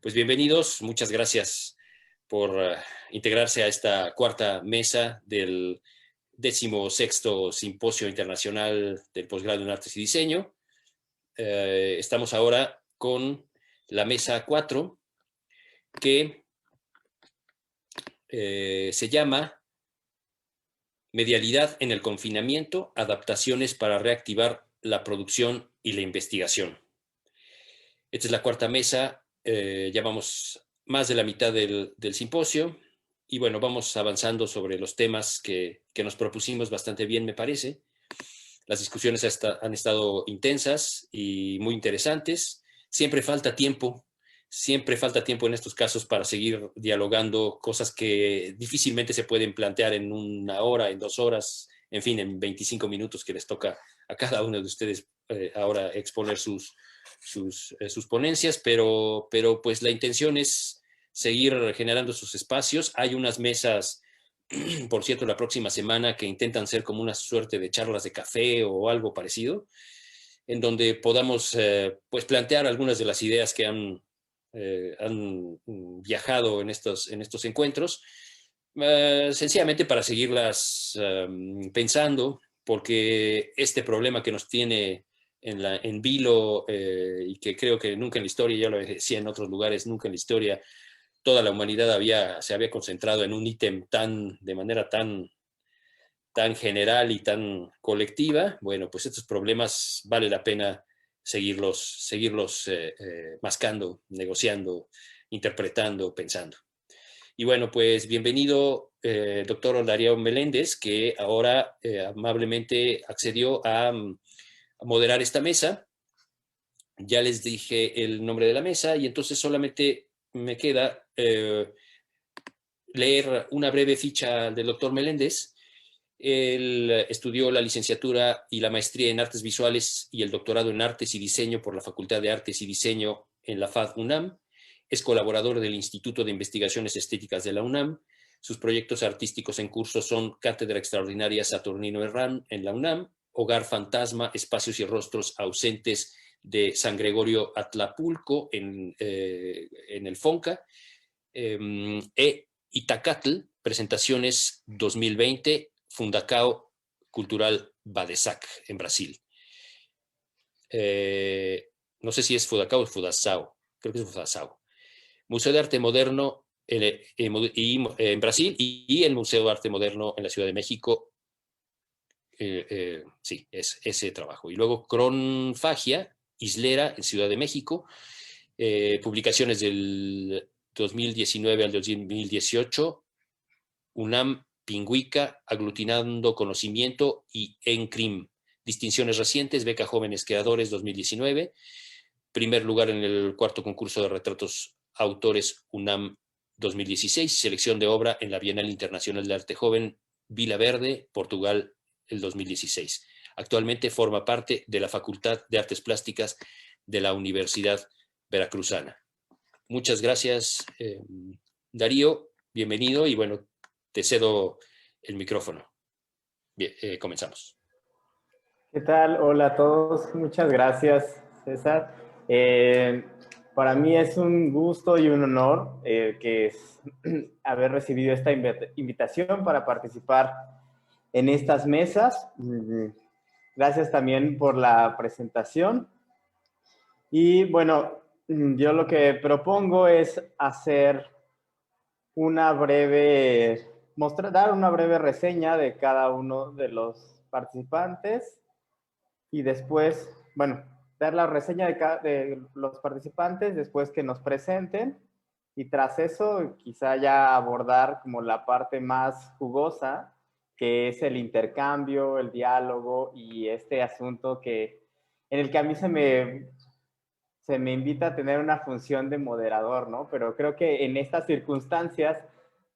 Pues bienvenidos, muchas gracias por integrarse a esta cuarta mesa del 16º Simposio Internacional del Posgrado en Artes y Diseño. Estamos ahora con la mesa 4, que se llama Medialidad en el confinamiento, adaptaciones para reactivar la producción y la investigación. Esta es la cuarta mesa, ya vamos más de la mitad del simposio y bueno, vamos avanzando sobre los temas que nos propusimos bastante bien, me parece. Las discusiones han estado intensas y muy interesantes. Siempre falta tiempo en estos casos para seguir dialogando cosas que difícilmente se pueden plantear en 1 hora, en 2 horas, en fin, en 25 minutos que les toca a cada uno de ustedes ahora exponer sus ponencias, pero pues la intención es seguir generando sus espacios. Hay unas mesas, por cierto, la próxima semana, que intentan ser como una suerte de charlas de café o algo parecido, en donde podamos pues plantear algunas de las ideas que han viajado en estos encuentros, sencillamente para seguirlas pensando, porque este problema que nos tiene en vilo, y que creo que nunca en la historia, ya lo decía en otros lugares, nunca en la historia toda la humanidad se había concentrado en un ítem de manera tan general y tan colectiva. Bueno, pues estos problemas vale la pena seguirlos mascando, negociando, interpretando, pensando. Y bueno, pues bienvenido, doctor Darío Meléndez, que ahora amablemente accedió a moderar esta mesa. Ya les dije el nombre de la mesa y entonces solamente me queda leer una breve ficha del doctor Meléndez. Él estudió la licenciatura y la maestría en Artes Visuales y el doctorado en Artes y Diseño por la Facultad de Artes y Diseño en la FAD UNAM. Es colaborador del Instituto de Investigaciones Estéticas de la UNAM. Sus proyectos artísticos en curso son Cátedra Extraordinaria Saturnino Herrán en la UNAM, Hogar Fantasma, Espacios y Rostros Ausentes de San Gregorio Atlapulco en el FONCA, Itacatl, Presentaciones 2020, Fundacao Cultural Badesac, en Brasil. No sé si es Fundacao o Fudaçao, creo que es Fudaçao. Museo de Arte Moderno en Brasil y el Museo de Arte Moderno en la Ciudad de México. Sí, es ese trabajo. Y luego Cronfagia, Islera, en Ciudad de México. Publicaciones del 2019 al 2018. UNAM Pingüica, Aglutinando Conocimiento y ENCRIM. Distinciones recientes, Beca Jóvenes Creadores 2019, primer lugar en el 4º concurso de retratos autores UNAM 2016, selección de obra en la Bienal Internacional de Arte Joven Vila Verde, Portugal, el 2016. Actualmente forma parte de la Facultad de Artes Plásticas de la Universidad Veracruzana. Muchas gracias, Darío, bienvenido y bueno, te cedo el micrófono. Bien, comenzamos. ¿Qué tal? Hola a todos. Muchas gracias, César. Para mí es un gusto y un honor haber recibido esta invitación para participar en estas mesas. Gracias también por la presentación. Y bueno, yo lo que propongo es dar una breve reseña de cada uno de los participantes y después, bueno, dar la reseña de los participantes después que nos presenten y tras eso quizá ya abordar como la parte más jugosa, que es el intercambio, el diálogo y este asunto en el que a mí se me invita a tener una función de moderador, ¿no? Pero creo que en estas circunstancias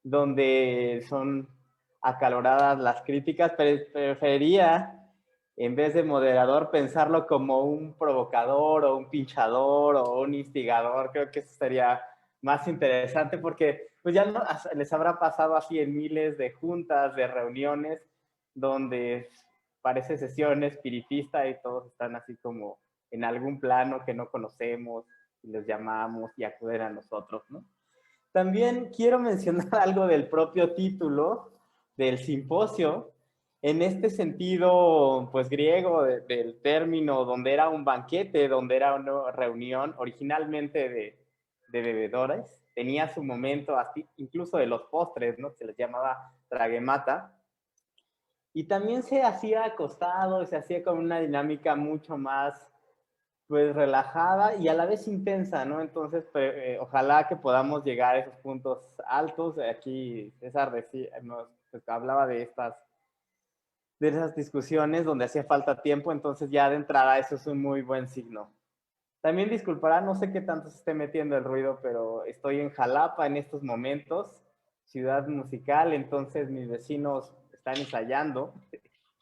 donde son acaloradas las críticas, preferiría, en vez de moderador, pensarlo como un provocador o un pinchador o un instigador. Creo que eso sería más interesante porque pues ya no, les habrá pasado así en miles de juntas, de reuniones, donde parece sesión espiritista y todos están así como en algún plano que no conocemos y los llamamos y acuden a nosotros, ¿no? También quiero mencionar algo del propio título del simposio, en este sentido, pues griego del término, donde era un banquete, donde era una reunión originalmente de bebedores, tenía su momento, así, incluso de los postres, ¿no? Se les llamaba tragemata, y también se hacía acostado, se hacía con una dinámica mucho más pues relajada y a la vez intensa, ¿no? Entonces, ojalá que podamos llegar a esos puntos altos. Aquí César nos pues, hablaba de esas discusiones donde hacía falta tiempo, entonces ya de entrada eso es un muy buen signo. También disculpará, no sé qué tanto se esté metiendo el ruido, pero estoy en Jalapa en estos momentos, ciudad musical, entonces mis vecinos están ensayando.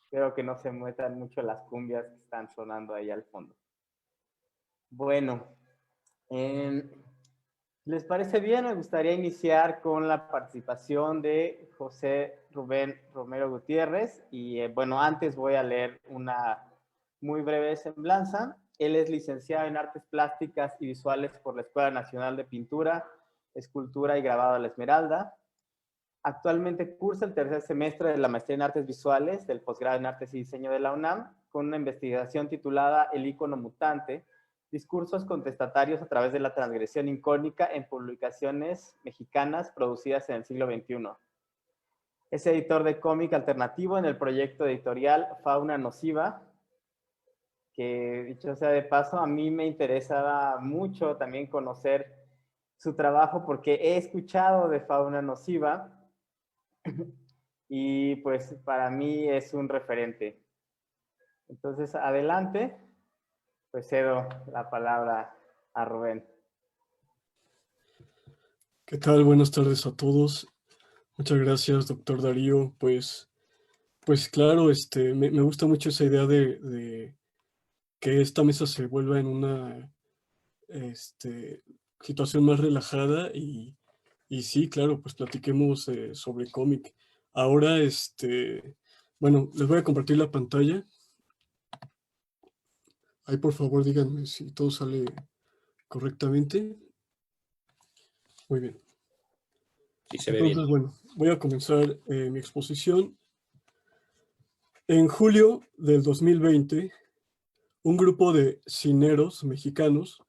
Espero que no se metan mucho las cumbias que están sonando ahí al fondo. Bueno, ¿les parece bien? Me gustaría iniciar con la participación de José Rubén Romero Gutiérrez. Y bueno, antes voy a leer una muy breve semblanza. Él es licenciado en Artes Plásticas y Visuales por la Escuela Nacional de Pintura, Escultura y Grabado a la Esmeralda. Actualmente cursa el tercer semestre de la maestría en Artes Visuales del posgrado en Artes y Diseño de la UNAM, con una investigación titulada El ícono mutante, discursos contestatarios a través de la transgresión icónica en publicaciones mexicanas producidas en el siglo XXI. Es editor de cómic alternativo en el proyecto editorial Fauna Nociva, que dicho sea de paso, a mí me interesaba mucho también conocer su trabajo porque he escuchado de Fauna Nociva y pues para mí es un referente. Entonces, adelante, pues cedo la palabra a Rubén. ¿Qué tal? Buenas tardes a todos. Muchas gracias, doctor Darío. Pues claro, me gusta mucho esa idea de que esta mesa se vuelva en una situación más relajada y sí, claro, pues platiquemos sobre cómic. Ahora, bueno, les voy a compartir la pantalla. Ahí por favor díganme si todo sale correctamente. Muy bien. Sí, se ve Entonces, bien. bueno, voy a comenzar mi exposición. En julio del 2020, un grupo de cineros mexicanos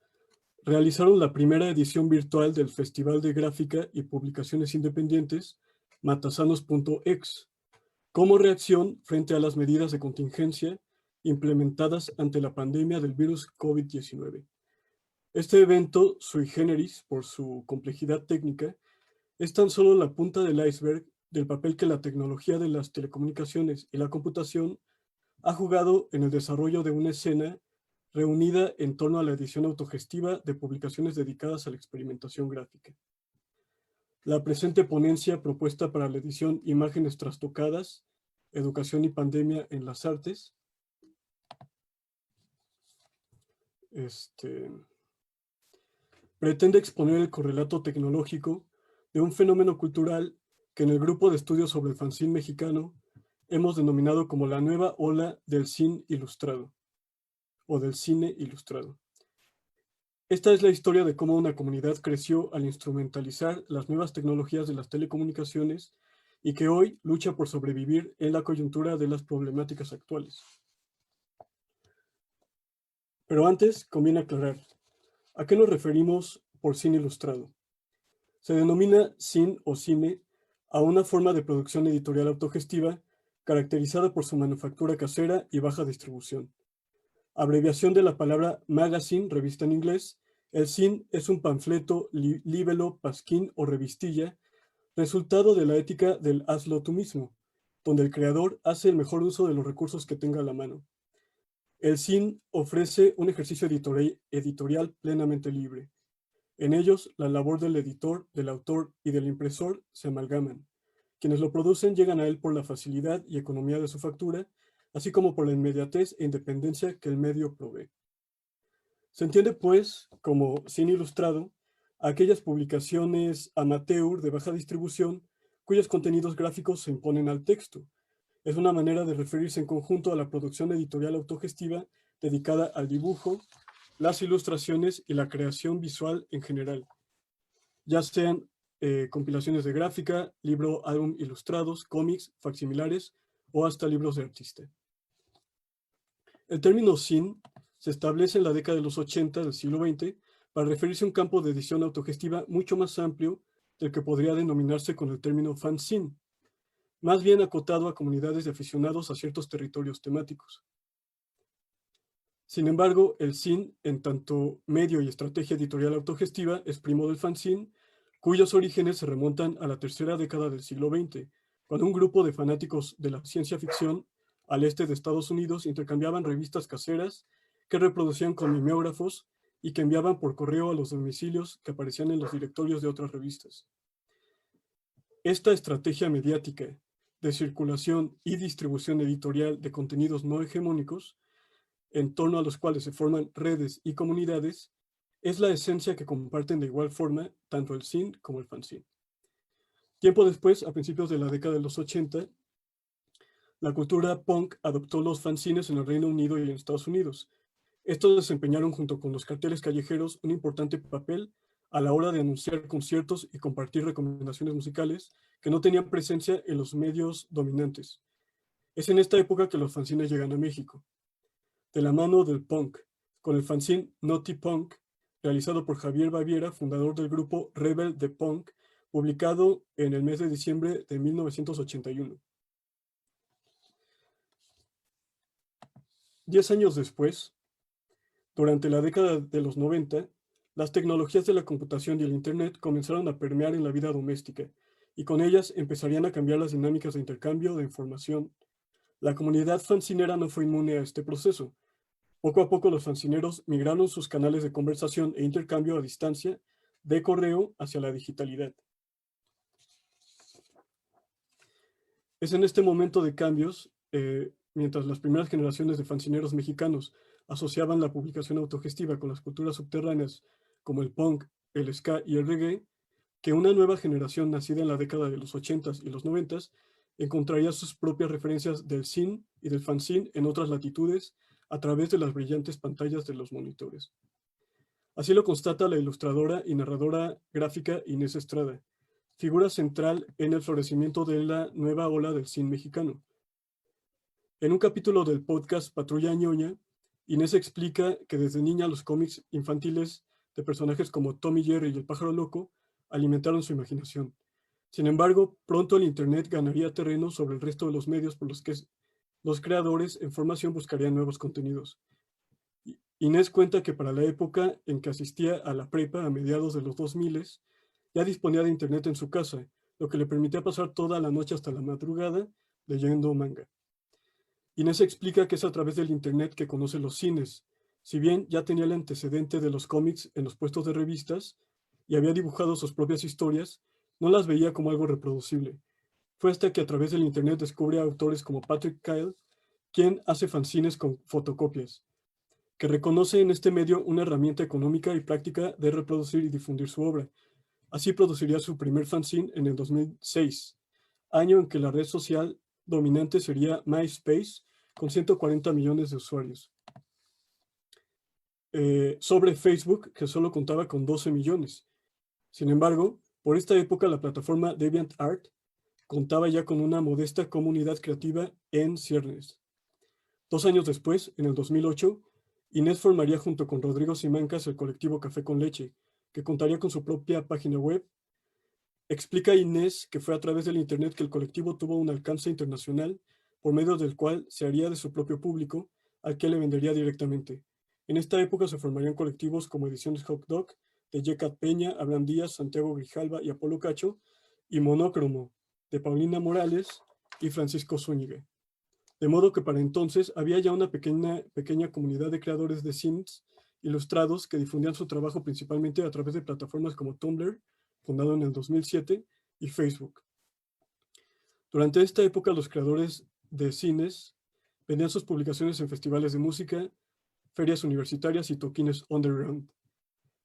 realizaron la primera edición virtual del Festival de Gráfica y Publicaciones Independientes Matasanos.ex, como reacción frente a las medidas de contingencia implementadas ante la pandemia del virus COVID-19. Este evento, sui generis por su complejidad técnica, es tan solo la punta del iceberg del papel que la tecnología de las telecomunicaciones y la computación ha jugado en el desarrollo de una escena reunida en torno a la edición autogestiva de publicaciones dedicadas a la experimentación gráfica. La presente ponencia propuesta para la edición Imágenes trastocadas, Educación y Pandemia en las Artes, pretende exponer el correlato tecnológico de un fenómeno cultural que en el grupo de estudios sobre el fanzine mexicano hemos denominado como la nueva ola del cine ilustrado, o del cine ilustrado. Esta es la historia de cómo una comunidad creció al instrumentalizar las nuevas tecnologías de las telecomunicaciones y que hoy lucha por sobrevivir en la coyuntura de las problemáticas actuales. Pero antes, conviene aclarar, ¿a qué nos referimos por cine ilustrado? Se denomina cine o cine a una forma de producción editorial autogestiva caracterizada por su manufactura casera y baja distribución. Abreviación de la palabra magazine, revista en inglés, el zine es un panfleto, libelo, pasquín o revistilla, resultado de la ética del hazlo tú mismo, donde el creador hace el mejor uso de los recursos que tenga a la mano. El zine ofrece un ejercicio editorial plenamente libre. En ellos, la labor del editor, del autor y del impresor se amalgaman. Quienes lo producen llegan a él por la facilidad y economía de su factura, así como por la inmediatez e independencia que el medio provee. Se entiende, pues, como cine ilustrado, a aquellas publicaciones amateur de baja distribución cuyos contenidos gráficos se imponen al texto. Es una manera de referirse en conjunto a la producción editorial autogestiva dedicada al dibujo, las ilustraciones y la creación visual en general, ya sean compilaciones de gráfica, libro, álbum ilustrados, cómics, facsimilares o hasta libros de artista. El término zine se establece en la década de los 80 del siglo XX para referirse a un campo de edición autogestiva mucho más amplio del que podría denominarse con el término fanzine, más bien acotado a comunidades de aficionados a ciertos territorios temáticos. Sin embargo, el zine, en tanto medio y estrategia editorial autogestiva, es primo del fanzine, cuyos orígenes se remontan a la tercera década del siglo XX, cuando un grupo de fanáticos de la ciencia ficción al este de Estados Unidos intercambiaban revistas caseras que reproducían con mimeógrafos y que enviaban por correo a los domicilios que aparecían en los directorios de otras revistas. Esta estrategia mediática de circulación y distribución editorial de contenidos no hegemónicos, en torno a los cuales se forman redes y comunidades, es la esencia que comparten de igual forma tanto el zine como el fanzine. Tiempo después, a principios de la década de los 80, la cultura punk adoptó los fanzines en el Reino Unido y en Estados Unidos. Estos desempeñaron junto con los carteles callejeros un importante papel a la hora de anunciar conciertos y compartir recomendaciones musicales que no tenían presencia en los medios dominantes. Es en esta época que los fanzines llegan a México. De la mano del punk, con el fanzine Naughty Punk, realizado por Javier Baviera, fundador del grupo Rebel de Punk, publicado en el mes de diciembre de 1981. 10 años después, durante la década de los 90, las tecnologías de la computación y el Internet comenzaron a permear en la vida doméstica, y con ellas empezarían a cambiar las dinámicas de intercambio de información. La comunidad fanzinera no fue inmune a este proceso. Poco a poco los fanzineros migraron sus canales de conversación e intercambio a distancia de correo hacia la digitalidad. Es en este momento de cambios, mientras las primeras generaciones de fanzineros mexicanos asociaban la publicación autogestiva con las culturas subterráneas como el punk, el ska y el reggae, que una nueva generación nacida en la década de los 80s y los 90s encontraría sus propias referencias del zine y del fanzine en otras latitudes a través de las brillantes pantallas de los monitores. Así lo constata la ilustradora y narradora gráfica Inés Estrada, figura central en el florecimiento de la nueva ola del cine mexicano. En un capítulo del podcast Patrulla Ñoña, Inés explica que desde niña los cómics infantiles de personajes como Tom y Jerry y el Pájaro Loco alimentaron su imaginación. Sin embargo, pronto el Internet ganaría terreno sobre el resto de los medios por los que los creadores en formación buscarían nuevos contenidos. Inés cuenta que para la época en que asistía a la prepa a mediados de los 2000, ya disponía de Internet en su casa, lo que le permitía pasar toda la noche hasta la madrugada leyendo manga. Inés explica que es a través del Internet que conoce los cines. Si bien ya tenía el antecedente de los cómics en los puestos de revistas y había dibujado sus propias historias, no las veía como algo reproducible. Fue hasta que a través del Internet descubre a autores como Patrick Kyle, quien hace fanzines con fotocopias, que reconoce en este medio una herramienta económica y práctica de reproducir y difundir su obra. Así produciría su primer fanzine en el 2006, año en que la red social dominante sería MySpace, con 140 millones de usuarios. Sobre Facebook, que solo contaba con 12 millones. Sin embargo, por esta época la plataforma DeviantArt contaba ya con una modesta comunidad creativa en ciernes. 2 años después, en el 2008, Inés formaría junto con Rodrigo Simancas el colectivo Café con Leche, que contaría con su propia página web. Explica Inés que fue a través del Internet que el colectivo tuvo un alcance internacional, por medio del cual se haría de su propio público, al que le vendería directamente. En esta época se formarían colectivos como Ediciones Hot Dog, de Yecat Peña, Abraham Díaz, Santiago Grijalva y Apolo Cacho, y Monócromo, de Paulina Morales y Francisco Zúñiga. De modo que para entonces había ya una pequeña comunidad de creadores de zines ilustrados que difundían su trabajo principalmente a través de plataformas como Tumblr, fundado en el 2007, y Facebook. Durante esta época los creadores de cines vendían sus publicaciones en festivales de música, ferias universitarias y toquines underground.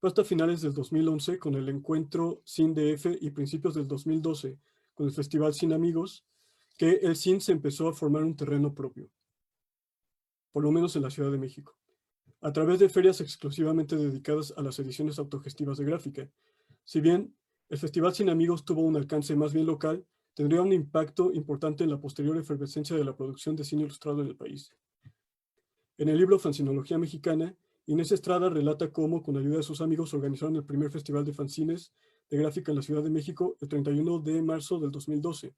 Fue hasta finales del 2011 con el encuentro CineDF y principios del 2012 con el Festival Cine Amigos que el cine se empezó a formar un terreno propio, por lo menos en la Ciudad de México. a través de ferias exclusivamente dedicadas a las ediciones autogestivas de gráfica. Si bien el Festival Sin Amigos tuvo un alcance más bien local, tendría un impacto importante en la posterior efervescencia de la producción de cine ilustrado en el país. En el libro Fanzinología Mexicana, Inés Estrada relata cómo, con ayuda de sus amigos, organizaron el primer festival de fanzines de gráfica en la Ciudad de México el 31 de marzo del 2012.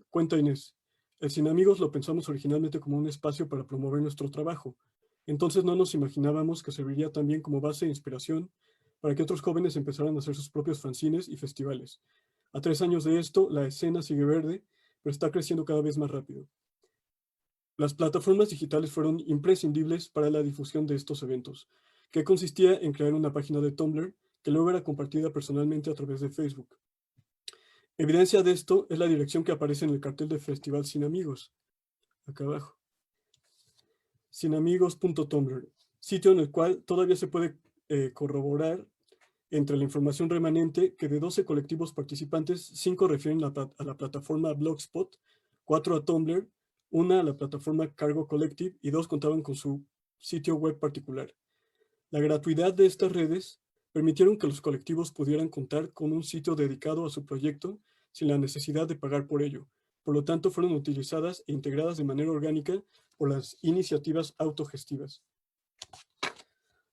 Cuenta Inés, el Sin Amigos lo pensamos originalmente como un espacio para promover nuestro trabajo. Entonces no nos imaginábamos que serviría también como base e inspiración para que otros jóvenes empezaran a hacer sus propios fanzines y festivales. A 3 años de esto, la escena sigue verde, pero está creciendo cada vez más rápido. Las plataformas digitales fueron imprescindibles para la difusión de estos eventos, que consistía en crear una página de Tumblr que luego era compartida personalmente a través de Facebook. Evidencia de esto es la dirección que aparece en el cartel del Festival Sin Amigos, acá abajo. Sinamigos.tumblr, sitio en el cual todavía se puede corroborar entre la información remanente que de 12 colectivos participantes, 5 refieren a la plataforma Blogspot, 4 a Tumblr, 1 a la plataforma Cargo Collective y 2 contaban con su sitio web particular. La gratuidad de estas redes permitieron que los colectivos pudieran contar con un sitio dedicado a su proyecto sin la necesidad de pagar por ello. Por lo tanto, fueron utilizadas e integradas de manera orgánica por las iniciativas autogestivas.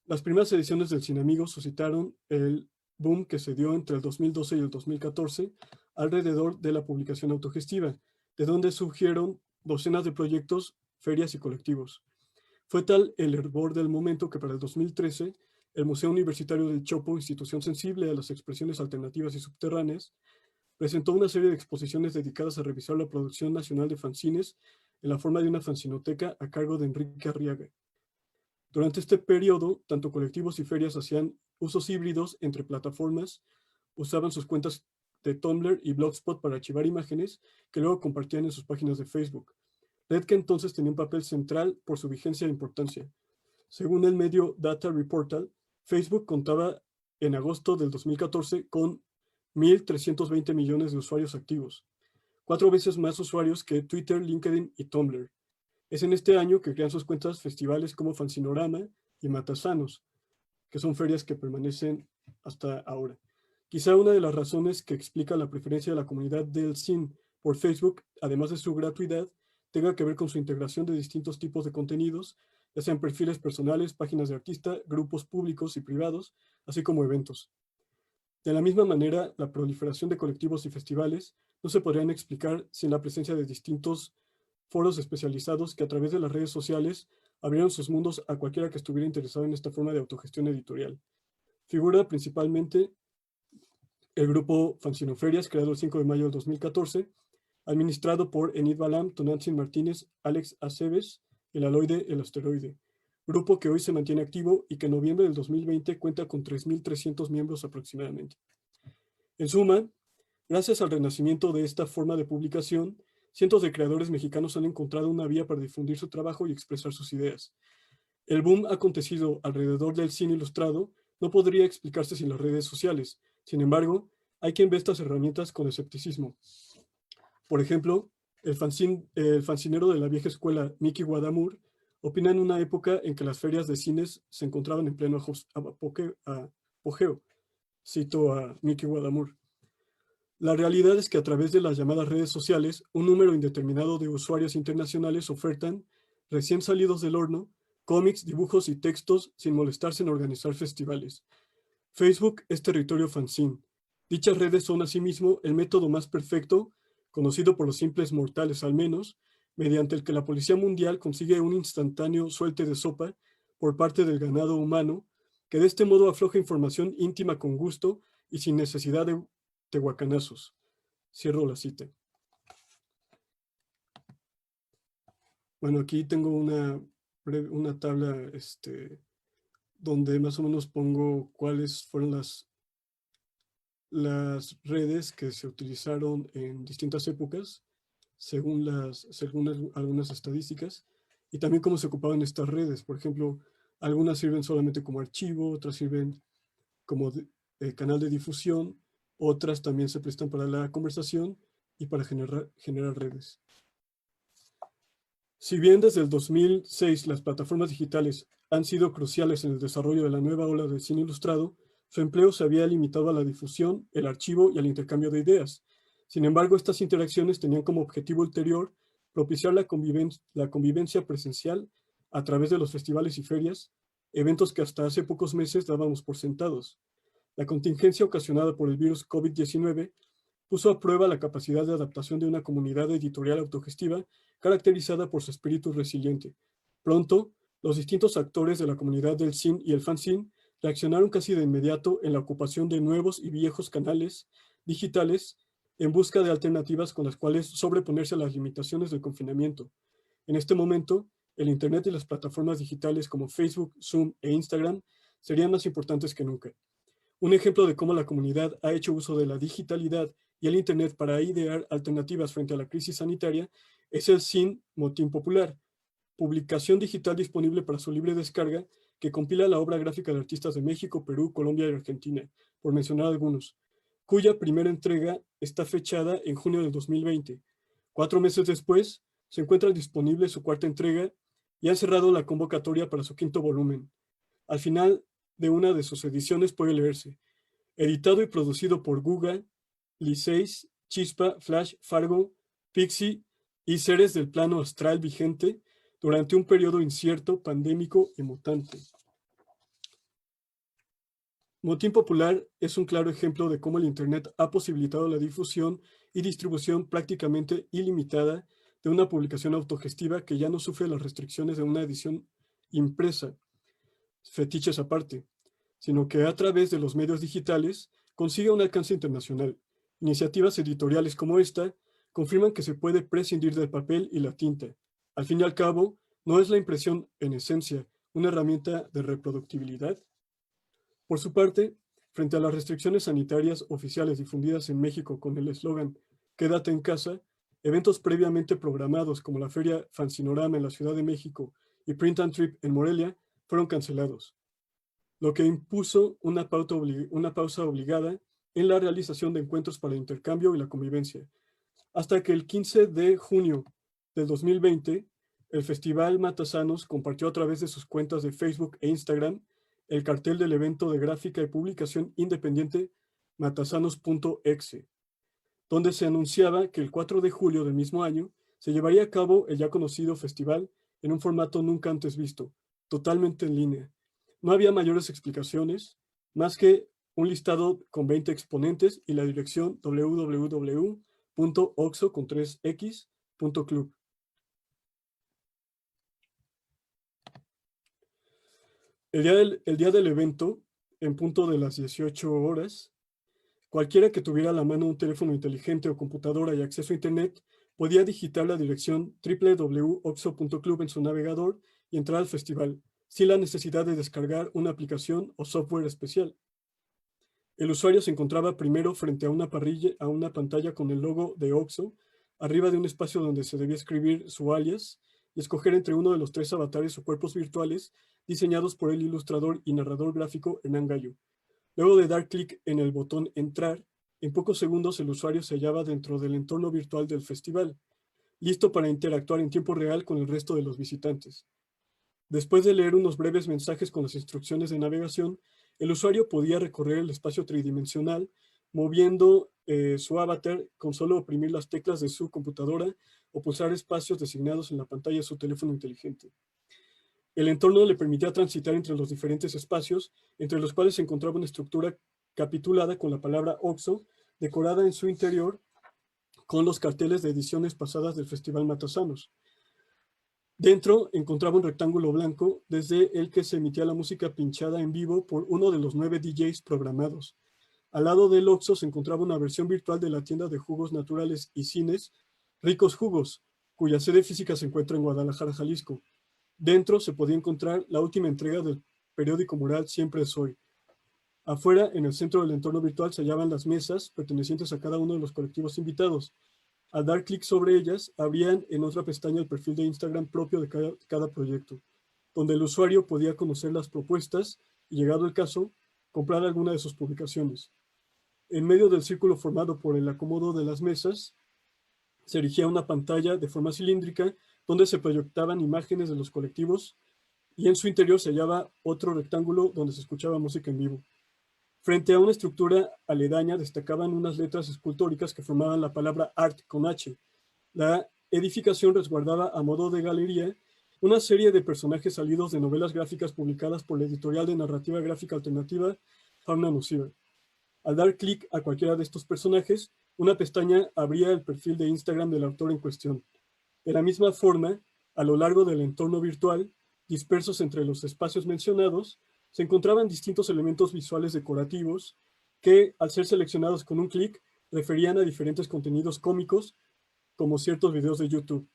Las primeras ediciones del Sin Amigos suscitaron el boom que se dio entre el 2012 y el 2014 alrededor de la publicación autogestiva, de donde surgieron docenas de proyectos, ferias y colectivos. Fue tal el hervor del momento que para el 2013 el Museo Universitario del Chopo, institución sensible a las expresiones alternativas y subterráneas, presentó una serie de exposiciones dedicadas a revisar la producción nacional de fanzines en la forma de una fanzinoteca a cargo de Enrique Arriaga. Durante este periodo, tanto colectivos y ferias hacían usos híbridos entre plataformas, usaban sus cuentas de Tumblr y Blogspot para archivar imágenes que luego compartían en sus páginas de Facebook. Red que entonces tenía un papel central por su vigencia e importancia. Según el medio Data Reportal, Facebook contaba en agosto del 2014 con 1.320 millones de usuarios activos, 4 veces más usuarios que Twitter, LinkedIn y Tumblr. Es en este año que crean sus cuentas festivales como Fanzinorama y Matasanos, que son ferias que permanecen hasta ahora. Quizá una de las razones que explica la preferencia de la comunidad del Sin por Facebook, además de su gratuidad, tenga que ver con su integración de distintos tipos de contenidos, ya sean perfiles personales, páginas de artista, grupos públicos y privados, así como eventos. De la misma manera, la proliferación de colectivos y festivales no se podrían explicar sin la presencia de distintos foros especializados que a través de las redes sociales abrieron sus mundos a cualquiera que estuviera interesado en esta forma de autogestión editorial. Figura principalmente el grupo Fanzinoferias, creado el 5 de mayo del 2014, administrado por Enid Balam, Tonantzin Martínez, Alex Aceves, El Aloide, El Asteroide, grupo que hoy se mantiene activo y que en noviembre del 2020 cuenta con 3.300 miembros aproximadamente. En suma, gracias al renacimiento de esta forma de publicación, cientos de creadores mexicanos han encontrado una vía para difundir su trabajo y expresar sus ideas. El boom acontecido alrededor del cine ilustrado no podría explicarse sin las redes sociales. Sin embargo, hay quien ve estas herramientas con escepticismo. Por ejemplo, el fancinero de la vieja escuela, Miki Guadamur, opina en una época en que las ferias de cines se encontraban en pleno apogeo. Cito a Miki Guadamur. La realidad es que a través de las llamadas redes sociales, un número indeterminado de usuarios internacionales ofertan, recién salidos del horno, cómics, dibujos y textos sin molestarse en organizar festivales. Facebook es territorio fanzine. Dichas redes son asimismo el método más perfecto, conocido por los simples mortales al menos, mediante el que la Policía Mundial consigue un instantáneo suelte de sopa por parte del ganado humano, que de este modo afloja información íntima con gusto y sin necesidad de tehuacanazos. Cierro la cita. Bueno, aquí tengo una tabla donde más o menos pongo cuáles fueron las redes que se utilizaron en distintas épocas, según algunas estadísticas, y también cómo se ocupaban estas redes. Por ejemplo, algunas sirven solamente como archivo, otras sirven como canal de difusión, otras también se prestan para la conversación y para generar redes. Si bien desde el 2006 las plataformas digitales han sido cruciales en el desarrollo de la nueva ola del cine ilustrado, su empleo se había limitado a la difusión, el archivo y al intercambio de ideas. Sin embargo, estas interacciones tenían como objetivo ulterior propiciar la convivencia presencial a través de los festivales y ferias, eventos que hasta hace pocos meses dábamos por sentados. La contingencia ocasionada por el virus COVID-19 puso a prueba la capacidad de adaptación de una comunidad editorial autogestiva caracterizada por su espíritu resiliente. Pronto, los distintos actores de la comunidad del zine y el fanzine reaccionaron casi de inmediato en la ocupación de nuevos y viejos canales digitales en busca de alternativas con las cuales sobreponerse a las limitaciones del confinamiento. En este momento, el Internet y las plataformas digitales como Facebook, Zoom e Instagram serían más importantes que nunca. Un ejemplo de cómo la comunidad ha hecho uso de la digitalidad y el Internet para idear alternativas frente a la crisis sanitaria es el zine Motín Popular, publicación digital disponible para su libre descarga que compila la obra gráfica de artistas de México, Perú, Colombia y Argentina, por mencionar algunos, cuya primera entrega está fechada en junio del 2020. 4 meses después, se encuentra disponible su cuarta entrega y han cerrado la convocatoria para su quinto volumen. Al final de una de sus ediciones puede leerse: editado y producido por Guga, Liceis, Chispa, Flash, Fargo, Pixie y seres del plano astral vigente durante un periodo incierto, pandémico y mutante. Motín Popular es un claro ejemplo de cómo el Internet ha posibilitado la difusión y distribución prácticamente ilimitada de una publicación autogestiva que ya no sufre las restricciones de una edición impresa, fetiches aparte, sino que a través de los medios digitales consigue un alcance internacional. Iniciativas editoriales como esta confirman que se puede prescindir del papel y la tinta. Al fin y al cabo, ¿no es la impresión, en esencia, una herramienta de reproductibilidad? Por su parte, frente a las restricciones sanitarias oficiales difundidas en México con el eslogan "Quédate en casa", eventos previamente programados como la Feria Fanzinorama en la Ciudad de México y Print and Trip en Morelia fueron cancelados, lo que impuso una pausa obligada en la realización de encuentros para el intercambio y la convivencia. Hasta que el 15 de junio del 2020, el Festival Matasanos compartió a través de sus cuentas de Facebook e Instagram el cartel del evento de gráfica y publicación independiente matasanos.exe, donde se anunciaba que el 4 de julio del mismo año se llevaría a cabo el ya conocido festival en un formato nunca antes visto, totalmente en línea. No había mayores explicaciones, más que un listado con 20 exponentes y la dirección www.oxo.club. El día del evento, en punto de las 18 horas, cualquiera que tuviera a la mano un teléfono inteligente o computadora y acceso a Internet podía digitar la dirección www.oxo.club en su navegador y entrar al festival, sin la necesidad de descargar una aplicación o software especial. El usuario se encontraba primero frente a una pantalla con el logo de Oxo, arriba de un espacio donde se debía escribir su alias y escoger entre uno de los 3 avatares o cuerpos virtuales diseñados por el ilustrador y narrador gráfico Hernán Gallo. Luego de dar clic en el botón Entrar, en pocos segundos el usuario se hallaba dentro del entorno virtual del festival, listo para interactuar en tiempo real con el resto de los visitantes. Después de leer unos breves mensajes con las instrucciones de navegación, el usuario podía recorrer el espacio tridimensional moviendo su avatar con solo oprimir las teclas de su computadora o pulsar espacios designados en la pantalla de su teléfono inteligente. El entorno le permitía transitar entre los diferentes espacios, entre los cuales se encontraba una estructura capitulada con la palabra Oxo, decorada en su interior con los carteles de ediciones pasadas del Festival Matasanos. Dentro encontraba un rectángulo blanco desde el que se emitía la música pinchada en vivo por uno de los 9 DJs programados. Al lado del Oxo se encontraba una versión virtual de la tienda de jugos naturales y cines Ricos Jugos, cuya sede física se encuentra en Guadalajara, Jalisco. Dentro se podía encontrar la última entrega del periódico mural Siempre es Hoy. Afuera, en el centro del entorno virtual, se hallaban las mesas pertenecientes a cada uno de los colectivos invitados. Al dar clic sobre ellas, abrían en otra pestaña el perfil de Instagram propio de cada proyecto, donde el usuario podía conocer las propuestas y, llegado el caso, comprar alguna de sus publicaciones. En medio del círculo formado por el acomodo de las mesas, se erigía una pantalla de forma cilíndrica donde se proyectaban imágenes de los colectivos y en su interior se hallaba otro rectángulo donde se escuchaba música en vivo. Frente a una estructura aledaña destacaban unas letras escultóricas que formaban la palabra art con H. La edificación resguardaba a modo de galería una serie de personajes salidos de novelas gráficas publicadas por la editorial de narrativa gráfica alternativa Fauna Nociva. Al dar clic a cualquiera de estos personajes, una pestaña abría el perfil de Instagram del autor en cuestión. De la misma forma, a lo largo del entorno virtual, dispersos entre los espacios mencionados, se encontraban distintos elementos visuales decorativos que, al ser seleccionados con un clic, referían a diferentes contenidos cómicos, como ciertos videos de YouTube.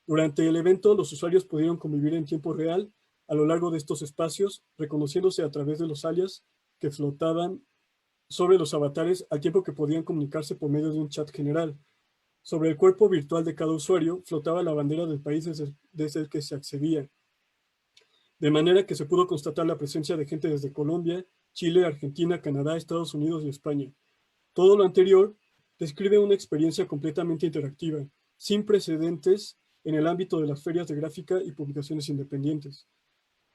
Durante el evento, los usuarios pudieron convivir en tiempo real a lo largo de estos espacios, reconociéndose a través de los alias que flotaban sobre los avatares al tiempo que podían comunicarse por medio de un chat general. Sobre el cuerpo virtual de cada usuario flotaba la bandera del país desde el que se accedía, de manera que se pudo constatar la presencia de gente desde Colombia, Chile, Argentina, Canadá, Estados Unidos y España. Todo lo anterior describe una experiencia completamente interactiva, sin precedentes en el ámbito de las ferias de gráfica y publicaciones independientes.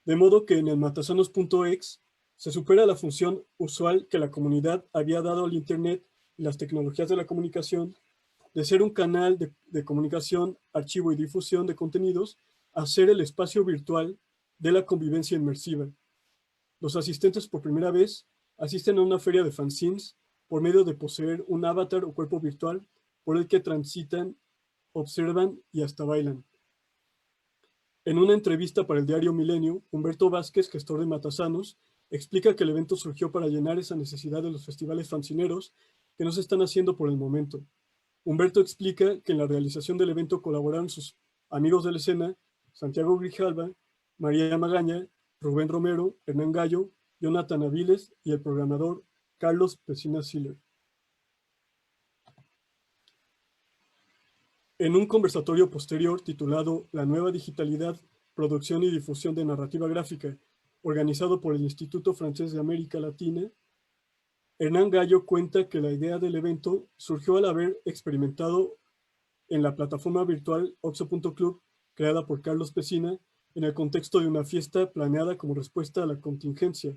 De modo que en el matasanos.ex se supera la función usual que la comunidad había dado al Internet y las tecnologías de la comunicación, de ser un canal de comunicación, archivo y difusión de contenidos, a ser el espacio virtual de la convivencia inmersiva. Los asistentes por primera vez asisten a una feria de fanzines por medio de poseer un avatar o cuerpo virtual por el que transitan, observan y hasta bailan. En una entrevista para el diario Milenio, Humberto Vázquez, gestor de Matasanos, explica que el evento surgió para llenar esa necesidad de los festivales fanzineros que no se están haciendo por el momento. Humberto explica que en la realización del evento colaboraron sus amigos de la escena, Santiago Grijalva, María Magaña, Rubén Romero, Hernán Gallo, Jonathan Aviles y el programador Carlos Pesina Siller. En un conversatorio posterior titulado La nueva digitalidad, producción y difusión de narrativa gráfica, organizado por el Instituto Francés de América Latina, Hernán Gallo cuenta que la idea del evento surgió al haber experimentado en la plataforma virtual Oxo.club, creada por Carlos Pesina, en el contexto de una fiesta planeada como respuesta a la contingencia,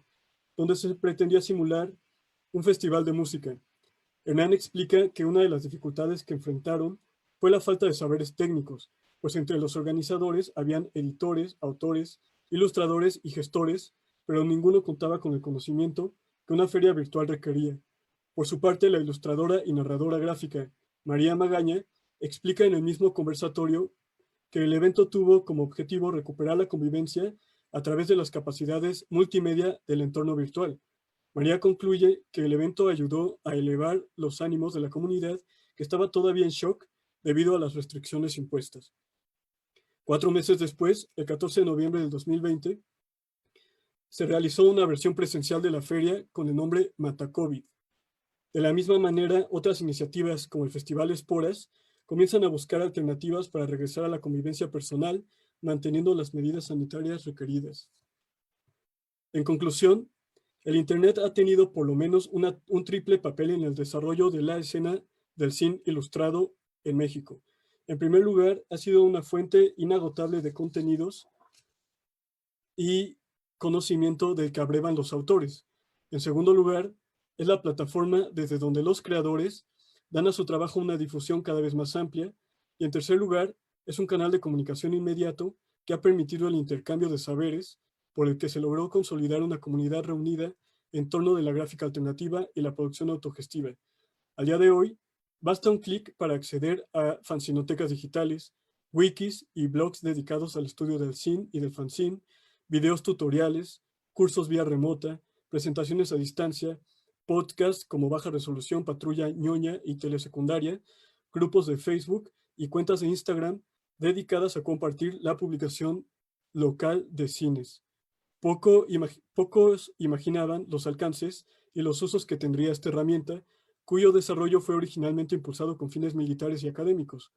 donde se pretendía simular un festival de música. Hernán explica que una de las dificultades que enfrentaron fue la falta de saberes técnicos, pues entre los organizadores habían editores, autores, ilustradores y gestores, pero ninguno contaba con el conocimiento que una feria virtual requería. Por su parte, la ilustradora y narradora gráfica María Magaña explica en el mismo conversatorio que el evento tuvo como objetivo recuperar la convivencia a través de las capacidades multimedia del entorno virtual. María concluye que el evento ayudó a elevar los ánimos de la comunidad que estaba todavía en shock debido a las restricciones impuestas. 4 meses después, el 14 de noviembre del 2020, se realizó una versión presencial de la feria con el nombre MataCovid. De la misma manera, otras iniciativas como el Festival Esporas comienzan a buscar alternativas para regresar a la convivencia personal, manteniendo las medidas sanitarias requeridas. En conclusión, el Internet ha tenido por lo menos un triple papel en el desarrollo de la escena del cine ilustrado en México. En primer lugar, ha sido una fuente inagotable de contenidos y conocimiento del que abrevan los autores. En segundo lugar, es la plataforma desde donde los creadores dan a su trabajo una difusión cada vez más amplia. Y en tercer lugar, es un canal de comunicación inmediato que ha permitido el intercambio de saberes, por el que se logró consolidar una comunidad reunida en torno de la gráfica alternativa y la producción autogestiva. Al día de hoy, basta un clic para acceder a fanzinotecas digitales, wikis y blogs dedicados al estudio del zine y del fanzine, videos tutoriales, cursos vía remota, presentaciones a distancia, podcasts como Baja Resolución, Patrulla Ñoña y Telesecundaria, grupos de Facebook y cuentas de Instagram dedicadas a compartir la publicación local de cines. Pocos imaginaban los alcances y los usos que tendría esta herramienta, cuyo desarrollo fue originalmente impulsado con fines militares y académicos.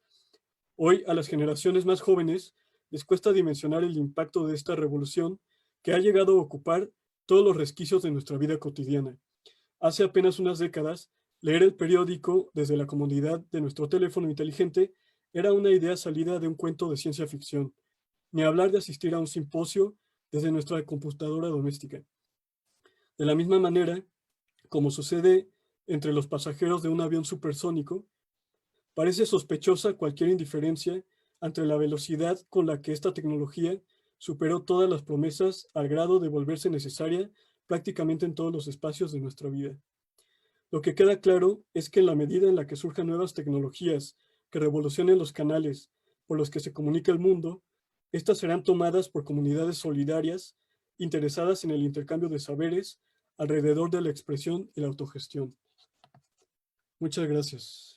Hoy, a las generaciones más jóvenes, les cuesta dimensionar el impacto de esta revolución que ha llegado a ocupar todos los resquicios de nuestra vida cotidiana. Hace apenas unas décadas, leer el periódico desde la comodidad de nuestro teléfono inteligente Era una idea salida de un cuento de ciencia ficción, ni hablar de asistir a un simposio desde nuestra computadora doméstica. De la misma manera, como sucede entre los pasajeros de un avión supersónico, parece sospechosa cualquier indiferencia ante la velocidad con la que esta tecnología superó todas las promesas al grado de volverse necesaria prácticamente en todos los espacios de nuestra vida. Lo que queda claro es que en la medida en la que surjan nuevas tecnologías que revolucionen los canales por los que se comunica el mundo, estas serán tomadas por comunidades solidarias interesadas en el intercambio de saberes alrededor de la expresión y la autogestión. Muchas gracias.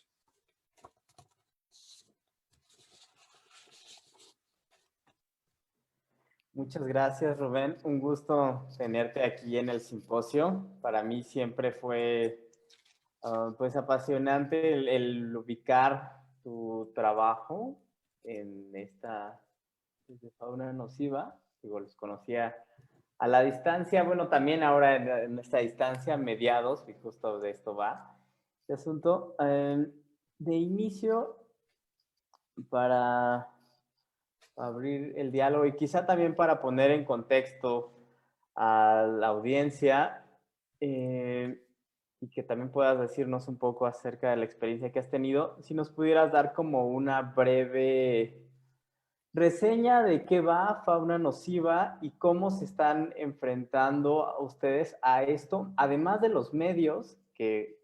Muchas gracias, Rubén. Un gusto tenerte aquí en el simposio. Para mí siempre fue pues apasionante el ubicar tu trabajo en esta desde fauna nociva. Digo, los conocía a la distancia, bueno, también ahora en esta distancia, mediados, y justo de esto va este asunto. De inicio, para abrir el diálogo y quizá también para poner en contexto a la audiencia y que también puedas decirnos un poco acerca de la experiencia que has tenido, si nos pudieras dar como una breve reseña de qué va Fauna Nociva y cómo se están enfrentando a ustedes a esto, además de los medios que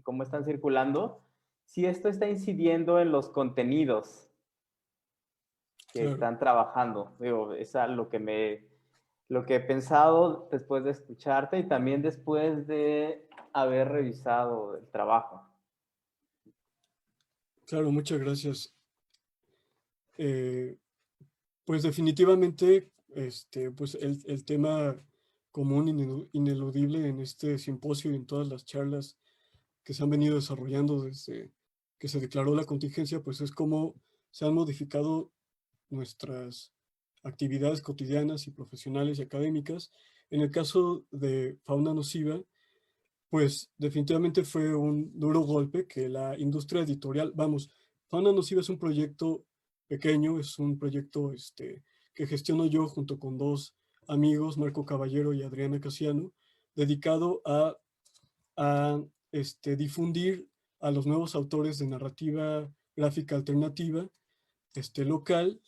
cómo están circulando, si esto está incidiendo en los contenidos que Claro, están trabajando. Digo, es lo que he pensado después de escucharte y también después de haber revisado el trabajo. claro, muchas gracias. Eh, pues definitivamente, pues el tema común, ineludible en este simposio y en todas las charlas que se han venido desarrollando desde que se declaró la contingencia, pues es cómo se han modificado nuestras actividades cotidianas y profesionales y académicas. En el caso de Fauna Nociva, pues definitivamente fue un duro golpe que la industria editorial, vamos, Fauna Nociva es un proyecto pequeño, es un proyecto que gestiono yo junto con dos amigos, Marco Caballero y Adriana Casiano, dedicado a difundir a los nuevos autores de narrativa gráfica alternativa local,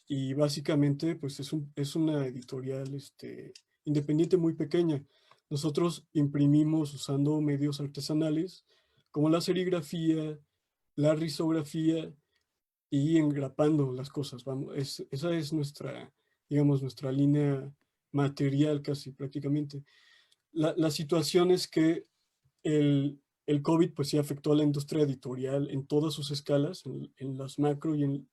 y básicamente pues es una editorial independiente muy pequeña. Nosotros imprimimos usando medios artesanales como la serigrafía, la risografía y engrapando las cosas. Vamos, esa es nuestra, digamos, nuestra línea material casi prácticamente. La situación es que el COVID pues sí afectó a la industria editorial en todas sus escalas, en las macro y en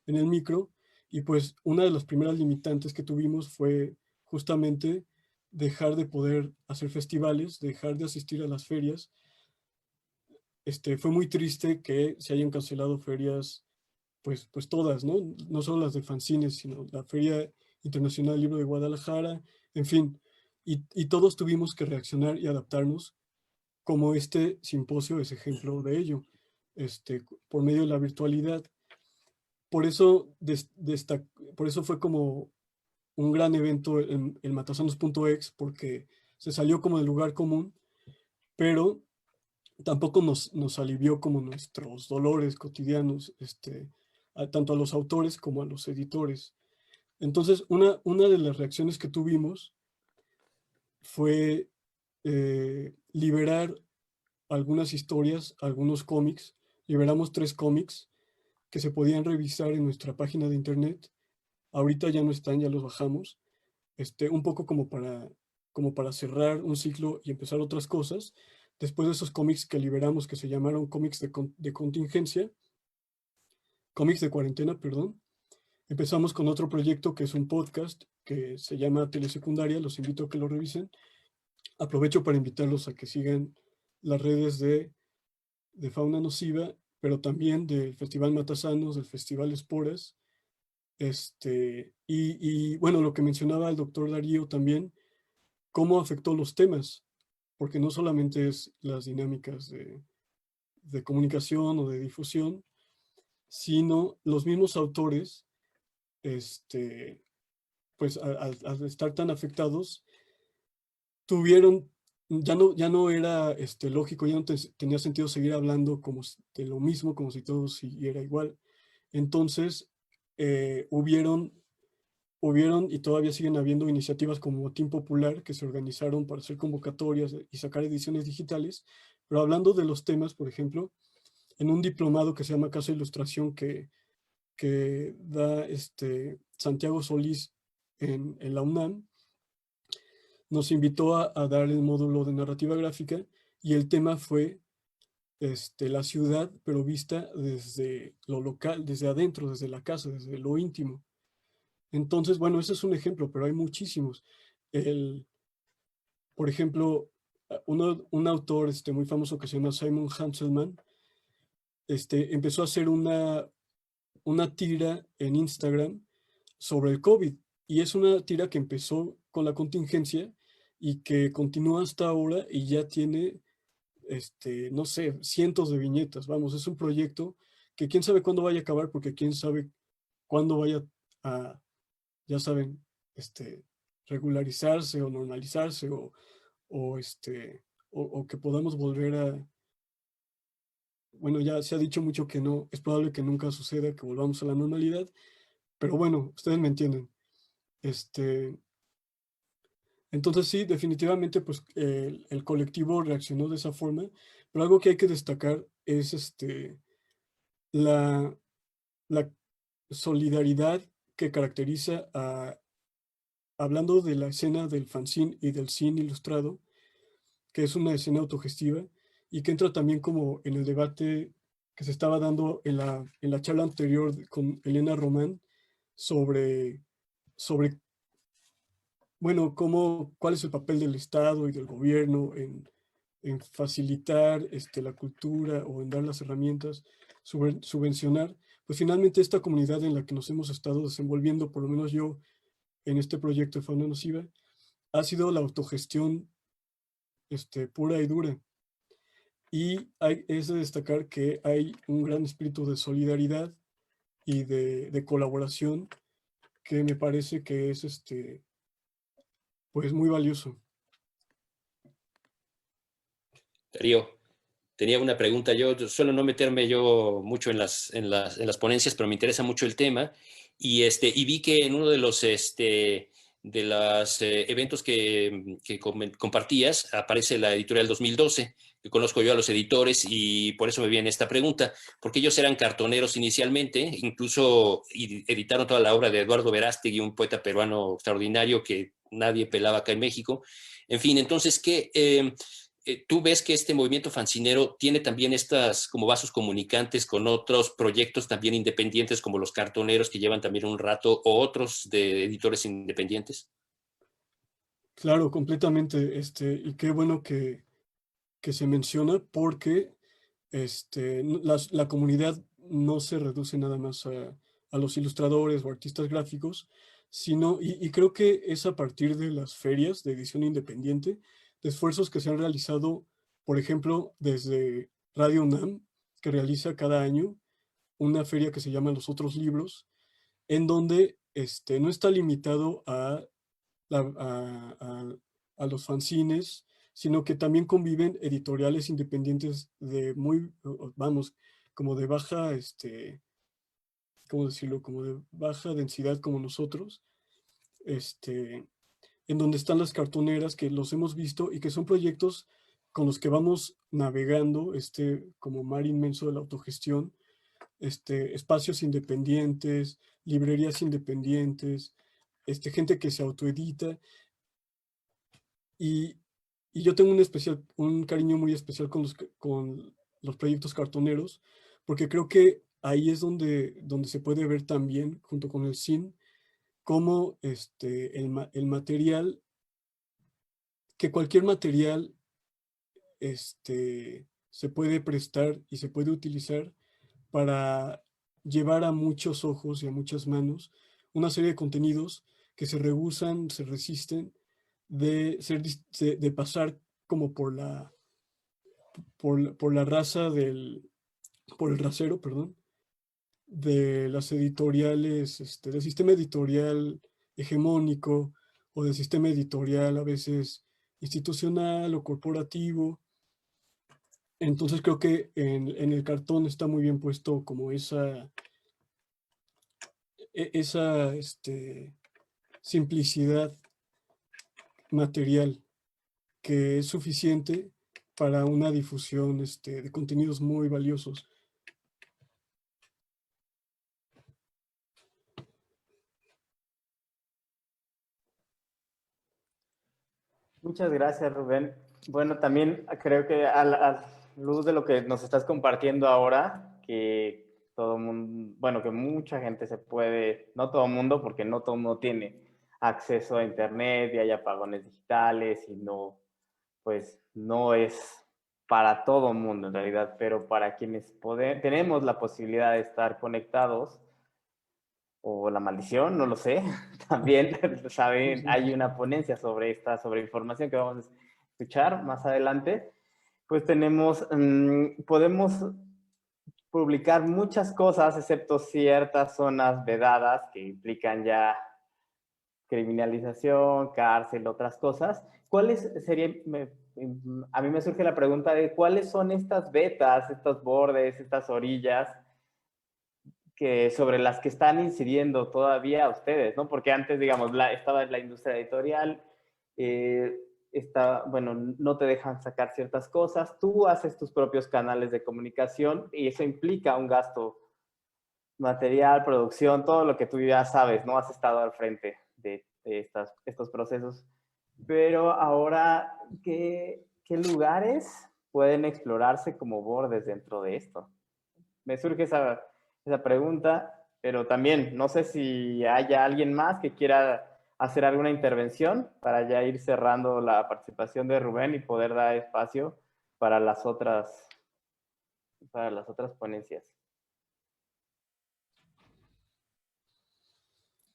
el micro, y pues una de las primeras limitantes que tuvimos fue justamente dejar de poder hacer festivales, dejar de asistir a las ferias. Fue muy triste que se hayan cancelado ferias, pues todas, ¿no? No solo las de fanzines, sino la Feria Internacional del Libro de Guadalajara, en fin, y todos tuvimos que reaccionar y adaptarnos, como este simposio es ejemplo de ello, por medio de la virtualidad. Por eso, por eso fue como un gran evento en matasanos.ex, porque se salió como del lugar común, pero tampoco nos alivió como nuestros dolores cotidianos, tanto a los autores como a los editores. Entonces, una de las reacciones que tuvimos fue liberar algunas historias, algunos cómics. Liberamos 3 cómics que se podían revisar en nuestra página de internet. Ahorita ya no están, ya los bajamos. Un poco como para cerrar un ciclo y empezar otras cosas. Después de esos cómics que liberamos, que se llamaron cómics de contingencia, cómics de cuarentena, perdón, empezamos con otro proyecto que es un podcast que se llama Telesecundaria. Los invito a que lo revisen. Aprovecho para invitarlos a que sigan las redes de Fauna Nociva, pero también del Festival Matasanos, del Festival Esporas. Y bueno, lo que mencionaba el doctor Darío también, cómo afectó los temas, porque no solamente es las dinámicas de comunicación o de difusión, sino los mismos autores, pues al estar tan afectados, tuvieron, ya no era lógico, ya no tenía sentido seguir hablando como de lo mismo, como si todo siguiera igual. Entonces, hubieron y todavía siguen habiendo iniciativas como Team Popular que se organizaron para hacer convocatorias y sacar ediciones digitales, pero hablando de los temas, por ejemplo, en un diplomado que se llama Casa de Ilustración que da Santiago Solís en la UNAM, nos invitó a dar el módulo de narrativa gráfica y el tema fue la ciudad, pero vista desde lo local, desde adentro, desde la casa, desde lo íntimo. Entonces, bueno, ese es un ejemplo, pero hay muchísimos. Por ejemplo, un autor muy famoso que se llama Simon Hanselman, empezó a hacer una tira en Instagram sobre el COVID. Y es una tira que empezó con la contingencia y que continúa hasta ahora y ya tiene, no sé, cientos de viñetas. Vamos, es un proyecto que quién sabe cuándo vaya a acabar, porque quién sabe cuándo vaya a, ya saben, regularizarse o normalizarse o que podamos volver a, bueno, ya se ha dicho mucho que no, es probable que nunca suceda, que volvamos a la normalidad, pero bueno, ustedes me entienden. Entonces sí, definitivamente pues el colectivo reaccionó de esa forma, pero algo que hay que destacar es la, la solidaridad que caracteriza hablando de la escena del fanzine y del cine ilustrado, que es una escena autogestiva y que entra también como en el debate que se estaba dando en la charla anterior con Elena Román sobre bueno, cuál es el papel del Estado y del gobierno en facilitar la cultura o en dar las herramientas, subvencionar, pues finalmente esta comunidad en la que nos hemos estado desenvolviendo, por lo menos yo en este proyecto de Fauna Nociva, ha sido la autogestión pura y dura. Y es de destacar que hay un gran espíritu de solidaridad y de colaboración que me parece que es pues muy valioso. Darío, tenía una pregunta. Yo suelo no meterme yo mucho en las ponencias, pero me interesa mucho el tema. Y vi que en uno de los eventos que compartías aparece la editorial 2012, que conozco yo a los editores y por eso me viene esta pregunta, porque ellos eran cartoneros inicialmente, incluso editaron toda la obra de Eduardo Verástegui, un poeta peruano extraordinario que nadie pelaba acá en México. En fin, entonces, ¿tú ves que este movimiento fancinero tiene también estas como vasos comunicantes con otros proyectos también independientes como los cartoneros que llevan también un rato o otros de editores independientes? Claro, completamente, y qué bueno que se menciona porque la comunidad no se reduce nada más a los ilustradores o artistas gráficos, sino, y creo que es a partir de las ferias de edición independiente, de esfuerzos que se han realizado, por ejemplo, desde Radio UNAM, que realiza cada año una feria que se llama Los Otros Libros, en donde no está limitado a los fanzines, sino que también conviven editoriales independientes de vamos, como de baja, ¿cómo decirlo? Como de baja densidad como nosotros, en donde están las cartoneras que los hemos visto y que son proyectos con los que vamos navegando, como mar inmenso de la autogestión, espacios independientes, librerías independientes, gente que se autoedita. Y, y yo tengo un cariño muy especial con los proyectos cartoneros, porque creo que ahí es donde se puede ver también, junto con el cine, cómo el material, que cualquier material se puede prestar y se puede utilizar para llevar a muchos ojos y a muchas manos una serie de contenidos que se rehúsan, se resisten de pasar como por la raza por el rasero, perdón, de las editoriales, del sistema editorial hegemónico o del sistema editorial a veces institucional o corporativo. Entonces creo que en el cartón está muy bien puesto como esa simplicidad material que es suficiente para una difusión de contenidos muy valiosos. Muchas gracias, Rubén. Bueno, también creo que a la luz de lo que nos estás compartiendo ahora, que todo mundo, bueno, que mucha gente se puede, no todo mundo, porque no todo mundo tiene acceso a internet y hay apagones digitales y no, pues no es para todo mundo en realidad, pero para quienes tenemos la posibilidad de estar conectados, o la maldición, no lo sé. También, saben, hay una ponencia sobre sobre información que vamos a escuchar más adelante. Pues podemos publicar muchas cosas, excepto ciertas zonas vedadas que implican ya criminalización, cárcel, otras cosas. ¿Cuáles serían, a mí me surge la pregunta de cuáles son estas vetas, estos bordes, estas orillas sobre las que están incidiendo todavía ustedes, ¿no? Porque antes, digamos, estaba en la industria editorial, bueno, no te dejan sacar ciertas cosas, tú haces tus propios canales de comunicación y eso implica un gasto material, producción, todo lo que tú ya sabes, ¿no? Has estado al frente de estos procesos. Pero ahora, ¿qué lugares pueden explorarse como bordes dentro de esto? Me surge esa pregunta, pero también no sé si haya alguien más que quiera hacer alguna intervención para ya ir cerrando la participación de Rubén y poder dar espacio para las otras ponencias.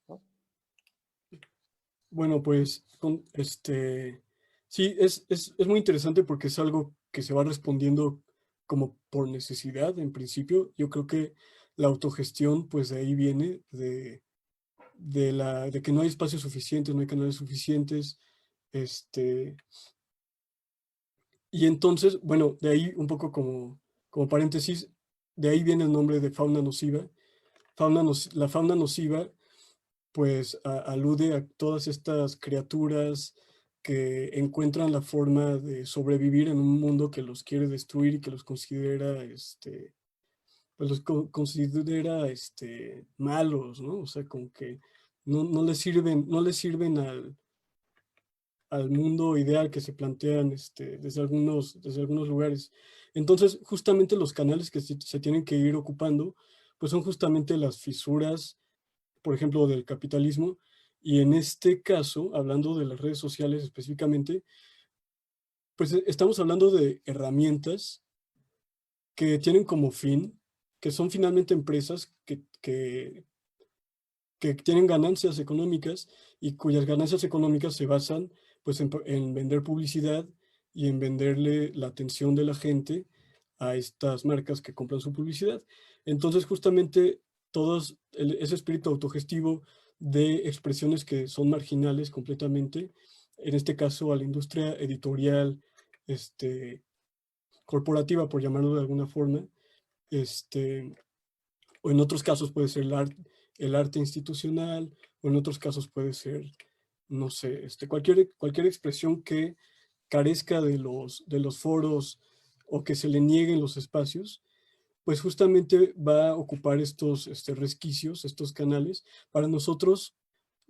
¿No? Bueno, pues sí, es muy interesante porque es algo que se va respondiendo como por necesidad en principio. Yo creo que la autogestión, pues de ahí viene, de que no hay espacios suficientes, no hay canales suficientes. Y entonces, bueno, de ahí un poco como paréntesis, de ahí viene el nombre de fauna nociva. La fauna nociva pues alude a todas estas criaturas que encuentran la forma de sobrevivir en un mundo que los quiere destruir y que los considera, pues considera, malos, ¿no? O sea, como que no les sirven al mundo ideal que se plantean, desde algunos lugares. Entonces, justamente los canales que se tienen que ir ocupando, pues son justamente las fisuras, por ejemplo, del capitalismo. Y en este caso, hablando de las redes sociales específicamente, pues estamos hablando de herramientas que tienen como fin, que son finalmente empresas que tienen ganancias económicas y cuyas ganancias económicas se basan pues en vender publicidad y en venderle la atención de la gente a estas marcas que compran su publicidad. Entonces, justamente ese espíritu autogestivo de expresiones que son marginales completamente, en este caso a la industria editorial, corporativa, por llamarlo de alguna forma, o en otros casos puede ser el arte institucional, o en otros casos puede ser, no sé, cualquier expresión que carezca de los foros o que se le nieguen los espacios, pues justamente va a ocupar estos resquicios, estos canales. Para nosotros,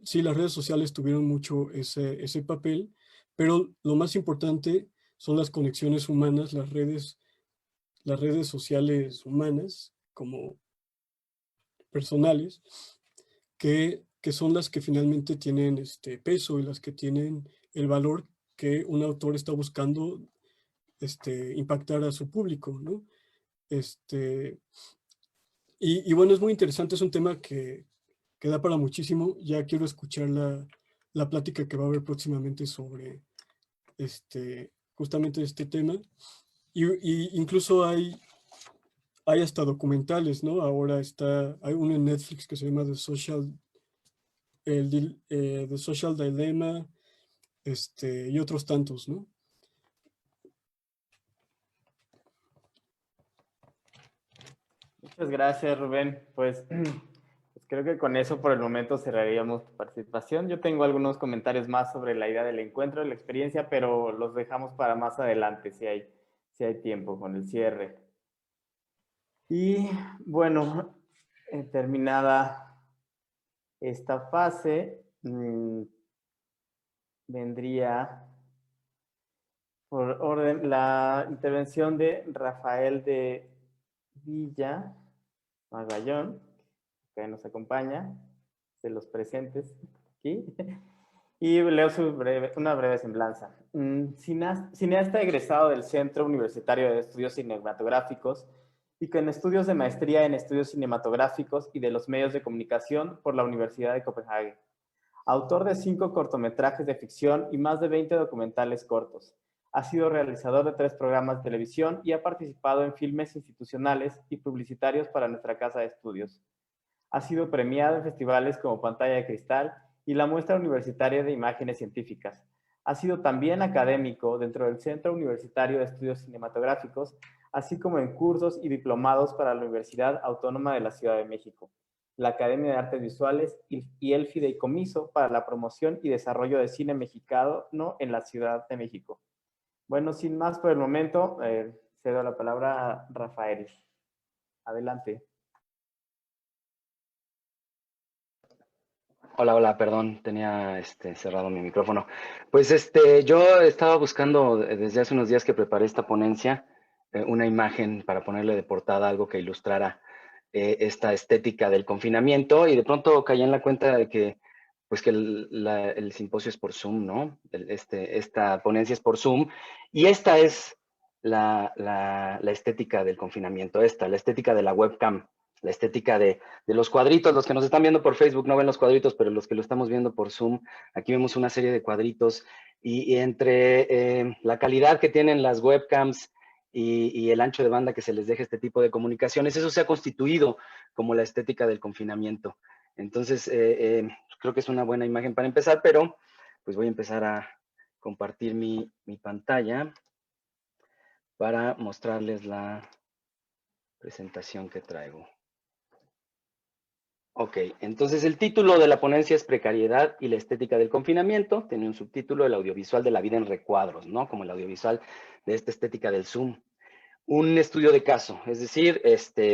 sí, las redes sociales tuvieron mucho ese papel, pero lo más importante son las conexiones humanas, las redes sociales humanas, como personales, que son las que finalmente tienen peso y las que tienen el valor que un autor está buscando impactar a su público, ¿no? Y bueno, es muy interesante, es un tema que da para muchísimo. Ya quiero escuchar la plática que va a haber próximamente sobre justamente este tema. Y incluso hay hasta documentales, ¿no? Ahora hay uno en Netflix que se llama The Social Dilemma, y otros tantos, ¿no? Muchas gracias, Rubén. Pues creo que con eso por el momento cerraríamos tu participación. Yo tengo algunos comentarios más sobre la idea del encuentro, la experiencia, pero los dejamos para más adelante si hay tiempo con el cierre. Y bueno, terminada esta fase, vendría por orden la intervención de Rafael de Villa Magallón, que nos acompaña, de los presentes aquí, y leo una breve semblanza. Cineasta egresado del Centro Universitario de Estudios Cinematográficos y con estudios de maestría en estudios cinematográficos y de los medios de comunicación por la Universidad de Copenhague. Autor de 5 cortometrajes de ficción y más de 20 documentales cortos. Ha sido realizador de 3 programas de televisión y ha participado en filmes institucionales y publicitarios para nuestra casa de estudios. Ha sido premiado en festivales como Pantalla de Cristal y la Muestra Universitaria de Imágenes Científicas. Ha sido también académico dentro del Centro Universitario de Estudios Cinematográficos, así como en cursos y diplomados para la Universidad Autónoma de la Ciudad de México, la Academia de Artes Visuales y el Fideicomiso para la Promoción y Desarrollo de Cine Mexicano en la Ciudad de México. Bueno, sin más por el momento, cedo la palabra a Rafael. Adelante. Hola, perdón, tenía cerrado mi micrófono. Pues yo estaba buscando desde hace unos días que preparé esta ponencia, una imagen para ponerle de portada, algo que ilustrara esta estética del confinamiento, y de pronto caí en la cuenta de que pues que el simposio es por Zoom, ¿no? Esta ponencia es por Zoom, y esta es la estética del confinamiento, la estética de la webcam, la estética de los cuadritos. Los que nos están viendo por Facebook no ven los cuadritos, pero los que lo estamos viendo por Zoom, aquí vemos una serie de cuadritos, y entre la calidad que tienen las webcams y el ancho de banda que se les deja este tipo de comunicaciones, eso se ha constituido como la estética del confinamiento. Entonces, creo que es una buena imagen para empezar, pero pues voy a empezar a compartir mi pantalla para mostrarles la presentación que traigo. Ok, entonces el título de la ponencia es Precariedad y la estética del confinamiento. Tiene un subtítulo, El audiovisual de la vida en recuadros, ¿no? Como el audiovisual de esta estética del Zoom. Un estudio de caso, es decir,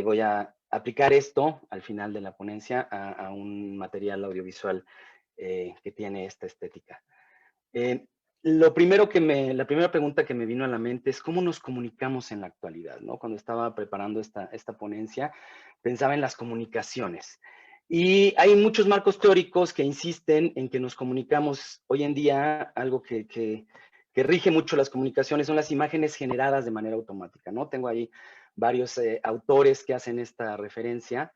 voy a aplicar esto al final de la ponencia a un material audiovisual que tiene esta estética. La primera pregunta que me vino a la mente es cómo nos comunicamos en la actualidad, ¿no? Cuando estaba preparando esta ponencia, pensaba en las comunicaciones. Y hay muchos marcos teóricos que insisten en que nos comunicamos hoy en día, algo que rige mucho las comunicaciones, son las imágenes generadas de manera automática, ¿no? Tengo ahí varios autores que hacen esta referencia,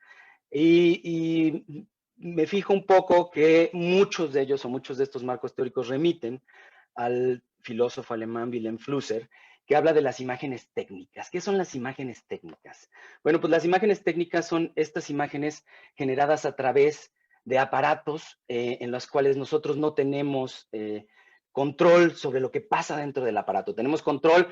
y me fijo un poco que muchos de ellos o muchos de estos marcos teóricos remiten al filósofo alemán Wilhelm Flusser, que habla de las imágenes técnicas. ¿Qué son las imágenes técnicas? Bueno, pues las imágenes técnicas son estas imágenes generadas a través de aparatos en los cuales nosotros no tenemos control sobre lo que pasa dentro del aparato. Tenemos control,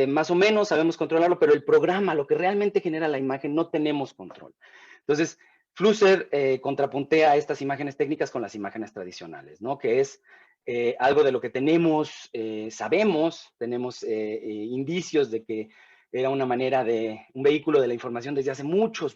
más o menos sabemos controlarlo, pero el programa, lo que realmente genera la imagen, no tenemos control. Entonces, Flusser contrapuntea estas imágenes técnicas con las imágenes tradicionales, ¿no? Que es algo de lo que tenemos, tenemos indicios de que era una manera de, un vehículo de la información desde hace muchos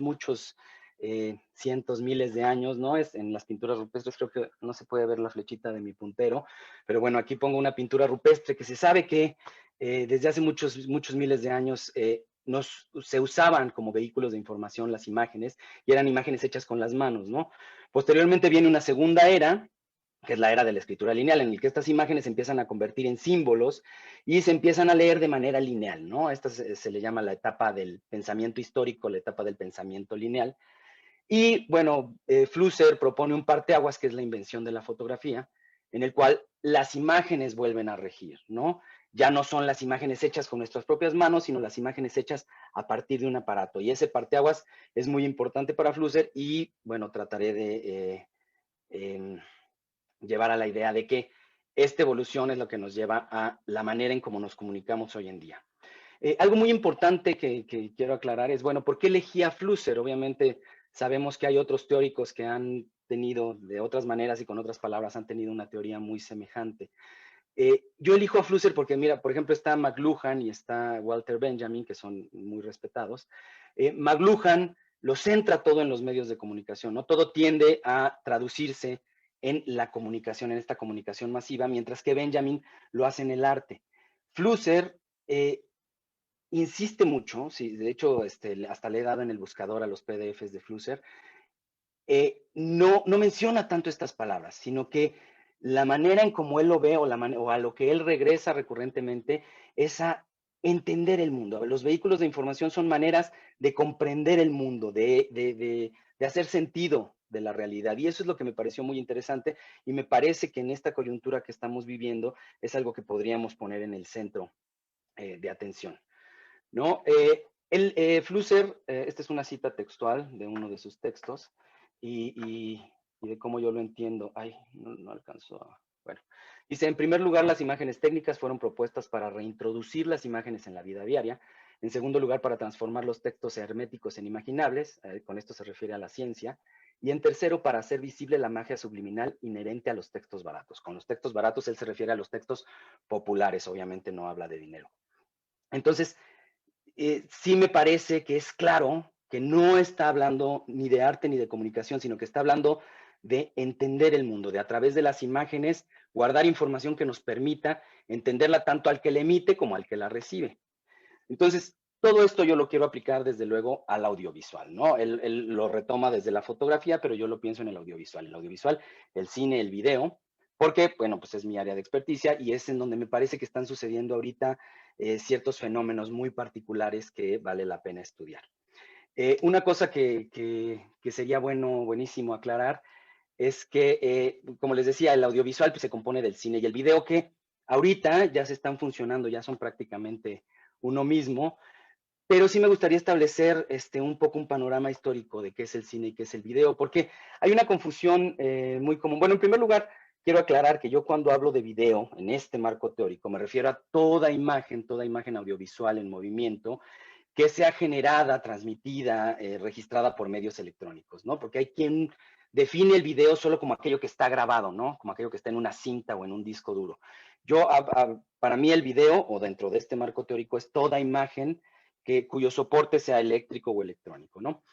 cientos, miles de años, ¿no? En las pinturas rupestres, creo que no se puede ver la flechita de mi puntero, pero bueno, aquí pongo una pintura rupestre que se sabe que desde hace muchos miles de años se usaban como vehículos de información las imágenes, y eran imágenes hechas con las manos, ¿no? Posteriormente viene una segunda era, que es la era de la escritura lineal, en el que estas imágenes se empiezan a convertir en símbolos y se empiezan a leer de manera lineal, ¿no? Esta se le llama la etapa del pensamiento histórico, la etapa del pensamiento lineal. Y bueno, Flusser propone un parteaguas, que es la invención de la fotografía, en el cual las imágenes vuelven a regir, ¿no? Ya no son las imágenes hechas con nuestras propias manos, sino las imágenes hechas a partir de un aparato. Y ese parteaguas es muy importante para Flusser y, bueno, trataré de llevar a la idea de que esta evolución es lo que nos lleva a la manera en cómo nos comunicamos hoy en día. Algo muy importante que quiero aclarar es, bueno, ¿por qué elegí a Flusser? Obviamente sabemos que hay otros teóricos que han tenido, de otras maneras y con otras palabras, han tenido una teoría muy semejante. Yo elijo a Flusser porque, mira, por ejemplo, está McLuhan y está Walter Benjamin, que son muy respetados. McLuhan lo centra todo en los medios de comunicación, ¿no? Todo tiende a traducirse en la comunicación, en esta comunicación masiva, mientras que Benjamin lo hace en el arte. Flusser insiste mucho, sí, de hecho, hasta le he dado en el buscador a los PDFs de Flusser, no menciona tanto estas palabras, sino que la manera en cómo él lo ve o a lo que él regresa recurrentemente es a entender el mundo. Los vehículos de información son maneras de comprender el mundo, de hacer sentido de la realidad. Y eso es lo que me pareció muy interesante y me parece que en esta coyuntura que estamos viviendo es algo que podríamos poner en el centro de atención, ¿no? Flusser, esta es una cita textual de uno de sus textos y de cómo yo lo entiendo. Ay, no alcanzó a... Bueno, dice, en primer lugar, las imágenes técnicas fueron propuestas para reintroducir las imágenes en la vida diaria. En segundo lugar, para transformar los textos herméticos en imaginables, con esto se refiere a la ciencia. Y en tercero, para hacer visible la magia subliminal inherente a los textos baratos. Con los textos baratos, él se refiere a los textos populares, obviamente no habla de dinero. Entonces, sí me parece que es claro que no está hablando ni de arte ni de comunicación, sino que está hablando de entender el mundo, de a través de las imágenes guardar información que nos permita entenderla tanto al que la emite como al que la recibe. Entonces, todo esto yo lo quiero aplicar desde luego al audiovisual, ¿no? Él lo retoma desde la fotografía, pero yo lo pienso en el audiovisual, el cine, el video, porque, bueno, pues es mi área de experticia y es en donde me parece que están sucediendo ahorita ciertos fenómenos muy particulares que vale la pena estudiar. Una cosa que sería buenísimo aclarar es que, como les decía, el audiovisual pues, se compone del cine y el video que ahorita ya se están funcionando, ya son prácticamente uno mismo, pero sí me gustaría establecer un poco un panorama histórico de qué es el cine y qué es el video, porque hay una confusión muy común. Bueno, en primer lugar, quiero aclarar que yo cuando hablo de video, en este marco teórico, me refiero a toda imagen audiovisual en movimiento, que sea generada, transmitida, registrada por medios electrónicos, ¿no? Porque hay quien define el video solo como aquello que está grabado, ¿no? Como aquello que está en una cinta o en un disco duro. Para mí el video, o dentro de este marco teórico, es toda imagen cuyo soporte sea eléctrico o electrónico, ¿no?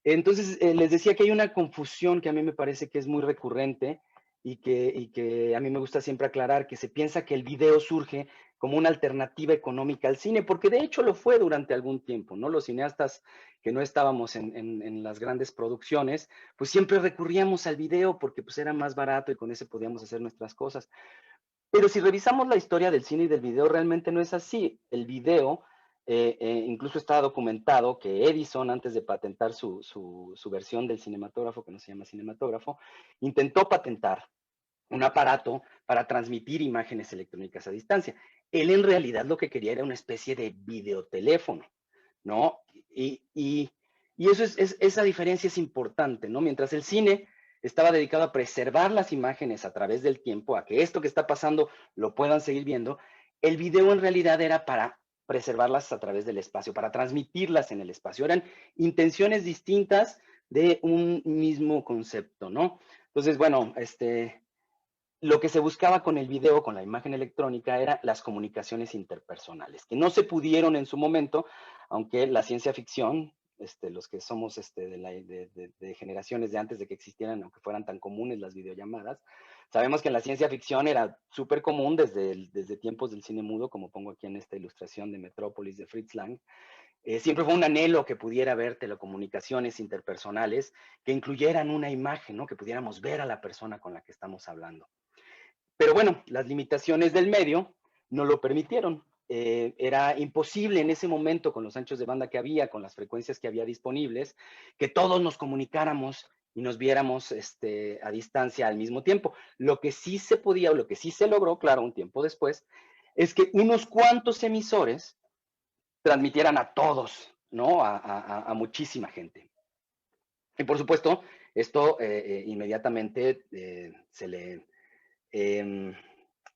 Entonces, les decía que hay una confusión que a mí me parece que es muy recurrente y que a mí me gusta siempre aclarar, que se piensa que el video surge como una alternativa económica al cine, porque de hecho lo fue durante algún tiempo, ¿no? Los cineastas que no estábamos en las grandes producciones, pues siempre recurríamos al video porque pues era más barato y con ese podíamos hacer nuestras cosas. Pero si revisamos la historia del cine y del video, realmente no es así. El video, incluso está documentado que Edison, antes de patentar su versión del cinematógrafo, que no se llama cinematógrafo, intentó patentar un aparato para transmitir imágenes electrónicas a distancia. Él en realidad lo que quería era una especie de videoteléfono, ¿no? Y esa diferencia es importante, ¿no? Mientras el cine estaba dedicado a preservar las imágenes a través del tiempo, a que esto que está pasando lo puedan seguir viendo, el video en realidad era para preservarlas a través del espacio, para transmitirlas en el espacio. Eran intenciones distintas de un mismo concepto, ¿no? Entonces, bueno, lo que se buscaba con el video, con la imagen electrónica, eran las comunicaciones interpersonales, que no se pudieron en su momento, aunque la ciencia ficción, los que somos de generaciones de antes de que existieran, aunque fueran tan comunes las videollamadas, sabemos que en la ciencia ficción era súper común desde tiempos del cine mudo, como pongo aquí en esta ilustración de Metrópolis de Fritz Lang. Siempre fue un anhelo que pudiera haber telecomunicaciones interpersonales que incluyeran una imagen, ¿no? Que pudiéramos ver a la persona con la que estamos hablando. Pero bueno, las limitaciones del medio no lo permitieron. Era imposible en ese momento, con los anchos de banda que había, con las frecuencias que había disponibles, que todos nos comunicáramos y nos viéramos a distancia al mismo tiempo. Lo que sí se podía, o lo que sí se logró, claro, un tiempo después, es que unos cuantos emisores transmitieran a todos, ¿no? A muchísima gente. Y por supuesto, esto inmediatamente se le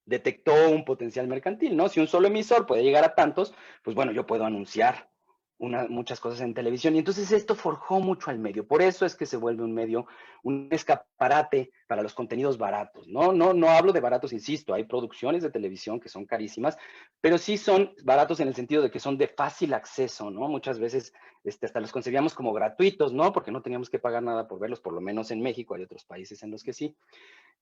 detectó un potencial mercantil, ¿no? Si un solo emisor puede llegar a tantos, pues bueno, yo puedo anunciar muchas cosas en televisión. Y entonces esto forjó mucho al medio. Por eso es que se vuelve un medio, un escaparate para los contenidos baratos, ¿no? No hablo de baratos, insisto, hay producciones de televisión que son carísimas, pero sí son baratos en el sentido de que son de fácil acceso, ¿no? Muchas veces hasta los concebíamos como gratuitos, ¿no? Porque no teníamos que pagar nada por verlos, por lo menos en México, hay otros países en los que sí.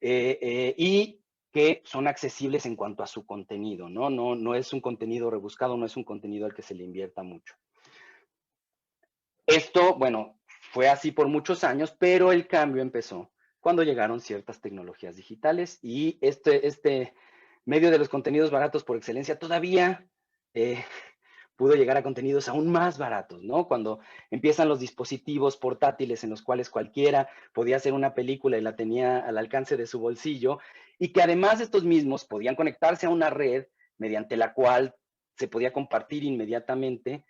Y que son accesibles en cuanto a su contenido, ¿no? No es un contenido rebuscado, no es un contenido al que se le invierta mucho. Esto, bueno, fue así por muchos años, pero el cambio empezó cuando llegaron ciertas tecnologías digitales y este medio de los contenidos baratos por excelencia todavía pudo llegar a contenidos aún más baratos, ¿no? Cuando empiezan los dispositivos portátiles en los cuales cualquiera podía hacer una película y la tenía al alcance de su bolsillo, y que además estos mismos podían conectarse a una red mediante la cual se podía compartir inmediatamente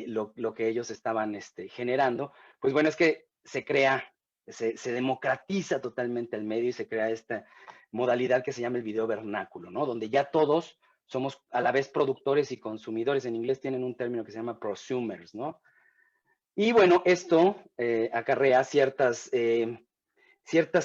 lo que ellos estaban generando, pues bueno, es que se crea, se democratiza totalmente el medio y se crea esta modalidad que se llama el video vernáculo, ¿no? Donde ya todos somos a la vez productores y consumidores. En inglés tienen un término que se llama prosumers, ¿no? Y bueno, esto acarrea ciertas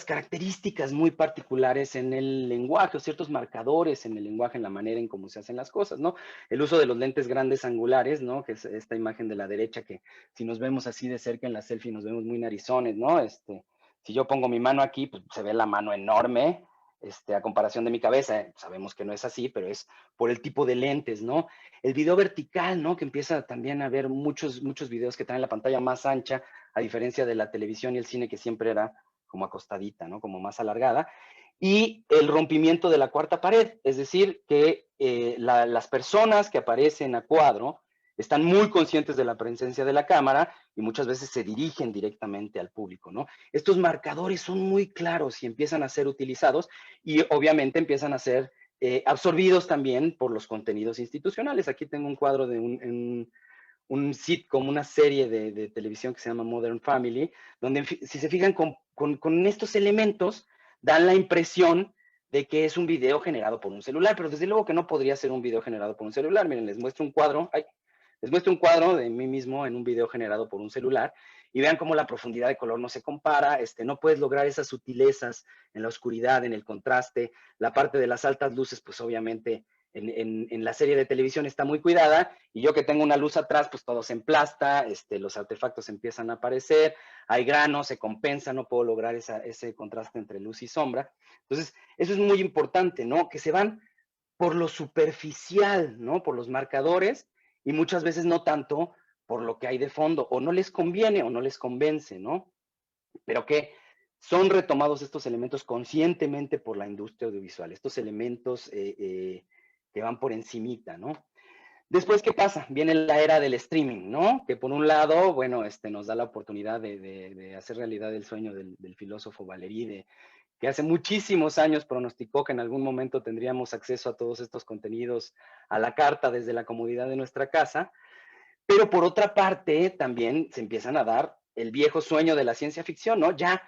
características muy particulares en el lenguaje, o ciertos marcadores en el lenguaje, en la manera en cómo se hacen las cosas, ¿no? El uso de los lentes grandes angulares, ¿no? Que es esta imagen de la derecha, que si nos vemos así de cerca en la selfie nos vemos muy narizones, ¿no? Si yo pongo mi mano aquí, pues se ve la mano enorme, a comparación de mi cabeza. Sabemos que no es así, pero es por el tipo de lentes, ¿no? El video vertical, ¿no? Que empieza también a ver muchos videos que traen la pantalla más ancha, a diferencia de la televisión y el cine, que siempre era como acostadita, ¿no? Como más alargada. Y el rompimiento de la cuarta pared, es decir, que las personas que aparecen a cuadro están muy conscientes de la presencia de la cámara y muchas veces se dirigen directamente al público, ¿no? Estos marcadores son muy claros y empiezan a ser utilizados y obviamente empiezan a ser absorbidos también por los contenidos institucionales. Aquí tengo un cuadro de un sitcom, una serie de televisión que se llama Modern Family, donde si se fijan con estos elementos, dan la impresión de que es un video generado por un celular, pero desde luego que no podría ser un video generado por un celular. Miren, les muestro un cuadro, les muestro un cuadro de mí mismo en un video generado por un celular, y vean cómo la profundidad de color no se compara, no puedes lograr esas sutilezas en la oscuridad, en el contraste. La parte de las altas luces, pues obviamente en la serie de televisión está muy cuidada, y yo que tengo una luz atrás, pues todo se emplasta, los artefactos empiezan a aparecer, hay granos, se compensa, no puedo lograr ese contraste entre luz y sombra. Entonces, eso es muy importante, ¿no? Que se van por lo superficial, ¿no? Por los marcadores, y muchas veces no tanto por lo que hay de fondo, o no les conviene o no les convence, ¿no? Pero que son retomados estos elementos conscientemente por la industria audiovisual, estos elementos que van por encimita, ¿no? Después, ¿qué pasa? Viene la era del streaming, ¿no? Que por un lado, bueno, nos da la oportunidad de hacer realidad el sueño del filósofo Valéry, que hace muchísimos años pronosticó que en algún momento tendríamos acceso a todos estos contenidos a la carta desde la comodidad de nuestra casa. Pero por otra parte, también se empiezan a dar el viejo sueño de la ciencia ficción, ¿no? Ya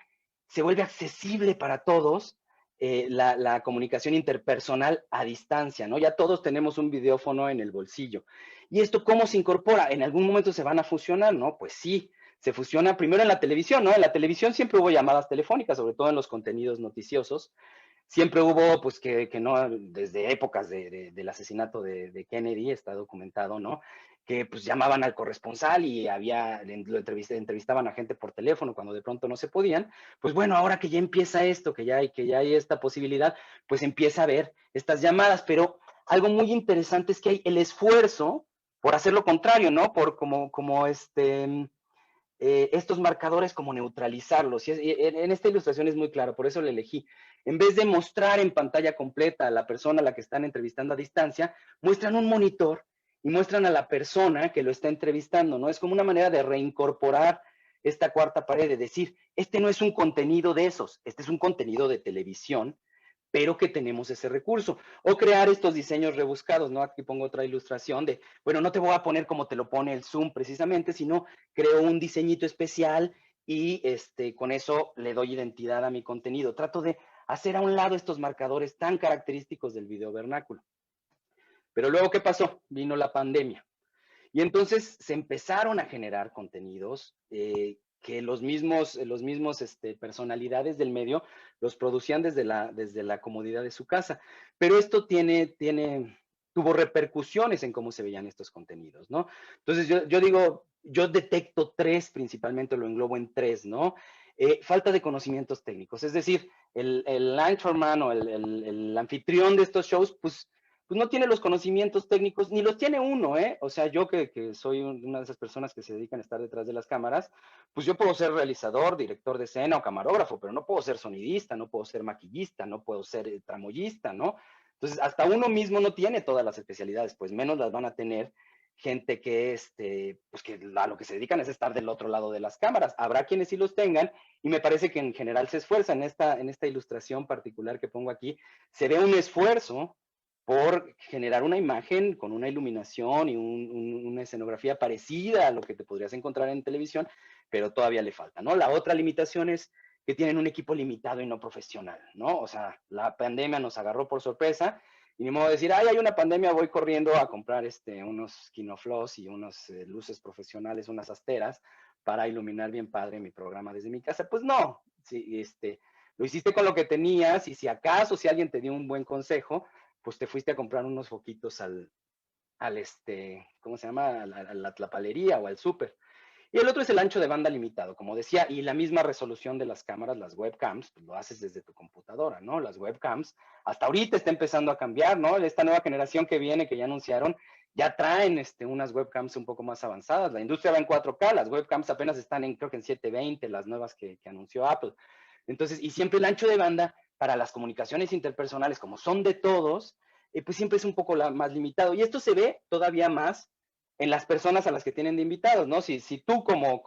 se vuelve accesible para todos la comunicación interpersonal a distancia, ¿no? Ya todos tenemos un videófono en el bolsillo. ¿Y esto cómo se incorpora? ¿En algún momento se van a fusionar? ¿No? Pues sí, se fusiona primero en la televisión, ¿no? En la televisión siempre hubo llamadas telefónicas, sobre todo en los contenidos noticiosos. Siempre hubo, pues, que no, desde épocas del asesinato de Kennedy, está documentado, ¿no? Que pues llamaban al corresponsal y entrevistaban a gente por teléfono cuando de pronto no se podían. Pues bueno, ahora que ya empieza esto, que ya hay esta posibilidad, pues empieza a haber estas llamadas, pero algo muy interesante es que hay el esfuerzo por hacer lo contrario, ¿no? Por estos marcadores, como neutralizarlos. Y en esta ilustración es muy claro, por eso la elegí. En vez de mostrar en pantalla completa a la persona a la que están entrevistando a distancia, muestran un monitor y muestran a la persona que lo está entrevistando, ¿no? Es como una manera de reincorporar esta cuarta pared de decir, este no es un contenido de esos, este es un contenido de televisión, pero que tenemos ese recurso. O crear estos diseños rebuscados, ¿no? Aquí pongo otra ilustración de, bueno, no te voy a poner como te lo pone el Zoom precisamente, sino creo un diseñito especial y con eso le doy identidad a mi contenido. Trato de hacer a un lado estos marcadores tan característicos del video vernáculo. Pero luego, ¿qué pasó? Vino la pandemia. Y entonces se empezaron a generar contenidos que los mismos personalidades del medio los producían desde la comodidad de su casa. Pero esto tuvo repercusiones en cómo se veían estos contenidos, ¿no? Entonces yo digo, yo detecto tres, principalmente lo englobo en tres, ¿no? Falta de conocimientos técnicos, es decir, el anchorman o el anfitrión de estos shows, pues no tiene los conocimientos técnicos, ni los tiene uno, ¿eh? O sea, yo que soy una de esas personas que se dedican a estar detrás de las cámaras, pues yo puedo ser realizador, director de escena o camarógrafo, pero no puedo ser sonidista, no puedo ser maquillista, no puedo ser tramoyista, ¿no? Entonces, hasta uno mismo no tiene todas las especialidades, pues menos las van a tener gente que, pues que a lo que se dedican es estar del otro lado de las cámaras. Habrá quienes sí los tengan, y me parece que en general se esfuerzan. En esta ilustración particular que pongo aquí, se ve un esfuerzo por generar una imagen con una iluminación y una escenografía parecida a lo que te podrías encontrar en televisión, pero todavía le falta, ¿no? La otra limitación es que tienen un equipo limitado y no profesional, ¿no? O sea, la pandemia nos agarró por sorpresa y ni modo de decir, ay, hay una pandemia, voy corriendo a comprar unos Kinofloss y unas luces profesionales, unas asteras, para iluminar bien padre mi programa desde mi casa. Pues no, sí, lo hiciste con lo que tenías, y si acaso, si alguien te dio un buen consejo, pues te fuiste a comprar unos foquitos ¿cómo se llama? A la tlapalería o al súper. Y el otro es el ancho de banda limitado, como decía, y la misma resolución de las cámaras, las webcams, pues lo haces desde tu computadora, ¿no? Las webcams, hasta ahorita está empezando a cambiar, ¿no? Esta nueva generación que viene, que ya anunciaron, ya traen unas webcams un poco más avanzadas. La industria va en 4K, las webcams apenas están creo que en 720, las nuevas que anunció Apple. Entonces, y siempre el ancho de banda para las comunicaciones interpersonales, como son de todos, pues siempre es un poco más limitado. Y esto se ve todavía más en las personas a las que tienen de invitados, ¿no? Si tú como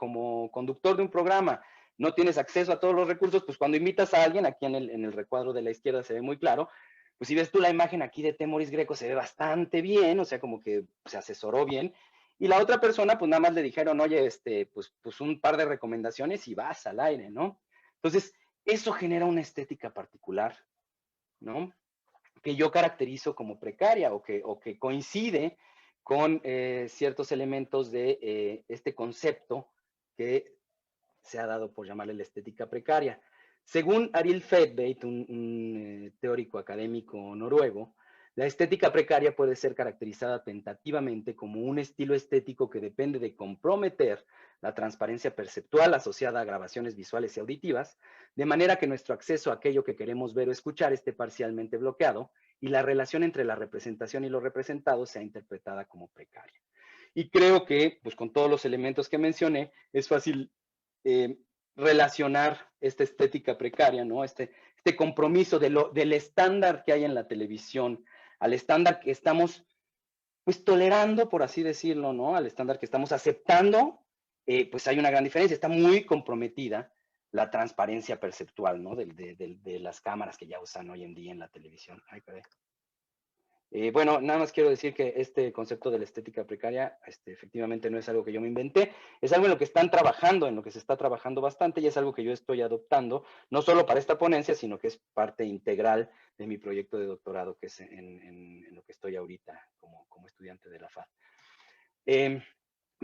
conductor de un programa no tienes acceso a todos los recursos, pues cuando invitas a alguien, aquí en el recuadro de la izquierda se ve muy claro, pues si ves tú la imagen aquí de Temoris Greco, se ve bastante bien, o sea, como que se asesoró bien, y la otra persona, pues nada más le dijeron, oye, pues un par de recomendaciones y vas al aire, ¿no? Entonces, eso genera una estética particular, ¿no? Que yo caracterizo como precaria o que coincide con ciertos elementos de este concepto que se ha dado por llamarle la estética precaria. Según Arild Fedveit, un teórico académico noruego, la estética precaria puede ser caracterizada tentativamente como un estilo estético que depende de comprometer la transparencia perceptual asociada a grabaciones visuales y auditivas, de manera que nuestro acceso a aquello que queremos ver o escuchar esté parcialmente bloqueado y la relación entre la representación y lo representado sea interpretada como precaria. Y creo que, pues con todos los elementos que mencioné, es fácil relacionar esta estética precaria, ¿no? Este compromiso del estándar que hay en la televisión, al estándar que estamos, pues, tolerando, por así decirlo, ¿no? Al estándar que estamos aceptando, pues hay una gran diferencia. Está muy comprometida la transparencia perceptual, ¿no? De las cámaras que ya usan hoy en día en la televisión. Ay, bueno, nada más quiero decir que este concepto de la estética precaria, efectivamente no es algo que yo me inventé, es algo en lo que están trabajando, en lo que se está trabajando bastante, y es algo que yo estoy adoptando, no solo para esta ponencia, sino que es parte integral de mi proyecto de doctorado, que es en lo que estoy ahorita como estudiante de la FAD.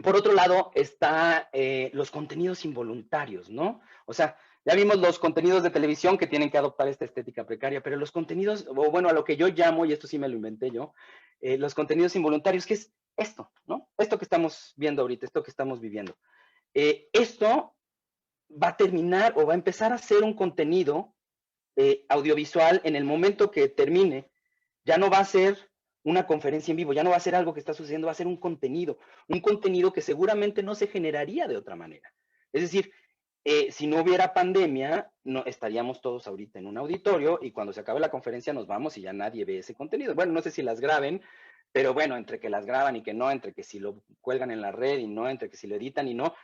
Por otro lado, está los contenidos involuntarios, ¿no? O sea, ya vimos los contenidos de televisión que tienen que adoptar esta estética precaria, pero los contenidos, o bueno, a lo que yo llamo, y esto sí me lo inventé yo, los contenidos involuntarios, que es esto, ¿no? Esto que estamos viendo ahorita, esto que estamos viviendo. Esto va a terminar o va a empezar a ser un contenido audiovisual en el momento que termine. Ya no va a ser una conferencia en vivo, ya no va a ser algo que está sucediendo, va a ser un contenido que seguramente no se generaría de otra manera. Es decir, si no hubiera pandemia, no, estaríamos todos ahorita en un auditorio y cuando se acabe la conferencia nos vamos y ya nadie ve ese contenido. Bueno, no sé si las graben, pero bueno, entre que las graban y que no, entre que si lo cuelgan en la red y no, entre que si lo editan y no,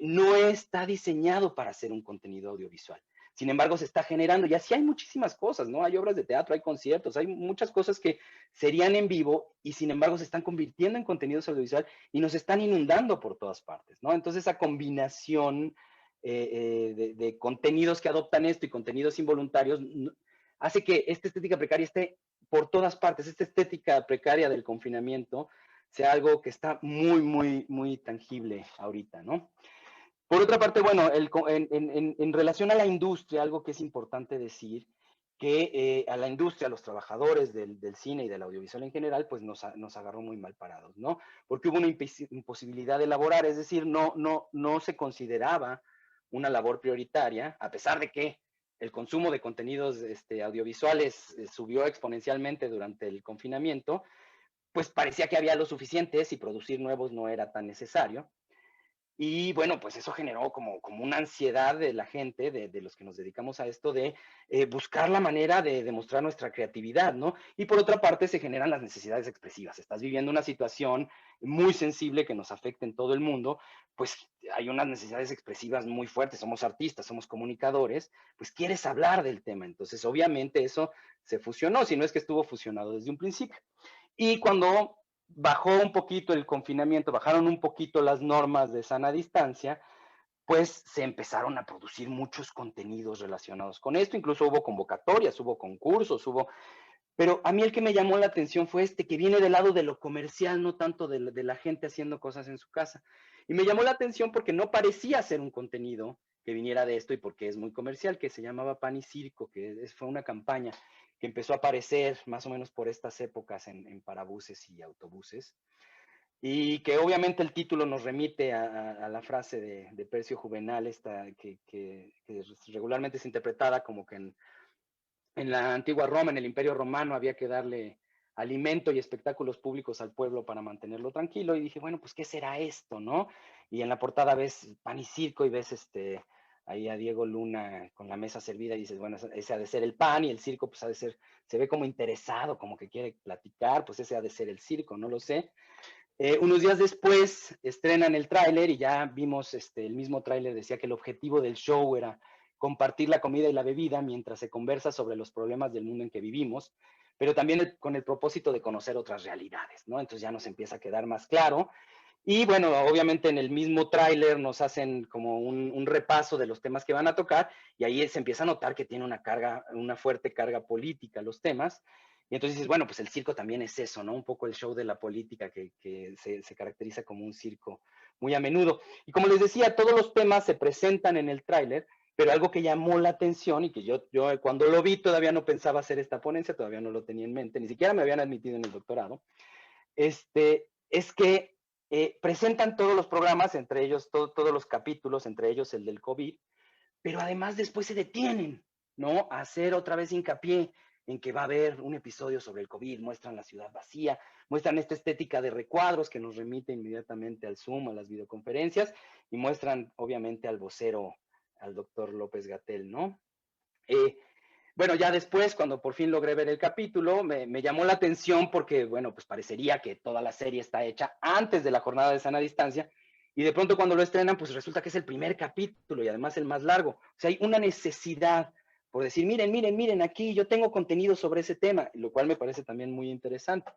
no está diseñado para ser un contenido audiovisual. Sin embargo, se está generando, y así hay muchísimas cosas, ¿no? Hay obras de teatro, hay conciertos, hay muchas cosas que serían en vivo y sin embargo se están convirtiendo en contenidos audiovisual y nos están inundando por todas partes, ¿no? Entonces esa combinación de contenidos que adoptan esto y contenidos involuntarios hace que esta estética precaria esté por todas partes. Esta estética precaria del confinamiento sea algo que está muy tangible ahorita, ¿no? Por otra parte, bueno, en relación a la industria, algo que es importante decir, que a la industria, a los trabajadores del cine y del audiovisual en general, pues nos agarró muy mal parados, ¿no? Porque hubo una imposibilidad de elaborar, es decir, no se consideraba una labor prioritaria, a pesar de que el consumo de contenidos audiovisuales subió exponencialmente durante el confinamiento, pues parecía que había lo suficientes y producir nuevos no era tan necesario. Y bueno, pues eso generó como una ansiedad de la gente, de los que nos dedicamos a esto, de buscar la manera de demostrar nuestra creatividad, ¿no? Y por otra parte se generan las necesidades expresivas. Estás viviendo una situación muy sensible que nos afecta en todo el mundo, pues hay unas necesidades expresivas muy fuertes. Somos artistas, somos comunicadores, pues quieres hablar del tema. Entonces, obviamente eso se fusionó, si no es que estuvo fusionado desde un principio. Y cuando bajó un poquito el confinamiento, bajaron un poquito las normas de sana distancia, pues se empezaron a producir muchos contenidos relacionados con esto, incluso hubo convocatorias, hubo concursos, pero a mí el que me llamó la atención fue que viene del lado de lo comercial, no tanto de la gente haciendo cosas en su casa. Y me llamó la atención porque no parecía ser un contenido que viniera de esto y porque es muy comercial, que se llamaba Pan y Circo, que fue una campaña que empezó a aparecer más o menos por estas épocas en parabuses y autobuses, y que obviamente el título nos remite a la frase de Percio Juvenal, esta que regularmente es interpretada como que en la antigua Roma, en el Imperio Romano, había que darle alimento y espectáculos públicos al pueblo para mantenerlo tranquilo, y dije, bueno, pues, ¿qué será esto, no? Y en la portada ves Pan y Circo y ves ahí a Diego Luna con la mesa servida y dices, bueno, ese ha de ser el pan y el circo pues ha de ser, se ve como interesado, como que quiere platicar, pues ese ha de ser el circo, no lo sé. Unos días después estrenan el tráiler y ya vimos, el mismo tráiler decía que el objetivo del show era compartir la comida y la bebida mientras se conversa sobre los problemas del mundo en que vivimos, pero también con el propósito de conocer otras realidades, ¿no? Entonces ya nos empieza a quedar más claro. Y bueno, obviamente en el mismo tráiler nos hacen como un repaso de los temas que van a tocar y ahí se empieza a notar que tiene una fuerte carga política los temas. Y entonces dices, bueno, pues el circo también es eso, ¿no? Un poco el show de la política que se caracteriza como un circo muy a menudo. Y como les decía, todos los temas se presentan en el tráiler, pero algo que llamó la atención y que yo cuando lo vi todavía no pensaba hacer esta ponencia, todavía no lo tenía en mente, ni siquiera me habían admitido en el doctorado, es que presentan todos los programas, entre ellos todos los capítulos, entre ellos el del COVID, pero además después se detienen, ¿no? A hacer otra vez hincapié en que va a haber un episodio sobre el COVID, muestran la ciudad vacía, muestran esta estética de recuadros que nos remite inmediatamente al Zoom, a las videoconferencias, y muestran obviamente al vocero, al doctor López-Gatell, ¿no? Bueno, ya después, cuando por fin logré ver el capítulo, me llamó la atención porque, bueno, pues parecería que toda la serie está hecha antes de la jornada de sana distancia, y de pronto cuando lo estrenan, pues resulta que es el primer capítulo y además el más largo. O sea, hay una necesidad por decir, miren, aquí yo tengo contenido sobre ese tema, lo cual me parece también muy interesante.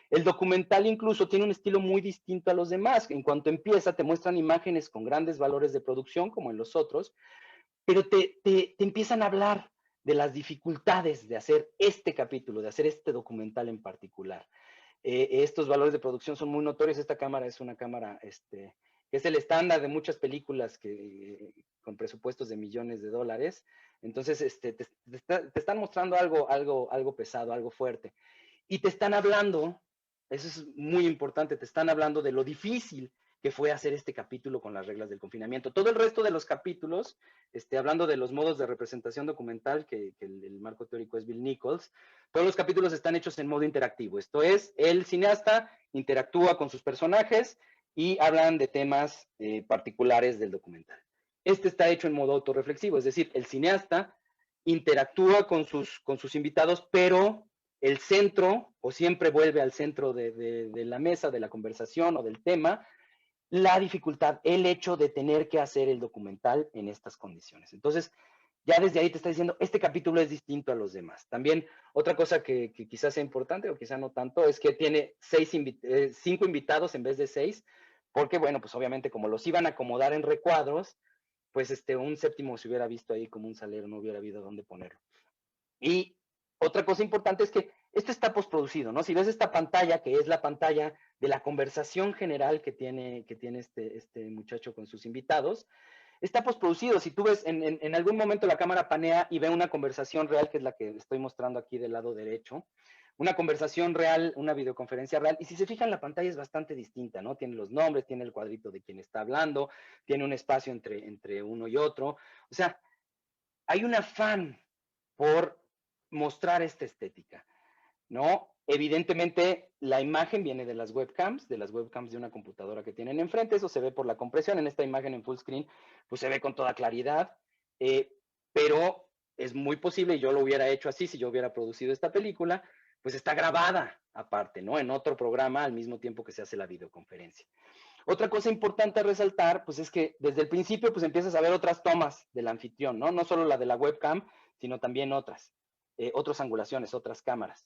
El documental incluso tiene un estilo muy distinto a los demás. En cuanto empieza, te muestran imágenes con grandes valores de producción, como en los otros, pero te empiezan a hablar de las dificultades de hacer este capítulo, de hacer este documental en particular. Estos valores de producción son muy notorios. Esta cámara es una cámara que es el estándar de muchas películas con presupuestos de millones de dólares. Entonces, te están mostrando algo pesado, algo fuerte. Y te están hablando, eso es muy importante, te están hablando de lo difícil que fue hacer este capítulo con las reglas del confinamiento. Todo el resto de los capítulos, hablando de los modos de representación documental, que el marco teórico es Bill Nichols, todos los capítulos están hechos en modo interactivo. Esto es, el cineasta interactúa con sus personajes y hablan de temas particulares del documental. Este está hecho en modo autorreflexivo, es decir, el cineasta interactúa con sus invitados, pero el centro, o siempre vuelve al centro de la mesa, de la conversación o del tema, la dificultad, el hecho de tener que hacer el documental en estas condiciones. Entonces, ya desde ahí te está diciendo, este capítulo es distinto a los demás. También otra cosa que quizás sea importante o quizás no tanto, es que tiene 5 invitados en vez de 6, porque bueno, pues obviamente como los iban a acomodar en recuadros, pues un séptimo se hubiera visto ahí como un salero, no hubiera habido dónde ponerlo. Y otra cosa importante es que esto está postproducido, ¿no? Si ves esta pantalla, que es la pantalla de la conversación general que tiene este muchacho con sus invitados, está postproducido. Si tú ves, en algún momento la cámara panea y ve una conversación real, que es la que estoy mostrando aquí del lado derecho, una conversación real, una videoconferencia real, y si se fijan la pantalla es bastante distinta, ¿no? Tiene los nombres, tiene el cuadrito de quien está hablando, tiene un espacio entre uno y otro. O sea, hay un afán por mostrar esta estética, ¿no? Evidentemente, la imagen viene de las webcams de una computadora que tienen enfrente. Eso se ve por la compresión. En esta imagen en full screen, pues se ve con toda claridad, pero es muy posible, y yo lo hubiera hecho así si yo hubiera producido esta película, pues está grabada aparte, ¿no? En otro programa al mismo tiempo que se hace la videoconferencia. Otra cosa importante a resaltar, pues es que desde el principio, pues empiezas a ver otras tomas del anfitrión, ¿no? No solo la de la webcam, sino también otras angulaciones, otras cámaras.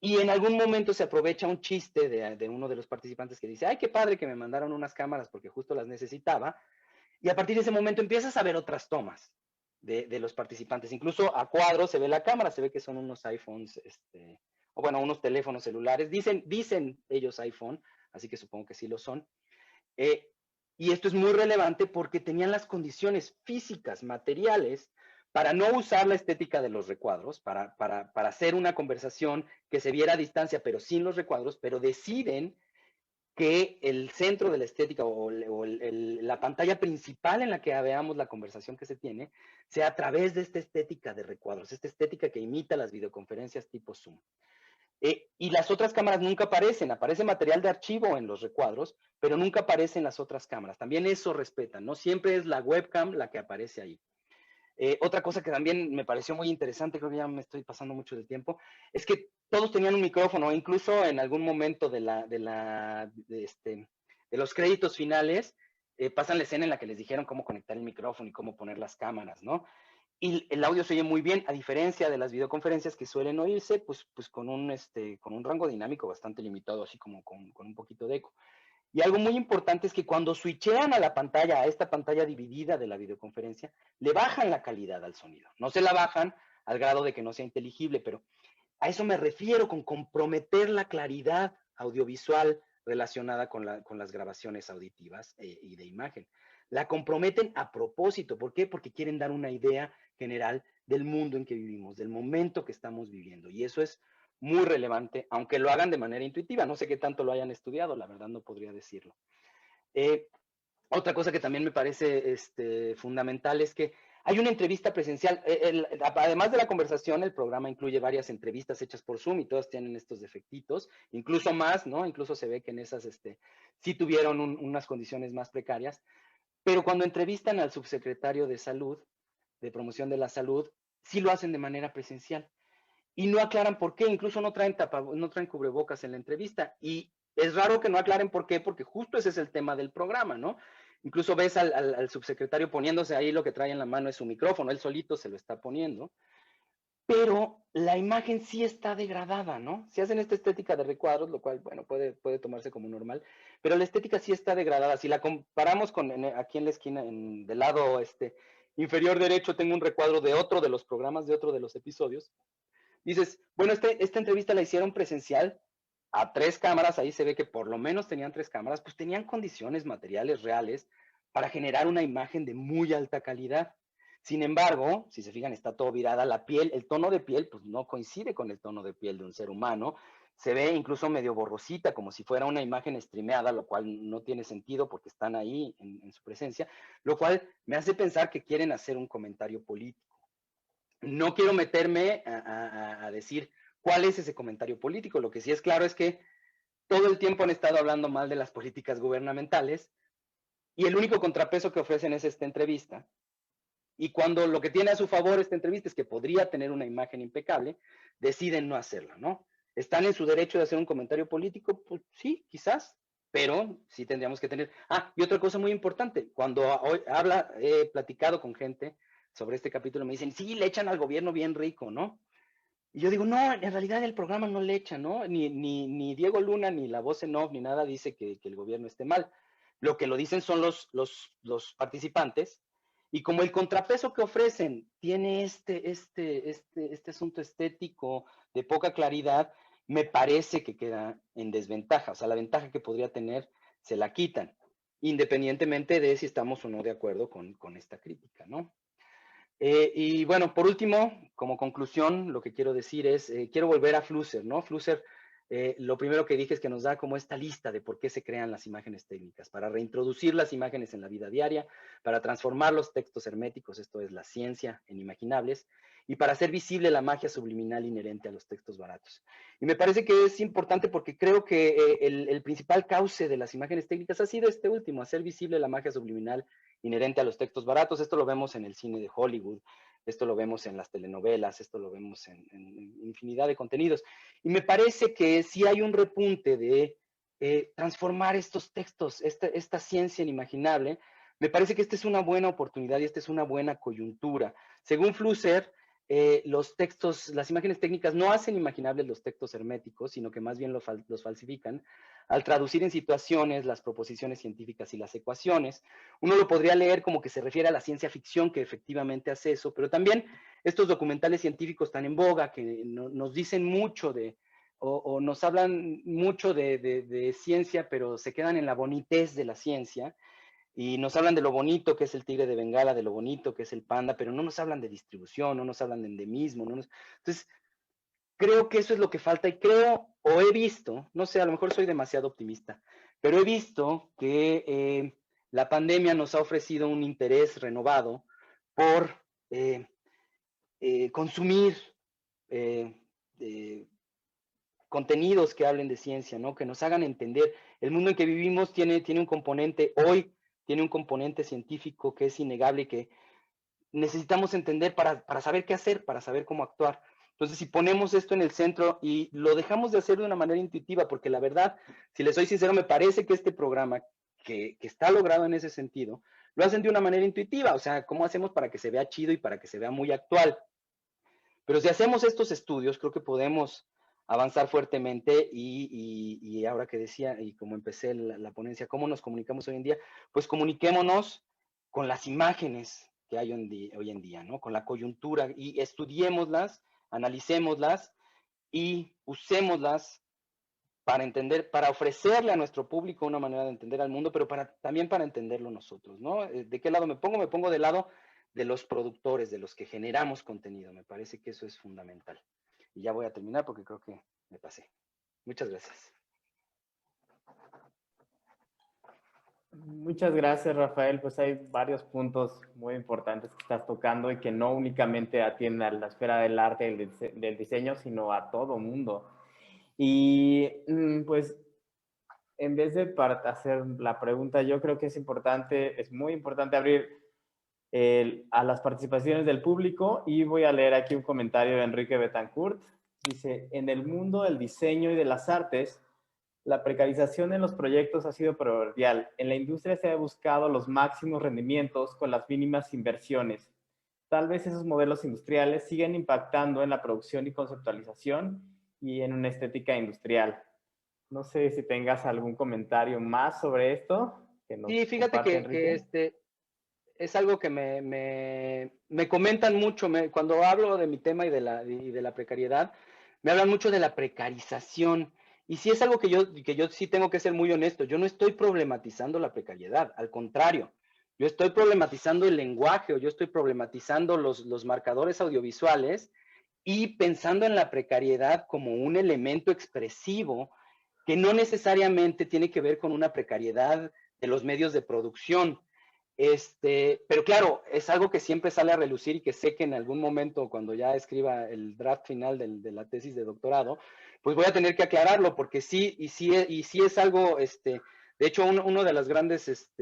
Y en algún momento se aprovecha un chiste de uno de los participantes que dice, ay, qué padre que me mandaron unas cámaras porque justo las necesitaba. Y a partir de ese momento empiezas a ver otras tomas de los participantes. Incluso a cuadro se ve la cámara, se ve que son unos iPhones, o bueno, unos teléfonos celulares. Dicen ellos iPhone, así que supongo que sí lo son. Y esto es muy relevante porque tenían las condiciones físicas, materiales, para no usar la estética de los recuadros, para hacer una conversación que se viera a distancia, pero sin los recuadros, pero deciden que el centro de la estética o la pantalla principal en la que veamos la conversación que se tiene, sea a través de esta estética de recuadros, esta estética que imita las videoconferencias tipo Zoom. Y las otras cámaras nunca aparecen, aparece material de archivo en los recuadros, pero nunca aparecen las otras cámaras. También eso respetan, ¿no? Siempre es la webcam la que aparece ahí. Otra cosa que también me pareció muy interesante, creo que ya me estoy pasando mucho del tiempo, es que todos tenían un micrófono, incluso en algún momento de los créditos finales, pasan la escena en la que les dijeron cómo conectar el micrófono y cómo poner las cámaras, ¿no? Y el audio se oye muy bien, a diferencia de las videoconferencias que suelen oírse, pues con un rango dinámico bastante limitado, así como con un poquito de eco. Y algo muy importante es que cuando switchean a la pantalla, a esta pantalla dividida de la videoconferencia, le bajan la calidad al sonido. No se la bajan al grado de que no sea inteligible, pero a eso me refiero con comprometer la claridad audiovisual relacionada con las grabaciones auditivas y de imagen. La comprometen a propósito. ¿Por qué? Porque quieren dar una idea general del mundo en que vivimos, del momento que estamos viviendo. Y eso es muy relevante, aunque lo hagan de manera intuitiva. No sé qué tanto lo hayan estudiado, la verdad no podría decirlo. Otra cosa que también me parece fundamental es que hay una entrevista presencial. Además de la conversación, el programa incluye varias entrevistas hechas por Zoom y todas tienen estos defectitos, incluso más, ¿no? Incluso se ve que en esas sí tuvieron unas condiciones más precarias. Pero cuando entrevistan al subsecretario de Salud, de Promoción de la Salud, sí lo hacen de manera presencial. Y no aclaran por qué, incluso no traen cubrebocas en la entrevista. Y es raro que no aclaren por qué, porque justo ese es el tema del programa, ¿no? Incluso ves al subsecretario poniéndose ahí, lo que trae en la mano es su micrófono, él solito se lo está poniendo, pero la imagen sí está degradada, ¿no? Si hacen esta estética de recuadros, lo cual, bueno, puede tomarse como normal, pero la estética sí está degradada. Si la comparamos con aquí en la esquina, del lado inferior derecho, tengo un recuadro de otro de los programas, de otro de los episodios. Dices, bueno, esta entrevista la hicieron presencial a 3 cámaras, ahí se ve que por lo menos tenían 3 cámaras, pues tenían condiciones materiales reales para generar una imagen de muy alta calidad. Sin embargo, si se fijan, está todo virada, la piel, el tono de piel, pues no coincide con el tono de piel de un ser humano, se ve incluso medio borrosita, como si fuera una imagen streameada, lo cual no tiene sentido porque están ahí en su presencia, lo cual me hace pensar que quieren hacer un comentario político. No quiero meterme a decir cuál es ese comentario político. Lo que sí es claro es que todo el tiempo han estado hablando mal de las políticas gubernamentales y el único contrapeso que ofrecen es esta entrevista. Y cuando lo que tiene a su favor esta entrevista es que podría tener una imagen impecable, deciden no hacerla, ¿no? ¿Están en su derecho de hacer un comentario político? Pues sí, quizás. pero sí tendríamos que tener... Ah, y otra cosa muy importante, cuando hoy he platicado con gente sobre este capítulo, me dicen, sí, le echan al gobierno bien rico, ¿no? Y yo digo, no, en realidad el programa no le echa, ¿no? Ni Diego Luna, ni la voz en off, ni nada dice que el gobierno esté mal. Lo que lo dicen son los participantes, y como el contrapeso que ofrecen tiene este asunto estético de poca claridad, me parece que queda en desventaja. O sea, la ventaja que podría tener se la quitan, independientemente de si estamos o no de acuerdo con esta crítica, ¿no? Y bueno, por último, como conclusión, lo que quiero decir es, quiero volver a Flusser, ¿no? Flusser, lo primero que dije es que nos da como esta lista de por qué se crean las imágenes técnicas, para reintroducir las imágenes en la vida diaria, para transformar los textos herméticos, esto es la ciencia, en imaginables, y para hacer visible la magia subliminal inherente a los textos baratos. Y me parece que es importante porque creo que el principal cauce de las imágenes técnicas ha sido este último, hacer visible la magia subliminal inherente a los textos baratos. Esto lo vemos en el cine de Hollywood, esto lo vemos en las telenovelas, esto lo vemos en infinidad de contenidos. Y me parece que sí hay un repunte de transformar estos textos, esta ciencia inimaginable. Me parece que esta es una buena oportunidad y esta es una buena coyuntura. Según Flusser, los textos, las imágenes técnicas no hacen imaginables los textos herméticos, sino que más bien los falsifican al traducir en situaciones las proposiciones científicas y las ecuaciones. Uno lo podría leer como que se refiere a la ciencia ficción, que efectivamente hace eso, pero también estos documentales científicos tan en boga que nos dicen mucho o nos hablan mucho de ciencia, pero se quedan en la bonitez de la ciencia, y nos hablan de lo bonito que es el tigre de Bengala, de lo bonito que es el panda, pero no nos hablan de distribución, no nos hablan de endemismo. Entonces, creo que eso es lo que falta, y creo, o he visto, no sé, a lo mejor soy demasiado optimista, pero he visto que la pandemia nos ha ofrecido un interés renovado por consumir eh, contenidos que hablen de ciencia, ¿no? Que nos hagan entender. El mundo en que vivimos tiene un componente, hoy tiene un componente científico que es innegable y que necesitamos entender para saber qué hacer, para saber cómo actuar. Entonces, si ponemos esto en el centro y lo dejamos de hacer de una manera intuitiva, porque la verdad, si les soy sincero, me parece que este programa, que está logrado en ese sentido, lo hacen de una manera intuitiva. O sea, ¿cómo hacemos para que se vea chido y para que se vea muy actual? Pero si hacemos estos estudios, creo que podemos avanzar fuertemente, y ahora que decía, y como empecé la ponencia, ¿cómo nos comunicamos hoy en día? Pues comuniquémonos con las imágenes que hay hoy en día, ¿no? Con la coyuntura, y estudiémoslas, analicémoslas y usémoslas para entender, para ofrecerle a nuestro público una manera de entender al mundo, pero también para entenderlo nosotros, ¿no? ¿De qué lado me pongo? Me pongo del lado de los productores, de los que generamos contenido. Me parece que eso es fundamental. Y ya voy a terminar porque creo que me pasé. Muchas gracias. Muchas gracias, Rafael. Pues hay varios puntos muy importantes que estás tocando y que no únicamente atienden a la esfera del arte y del diseño, sino a todo mundo. Y pues en vez de hacer la pregunta, yo creo que es muy importante abrir a las participaciones del público, y voy a leer aquí un comentario de Enrique Betancourt. Dice: en el mundo del diseño y de las artes, la precarización en los proyectos ha sido primordial. En la industria se ha buscado los máximos rendimientos con las mínimas inversiones. Tal vez esos modelos industriales siguen impactando en la producción y conceptualización y en una estética industrial. No sé si tengas algún comentario más sobre esto. Sí, fíjate que es algo que me comentan mucho. Cuando hablo de mi tema y de la precariedad, me hablan mucho de la precarización. Y sí es algo que yo sí tengo que ser muy honesto. Yo no estoy problematizando la precariedad, al contrario. Yo estoy problematizando el lenguaje, o yo estoy problematizando los marcadores audiovisuales, y pensando en la precariedad como un elemento expresivo que no necesariamente tiene que ver con una precariedad de los medios de producción. Pero claro, es algo que siempre sale a relucir, y que sé que en algún momento, cuando ya escriba el draft final de la tesis de doctorado, pues voy a tener que aclararlo, porque sí es algo, de hecho, uno de los grandes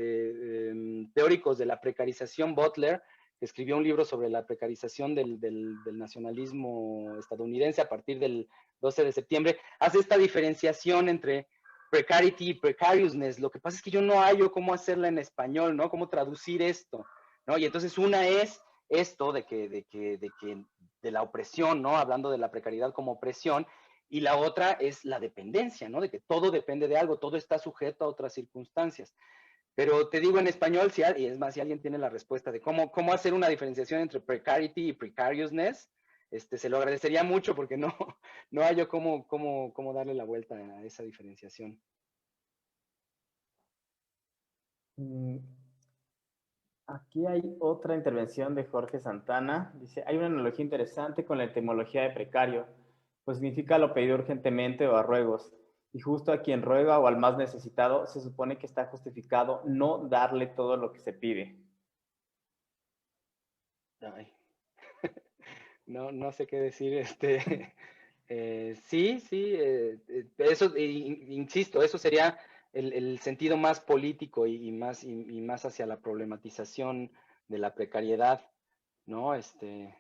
teóricos de la precarización, Butler, que escribió un libro sobre la precarización del nacionalismo estadounidense a partir del 12 de septiembre, hace esta diferenciación entre precarity, precariousness. Lo que pasa es que yo no hallo cómo hacerla en español, ¿no? Cómo traducir esto, ¿no? Y entonces una es esto de la opresión, ¿no? Hablando de la precariedad como opresión, y la otra es la dependencia, ¿no? De que todo depende de algo, todo está sujeto a otras circunstancias. Pero te digo en español, y es más, si alguien tiene la respuesta de cómo hacer una diferenciación entre precarity y precariousness, se lo agradecería mucho porque no hallo cómo darle la vuelta a esa diferenciación. Aquí hay otra intervención de Jorge Santana. Dice, hay una analogía interesante con la etimología de precario, pues significa lo pedido urgentemente o a ruegos. Y justo a quien ruega o al más necesitado se supone que está justificado no darle todo lo que se pide. Ay. No sé qué decir. Sí, eso, insisto, eso sería el sentido más político y más hacia la problematización de la precariedad, ¿no?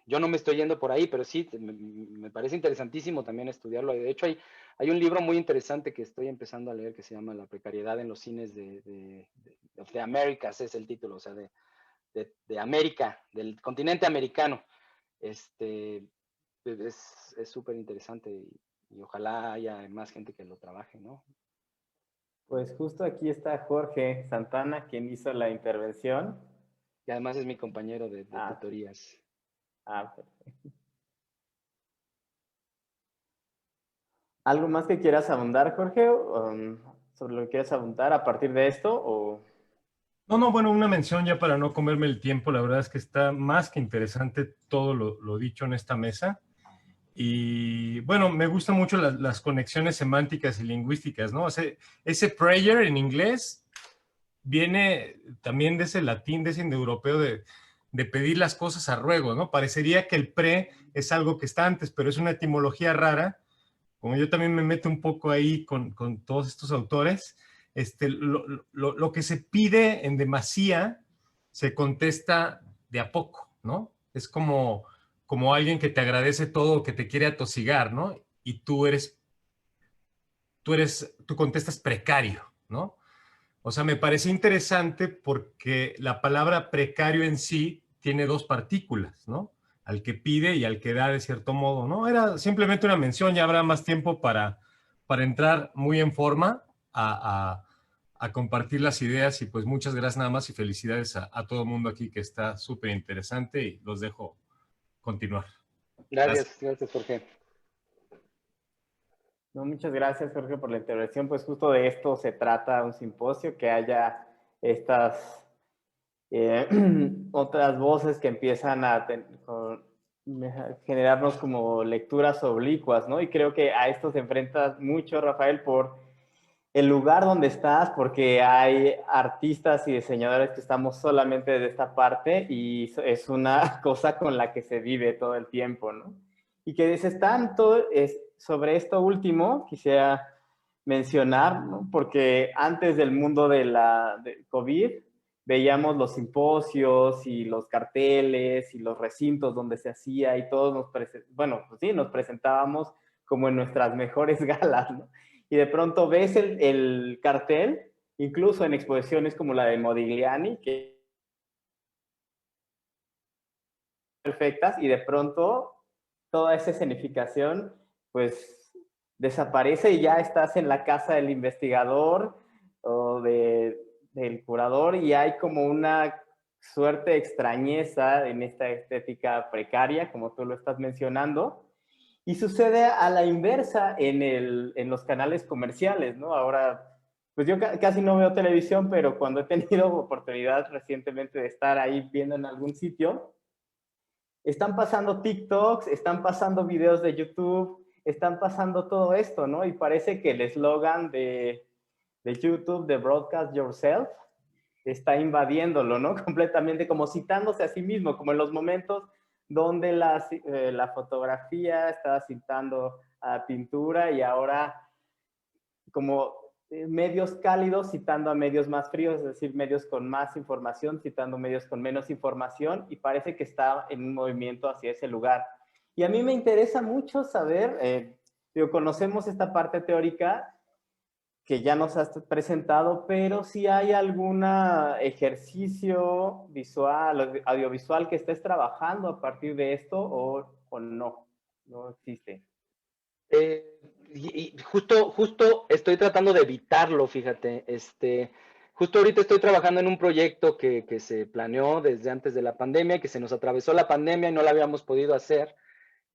Yo no me estoy yendo por ahí, pero sí, me parece interesantísimo también estudiarlo. De hecho, hay un libro muy interesante que estoy empezando a leer que se llama La precariedad en los cines de Américas, es el título, o sea, de América, del continente americano. Es súper interesante y ojalá haya más gente que lo trabaje, ¿no? Pues justo aquí está Jorge Santana, quien hizo la intervención. Y además es mi compañero de tutorías. Perfecto. ¿Algo más que quieras abundar, Jorge? ¿Sobre lo que quieras abundar a partir de esto? ¿O? No, bueno, una mención ya para no comerme el tiempo. La verdad es que está más que interesante todo lo dicho en esta mesa. Y bueno, me gustan mucho las conexiones semánticas y lingüísticas, ¿no? O sea, ese prayer en inglés viene también de ese latín, de ese indoeuropeo de pedir las cosas a ruego, ¿no? Parecería que el pre es algo que está antes, pero es una etimología rara. Como yo también me meto un poco ahí con todos estos autores, lo que se pide en demasía se contesta de a poco, ¿no? Es como alguien que te agradece todo, que te quiere atosigar, ¿no? Y tú contestas precario, ¿no? O sea, me parece interesante porque la palabra precario en sí tiene dos partículas, ¿no? Al que pide y al que da de cierto modo, ¿no? Era simplemente una mención, ya habrá más tiempo para entrar muy en forma a compartir las ideas y pues muchas gracias nada más y felicidades a todo el mundo aquí que está súper interesante y los dejo continuar. Gracias, Jorge. No, muchas gracias, Jorge, por la intervención. Pues justo de esto se trata un simposio, que haya estas otras voces que empiezan a generarnos como lecturas oblicuas, ¿no? Y creo que a esto se enfrenta mucho, Rafael, por el lugar donde estás, porque hay artistas y diseñadores que estamos solamente de esta parte y es una cosa con la que se vive todo el tiempo, ¿no? Y que dices tanto sobre esto último, quisiera mencionar, ¿no? Porque antes del mundo de COVID, veíamos los simposios y los carteles y los recintos donde se hacía y todos nos presentábamos como en nuestras mejores galas, ¿no? Y de pronto ves el cartel, incluso en exposiciones como la de Modigliani, que perfectas, y de pronto toda esa escenificación pues desaparece y ya estás en la casa del investigador o del curador y hay como una suerte de extrañeza en esta estética precaria, como tú lo estás mencionando. Y sucede a la inversa en los canales comerciales, ¿no? Ahora, pues yo casi no veo televisión, pero cuando he tenido oportunidad recientemente de estar ahí viendo en algún sitio, están pasando TikToks, están pasando videos de YouTube, están pasando todo esto, ¿no? Y parece que el eslogan de YouTube, de Broadcast Yourself, está invadiéndolo, ¿no? Completamente, como citándose a sí mismo, como en los momentos donde la fotografía estaba citando a pintura y ahora como medios cálidos citando a medios más fríos, es decir, medios con más información citando medios con menos información, y parece que está en un movimiento hacia ese lugar. Y a mí me interesa mucho saber, conocemos esta parte teórica, que ya nos has presentado, pero si hay algún ejercicio visual, audiovisual que estés trabajando a partir de esto o no, no existe. Y justo estoy tratando de evitarlo, fíjate. Justo ahorita estoy trabajando en un proyecto que se planeó desde antes de la pandemia, que se nos atravesó la pandemia y no lo habíamos podido hacer.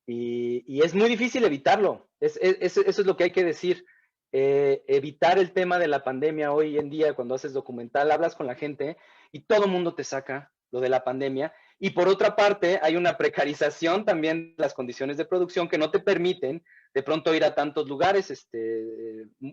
Y es muy difícil evitarlo. Eso es lo que hay que decir. Evitar el tema de la pandemia hoy en día, cuando haces documental, hablas con la gente y todo el mundo te saca lo de la pandemia. Y por otra parte, hay una precarización también de las condiciones de producción que no te permiten de pronto ir a tantos lugares.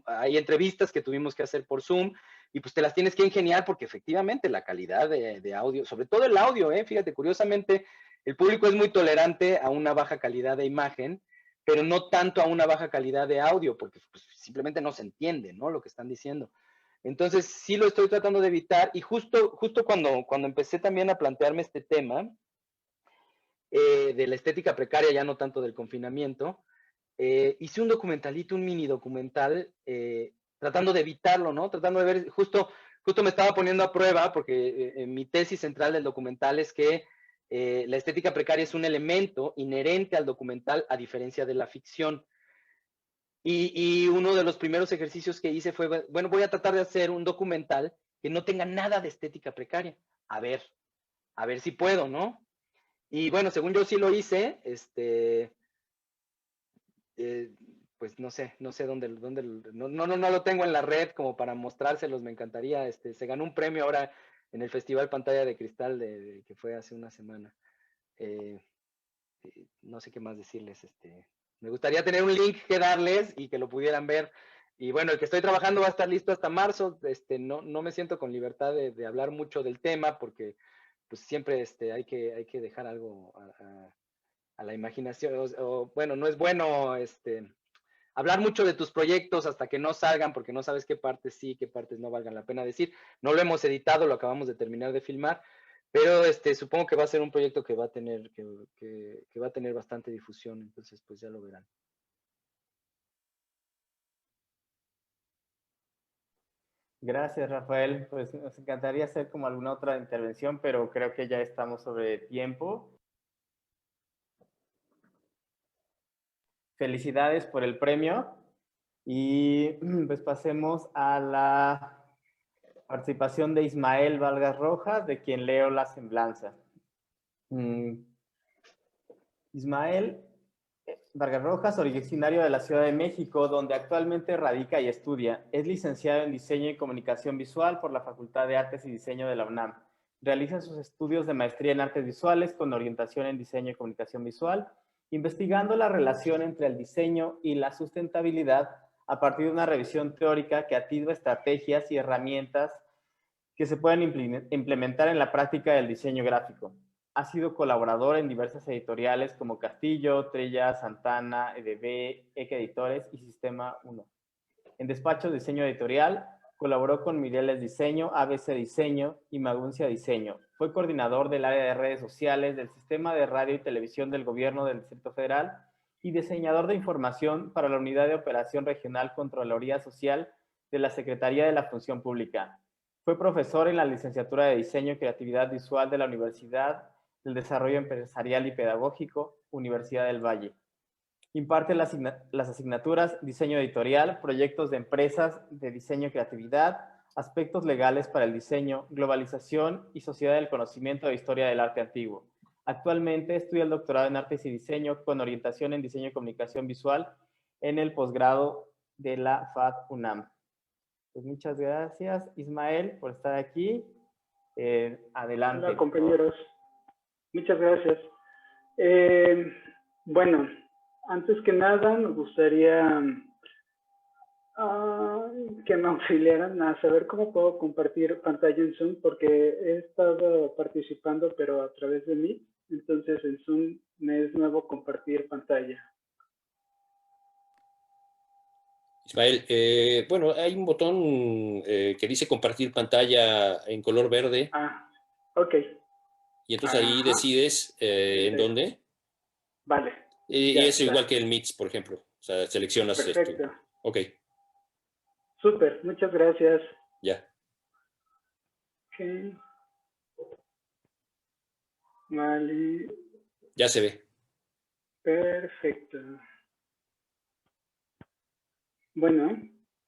Hay entrevistas que tuvimos que hacer por Zoom y pues te las tienes que ingeniar porque efectivamente la calidad de audio, sobre todo el audio, fíjate, curiosamente, el público es muy tolerante a una baja calidad de imagen, pero no tanto a una baja calidad de audio, porque pues, simplemente no se entiende, ¿no? Lo que están diciendo. Entonces, sí lo estoy tratando de evitar, y justo cuando empecé también a plantearme este tema de la estética precaria, ya no tanto del confinamiento, hice un documentalito, un mini documental, tratando de evitarlo, ¿no? Tratando de ver, justo me estaba poniendo a prueba, porque mi tesis central del documental es que la estética precaria es un elemento inherente al documental a diferencia de la ficción. Y uno de los primeros ejercicios que hice fue, bueno, voy a tratar de hacer un documental que no tenga nada de estética precaria. A ver si puedo, ¿no? Y bueno, según yo sí lo hice, pues no sé dónde no lo tengo en la red como para mostrárselos, me encantaría. Se ganó un premio ahora en el Festival Pantalla de Cristal que fue hace una semana. No sé qué más decirles. Me gustaría tener un link que darles y que lo pudieran ver. Y bueno, el que estoy trabajando va a estar listo hasta marzo. No me siento con libertad de hablar mucho del tema porque pues siempre hay que dejar algo a la imaginación. Bueno, no es bueno hablar mucho de tus proyectos hasta que no salgan porque no sabes qué partes sí, qué partes no valgan la pena decir. No lo hemos editado, lo acabamos de terminar de filmar, pero supongo que va a ser un proyecto que va a tener que va a tener bastante difusión, entonces pues ya lo verán. Gracias, Rafael. Pues nos encantaría hacer como alguna otra intervención, pero creo que ya estamos sobre tiempo. Felicidades por el premio y pues pasemos a la participación de Ismael Vargas Rojas, de quien leo la semblanza. Ismael Vargas Rojas, originario de la Ciudad de México, donde actualmente radica y estudia. Es licenciado en Diseño y Comunicación Visual por la Facultad de Artes y Diseño de la UNAM. Realiza sus estudios de maestría en Artes Visuales con orientación en Diseño y Comunicación Visual, investigando la relación entre el diseño y la sustentabilidad a partir de una revisión teórica que atisba estrategias y herramientas que se pueden implementar en la práctica del diseño gráfico. Ha sido colaborador en diversas editoriales como Castillo, Trella, Santana, EDB, ECA Editores y Sistema 1. En despachos de diseño editorial, colaboró con Mireles Diseño, ABC Diseño y Maguncia Diseño. Fue coordinador del área de redes sociales del Sistema de Radio y Televisión del Gobierno del Distrito Federal y diseñador de información para la Unidad de Operación Regional Contraloría Social de la Secretaría de la Función Pública. Fue profesor en la licenciatura de Diseño y Creatividad Visual de la Universidad del Desarrollo Empresarial y Pedagógico, Universidad del Valle. Imparte las asignaturas Diseño Editorial, Proyectos de Empresas de Diseño y Creatividad, Aspectos Legales para el Diseño, Globalización y Sociedad del Conocimiento de Historia del Arte Antiguo. Actualmente estudia el doctorado en Artes y Diseño con orientación en Diseño y Comunicación Visual en el posgrado de la FAD UNAM. Pues muchas gracias, Ismael, por estar aquí. Adelante. Hola, compañeros. Muchas gracias. Bueno, antes que nada, me gustaría que me auxiliaran a saber cómo puedo compartir pantalla en Zoom, porque he estado participando, pero a través de Meet. Entonces, en Zoom me es nuevo compartir pantalla. Ismael, bueno, hay un botón que dice compartir pantalla en color verde. Ok. Y entonces ahí decides en dónde. Vale. Y eso igual que el Meet, por ejemplo. O sea, seleccionas Perfecto. esto. Ok. Súper, muchas gracias. Ya. Ok. Vale, Ya se ve. perfecto. Bueno,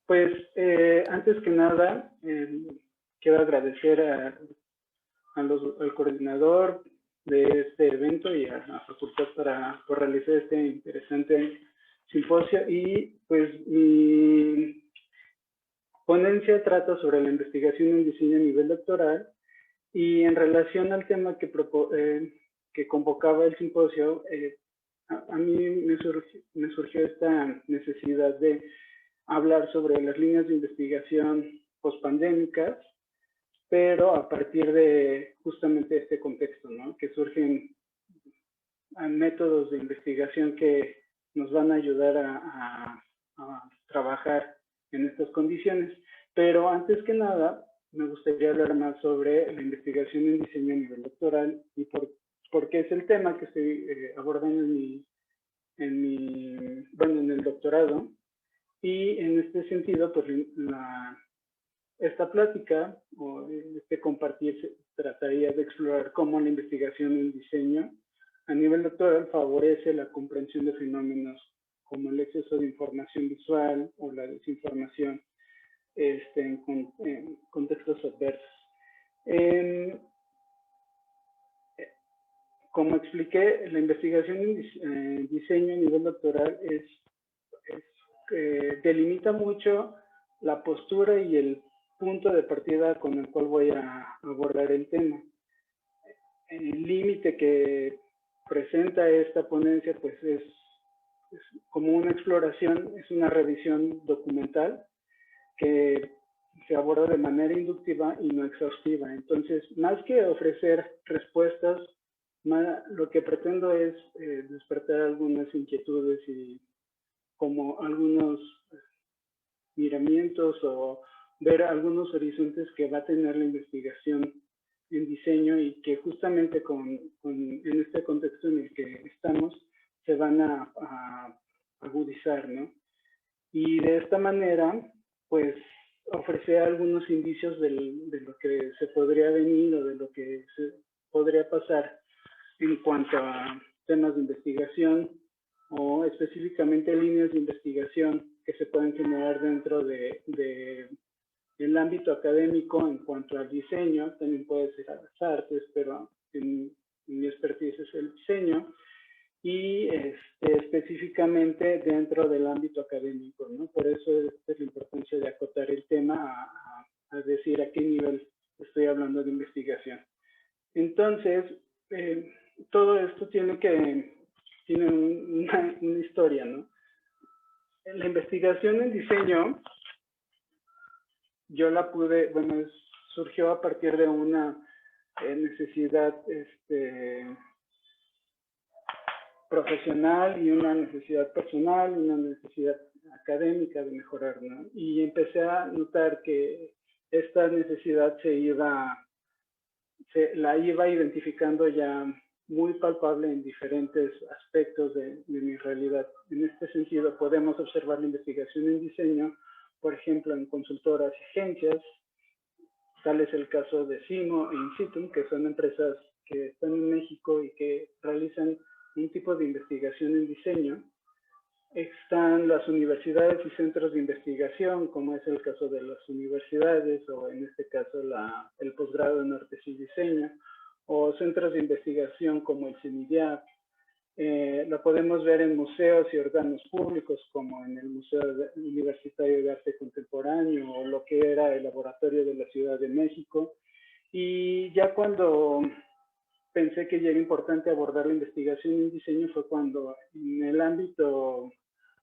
pues antes que nada, quiero agradecer al coordinador de este evento y a la facultad por realizar este interesante simposio. Y pues mi ponencia trata sobre la investigación en diseño a nivel doctoral, y en relación al tema que convocaba el simposio, a mí me surgió esta necesidad de hablar sobre las líneas de investigación pospandémicas, pero a partir de justamente este contexto, ¿no? Que surgen métodos de investigación que nos van a ayudar a trabajar en estas condiciones. Pero antes que nada, me gustaría hablar más sobre la investigación en diseño a nivel doctoral y por qué es el tema que estoy abordando en el doctorado. Y en este sentido, pues esta plática o este compartir trataría de explorar cómo la investigación en diseño a nivel doctoral favorece la comprensión de fenómenos como el exceso de información visual o la desinformación en contextos adversos. Como expliqué, la investigación en diseño a nivel doctoral delimita mucho la postura y el punto de partida con el cual voy a abordar el tema. El límite que presenta esta ponencia pues es como una exploración, es una revisión documental que se aborda de manera inductiva y no exhaustiva. Entonces, más que ofrecer respuestas, lo que pretendo es despertar algunas inquietudes y como algunos miramientos o ver algunos horizontes que va a tener la investigación en diseño y que justamente en este contexto en el que estamos se van a agudizar, ¿no? Y de esta manera, pues, ofrecer algunos indicios de lo que se podría venir o de lo que se podría pasar en cuanto a temas de investigación o específicamente líneas de investigación que se pueden generar dentro del ámbito académico en cuanto al diseño. También puede ser a las artes, pero en mi expertise es el diseño, y específicamente dentro del ámbito académico, ¿no? Por eso es la importancia de acotar el tema a decir a qué nivel estoy hablando de investigación. Entonces, todo esto tiene una historia, ¿no? En la investigación en diseño, yo la pude, bueno, surgió a partir de una necesidad profesional y una necesidad personal, una necesidad académica de mejorar, ¿no? Y empecé a notar que esta necesidad la iba identificando ya muy palpable en diferentes aspectos de mi realidad. En este sentido, podemos observar la investigación en diseño, por ejemplo, en consultoras y agencias. Tal es el caso de Simo e Insitum, que son empresas que están en México y que realizan un tipo de investigación en diseño. Están las universidades y centros de investigación, como es el caso de las universidades, o en este caso el posgrado en artes y diseño, o centros de investigación como el CENIDIAP. Lo podemos ver en museos y órganos públicos, como en el Museo Universitario de Arte Contemporáneo, o lo que era el Laboratorio de la Ciudad de México. Y ya cuando pensé que ya era importante abordar la investigación en diseño fue cuando en el ámbito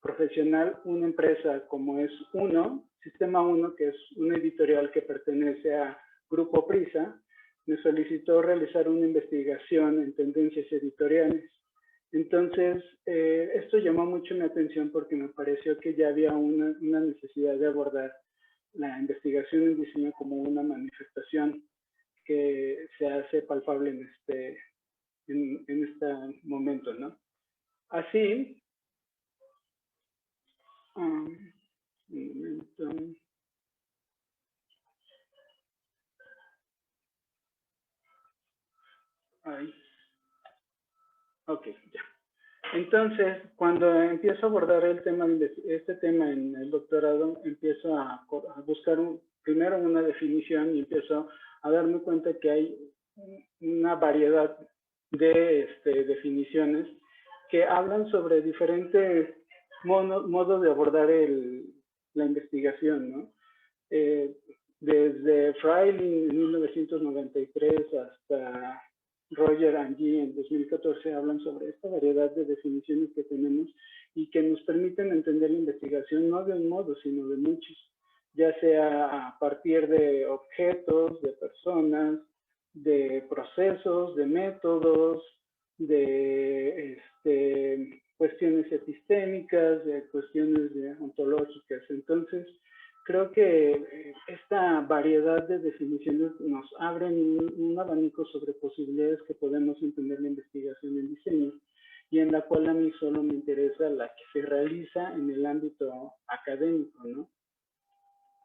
profesional, una empresa como es Sistema 1, que es una editorial que pertenece a Grupo Prisa, me solicitó realizar una investigación en tendencias editoriales. Entonces, esto llamó mucho mi atención porque me pareció que ya había una necesidad de abordar la investigación en diseño como una manifestación que se hace palpable en este momento, ¿no? Así, un momento. Ok, ya. Entonces, cuando empiezo a abordar este tema en el doctorado, empiezo a buscar primero una definición y empiezo a darme cuenta que hay una variedad de definiciones que hablan sobre diferentes modos de abordar la investigación, ¿no? Desde Freiling en 1993 hasta Roger and Gee en 2014 hablan sobre esta variedad de definiciones que tenemos y que nos permiten entender la investigación no de un modo, sino de muchos, ya sea a partir de objetos, de personas, de procesos, de métodos, de cuestiones epistémicas, de cuestiones ontológicas. Entonces, creo que esta variedad de definiciones nos abren un abanico sobre posibilidades que podemos entender la investigación en diseño y en la cual a mí solo me interesa la que se realiza en el ámbito académico, ¿no?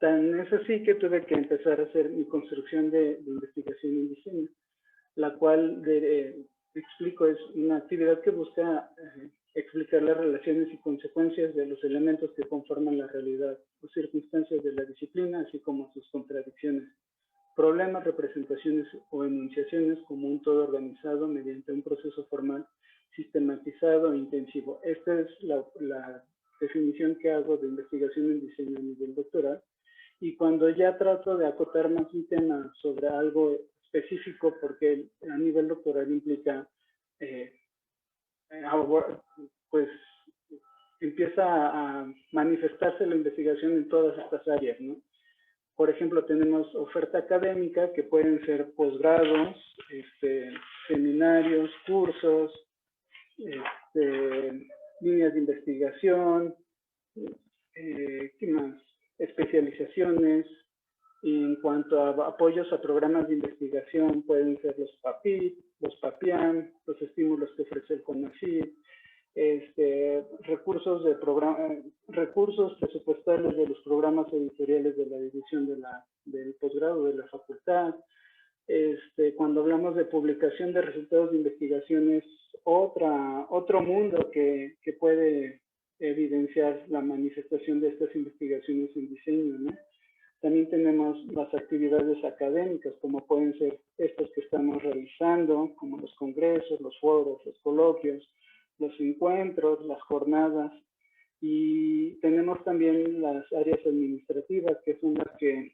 Tan es así que tuve que empezar a hacer mi construcción de investigación en diseño, la cual, explico, es una actividad que busca explicar las relaciones y consecuencias de los elementos que conforman la realidad o circunstancias de la disciplina, así como sus contradicciones, problemas, representaciones o enunciaciones como un todo organizado mediante un proceso formal, sistematizado e intensivo. Esta es la definición que hago de investigación en diseño a nivel doctoral. Y cuando ya trato de acotar más un tema sobre algo específico, porque a nivel doctoral implica, pues empieza a manifestarse la investigación en todas estas áreas, ¿no? Por ejemplo, tenemos oferta académica que pueden ser posgrados, seminarios, cursos, líneas de investigación, ¿qué más? Especializaciones. En cuanto a apoyos a programas de investigación, pueden ser los PAPIT, los PAPIAM, los estímulos que ofrece el CONACYT, recursos presupuestales de los programas editoriales de la división del posgrado de la facultad. Cuando hablamos de publicación de resultados de investigación es otro mundo que puede evidenciar la manifestación de estas investigaciones en diseño, ¿no? También tenemos las actividades académicas, como pueden ser estas que estamos realizando, como los congresos, los foros, los coloquios, los encuentros, las jornadas. Y tenemos también las áreas administrativas, que son las que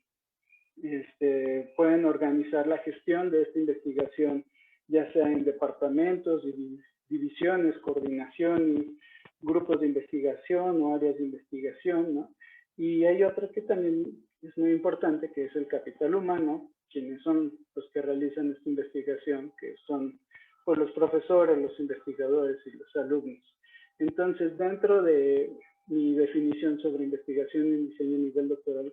pueden organizar la gestión de esta investigación, ya sea en departamentos, divisiones, coordinaciones, grupos de investigación o áreas de investigación, ¿no? Y hay otra que también es muy importante, que es el capital humano, quienes son los que realizan esta investigación, que son pues, los profesores, los investigadores y los alumnos. Entonces, dentro de mi definición sobre investigación en diseño a nivel doctoral,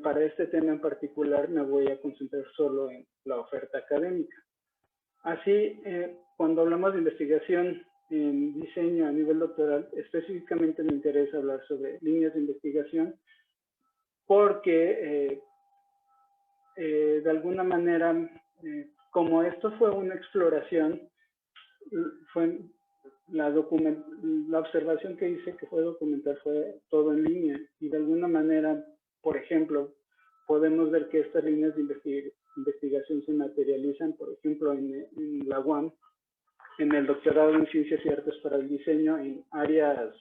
para este tema en particular me voy a concentrar solo en la oferta académica. Así, cuando hablamos de investigación en diseño a nivel doctoral, específicamente me interesa hablar sobre líneas de investigación, porque de alguna manera, como esto fue una exploración, fue la observación que hice que fue documentar fue todo en línea, y de alguna manera, por ejemplo, podemos ver que estas líneas de investigación se materializan, por ejemplo, en la UAM, en el doctorado en Ciencias y Artes para el Diseño, en áreas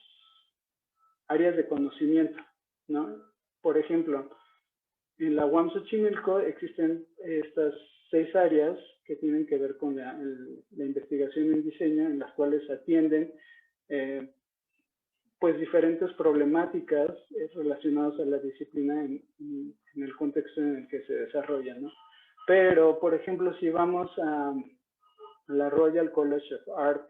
de conocimiento, ¿no? Por ejemplo, en la UAM Xochimilco existen estas 6 áreas que tienen que ver con la investigación en diseño, en las cuales atienden pues diferentes problemáticas relacionadas a la disciplina en el contexto en el que se desarrolla, ¿no? Pero, por ejemplo, si vamos a la Royal College of Art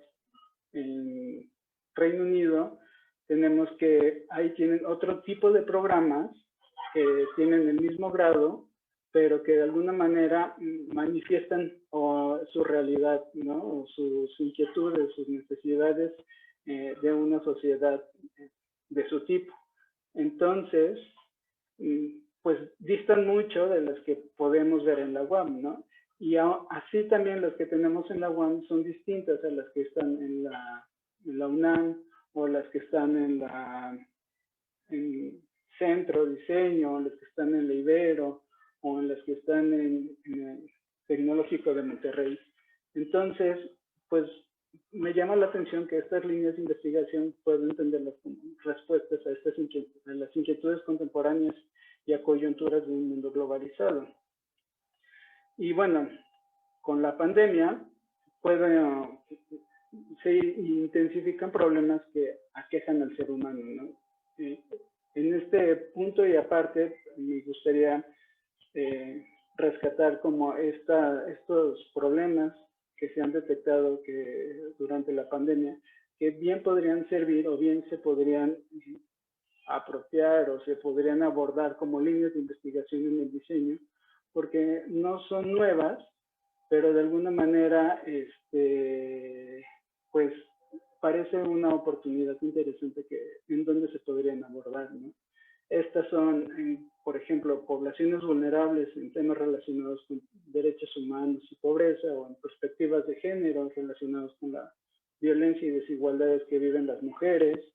en Reino Unido, tenemos que ahí tienen otro tipo de programas que tienen el mismo grado, pero que de alguna manera manifiestan su realidad, ¿no? O sus inquietudes, sus necesidades de una sociedad de su tipo. Entonces, pues distan mucho de las que podemos ver en la UAM, ¿no? Y así también las que tenemos en la UAM son distintas a las que están en la UNAM o las que están en Centro Diseño, o las que están en la Ibero o en las que están en el Tecnológico de Monterrey. Entonces, pues me llama la atención que estas líneas de investigación puedo entenderlas como respuestas a las inquietudes contemporáneas y a coyunturas de un mundo globalizado. Y bueno, con la pandemia se intensifican problemas que aquejan al ser humano, ¿no? En este punto y aparte, me gustaría rescatar como estos problemas que se han detectado durante la pandemia, que bien podrían servir o bien se podrían apropiar o se podrían abordar como líneas de investigación en el diseño, porque no son nuevas, pero de alguna manera, pues parece una oportunidad interesante en donde se podrían abordar, ¿no? Estas son, por ejemplo, poblaciones vulnerables en temas relacionados con derechos humanos y pobreza, o en perspectivas de género relacionados con la violencia y desigualdades que viven las mujeres,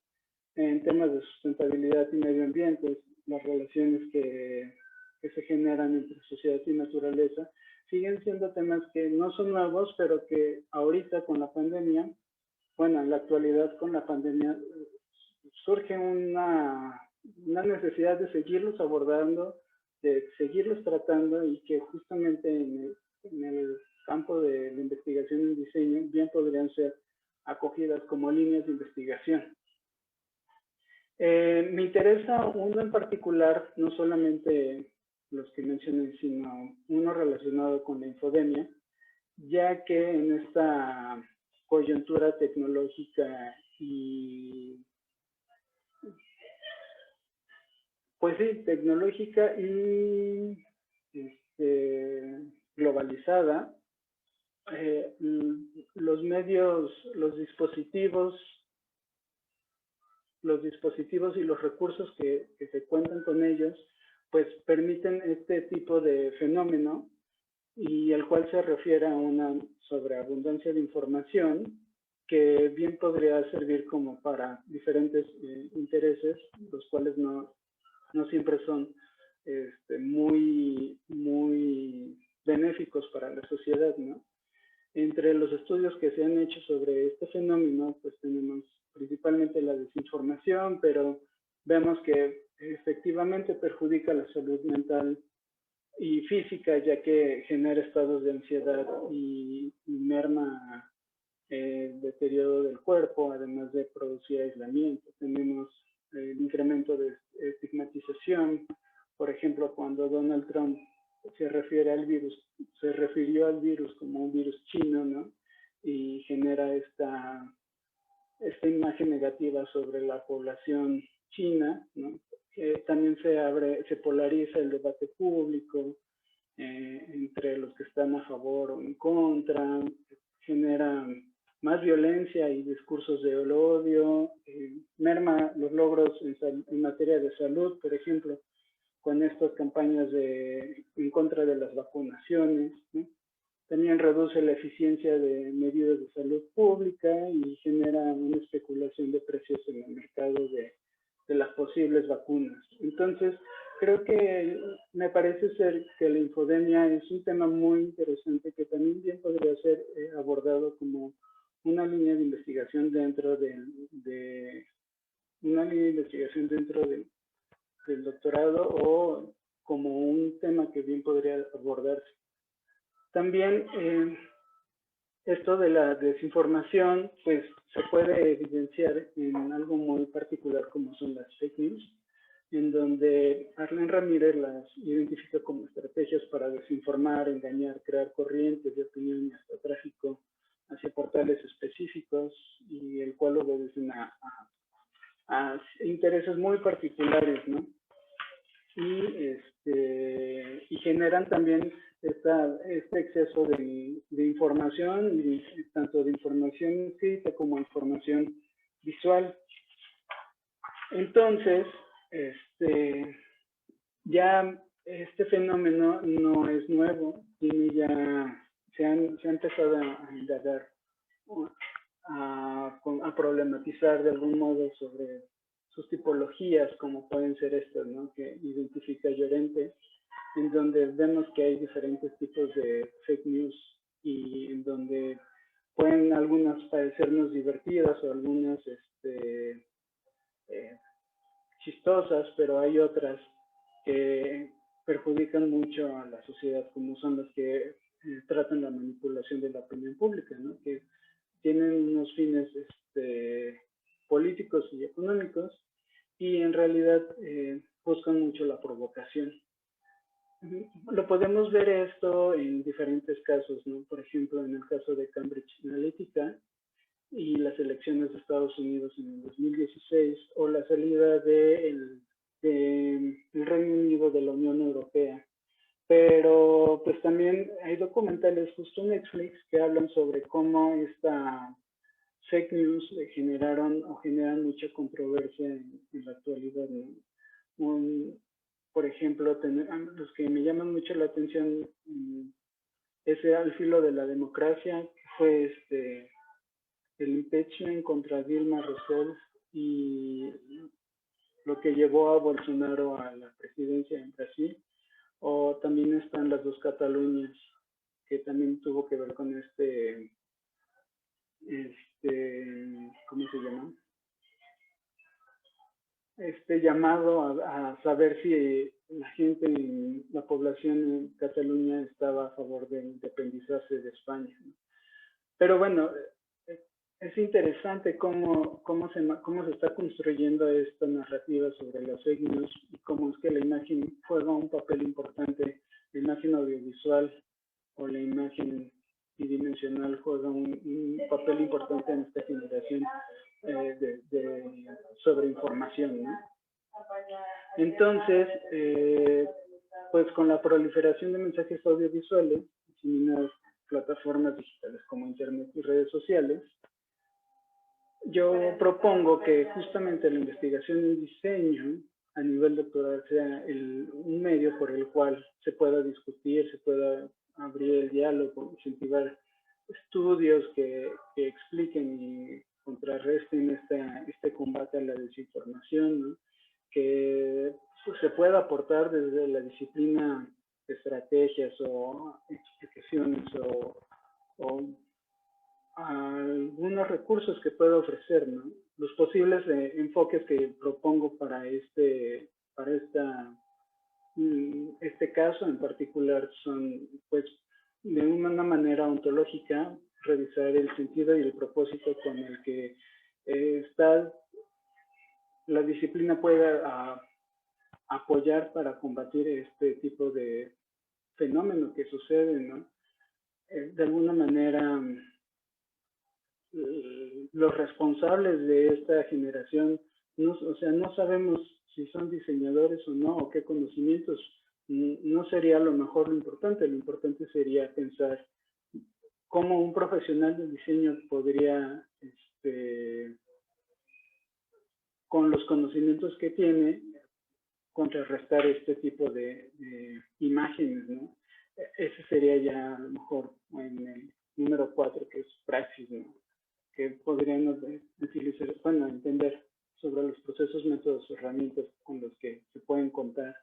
en temas de sustentabilidad y medio ambiente, las relaciones que se generan entre sociedad y naturaleza, siguen siendo temas que no son nuevos, pero que ahorita con la pandemia, bueno, en la actualidad con la pandemia, surge una necesidad de seguirlos abordando, de seguirlos tratando, y que justamente en el campo de la investigación y el diseño bien podrían ser acogidas como líneas de investigación. Me interesa uno en particular, no solamente los que mencioné, sino uno relacionado con la infodemia, ya que en esta coyuntura tecnológica y pues sí, tecnológica y globalizada, los medios, los dispositivos y los recursos que se cuentan con ellos, pues permiten este tipo de fenómeno, y el cual se refiere a una sobreabundancia de información que bien podría servir como para diferentes intereses, los cuales no siempre son muy benéficos para la sociedad, ¿no? Entre los estudios que se han hecho sobre este fenómeno, pues tenemos principalmente la desinformación, pero vemos que efectivamente perjudica la salud mental y física, ya que genera estados de ansiedad y merma el deterioro del cuerpo, además de producir aislamiento. Tenemos el incremento de estigmatización. Por ejemplo, cuando Donald Trump se refirió al virus como un virus chino, ¿no? Y genera esta imagen negativa sobre la población china, ¿no? También se polariza el debate público entre los que están a favor o en contra, genera más violencia y discursos de odio, merma los logros en materia de salud, por ejemplo, con estas campañas en contra de las vacunaciones, ¿no? También reduce la eficiencia de medidas de salud pública y genera una especulación de precios en el mercado de las posibles vacunas. Entonces, creo que me parece ser que la infodemia es un tema muy interesante que también bien podría ser abordado como una línea de investigación dentro del doctorado, o como un tema que bien podría abordarse. También esto de la desinformación, pues se puede evidenciar en algo muy particular como son las fake news, en donde Arlen Ramírez las identifica como estrategias para desinformar, engañar, crear corrientes de opinión y hasta tráfico hacia portales específicos, y el cual obedecen a intereses muy particulares, ¿no? Y generan también este exceso de información, y tanto de información escrita como información visual. Entonces, ya este fenómeno no es nuevo, se ha empezado a indagar, a problematizar de algún modo sobre sus tipologías, como pueden ser estas, ¿no?, que identifica Llorente, en donde vemos que hay diferentes tipos de fake news y en donde pueden algunas parecernos divertidas o algunas chistosas, pero hay otras que perjudican mucho a la sociedad, como son las que tratan la manipulación de la opinión pública, ¿no?, que tienen unos fines políticos y económicos y en realidad buscan mucho la provocación. Lo podemos ver esto en diferentes casos, ¿no? Por ejemplo, en el caso de Cambridge Analytica y las elecciones de Estados Unidos en el 2016 o la salida del Reino Unido de la Unión Europea. Pero pues también hay documentales justo en Netflix que hablan sobre cómo esta fake news generan mucha controversia en la actualidad, ¿no? Por ejemplo, los que me llaman mucho la atención, ese Al filo de la democracia, que fue el impeachment contra Dilma Rousseff y lo que llevó a Bolsonaro a la presidencia en Brasil. O también están las dos Cataluñas, que también tuvo que ver con ¿cómo se llama? Llamado a saber si la gente, la población en Cataluña estaba a favor de independizarse de España, ¿no? Pero bueno, es interesante cómo se está construyendo esta narrativa sobre las fake news y cómo es que la imagen juega un papel importante, la imagen audiovisual o la imagen bidimensional juega un papel importante en esta generación de sobreinformación, ¿no? Entonces, pues con la proliferación de mensajes audiovisuales, diseminadas plataformas digitales como Internet y redes sociales, yo propongo que justamente la investigación en diseño a nivel doctoral sea un medio por el cual se pueda discutir, se pueda abrir el diálogo, incentivar estudios que expliquen y contrarresten este combate a la desinformación, ¿no?, que pues, se pueda aportar desde la disciplina de estrategias o explicaciones o algunos recursos que puedo ofrecer, ¿no? Los posibles enfoques que propongo para este caso en particular son, pues, de una manera ontológica, revisar el sentido y el propósito con el que la disciplina pueda apoyar para combatir este tipo de fenómeno que sucede, ¿no? De alguna manera, los responsables de esta generación, no sabemos si son diseñadores o no, o qué conocimientos. No sería lo importante sería pensar cómo un profesional de diseño podría, con los conocimientos que tiene, contrarrestar este tipo de imágenes, ¿no? Ese sería ya a lo mejor en el número 4, que es praxis, ¿no?, que podríamos utilizar, bueno, entender sobre los procesos, métodos, herramientas con los que se pueden contar,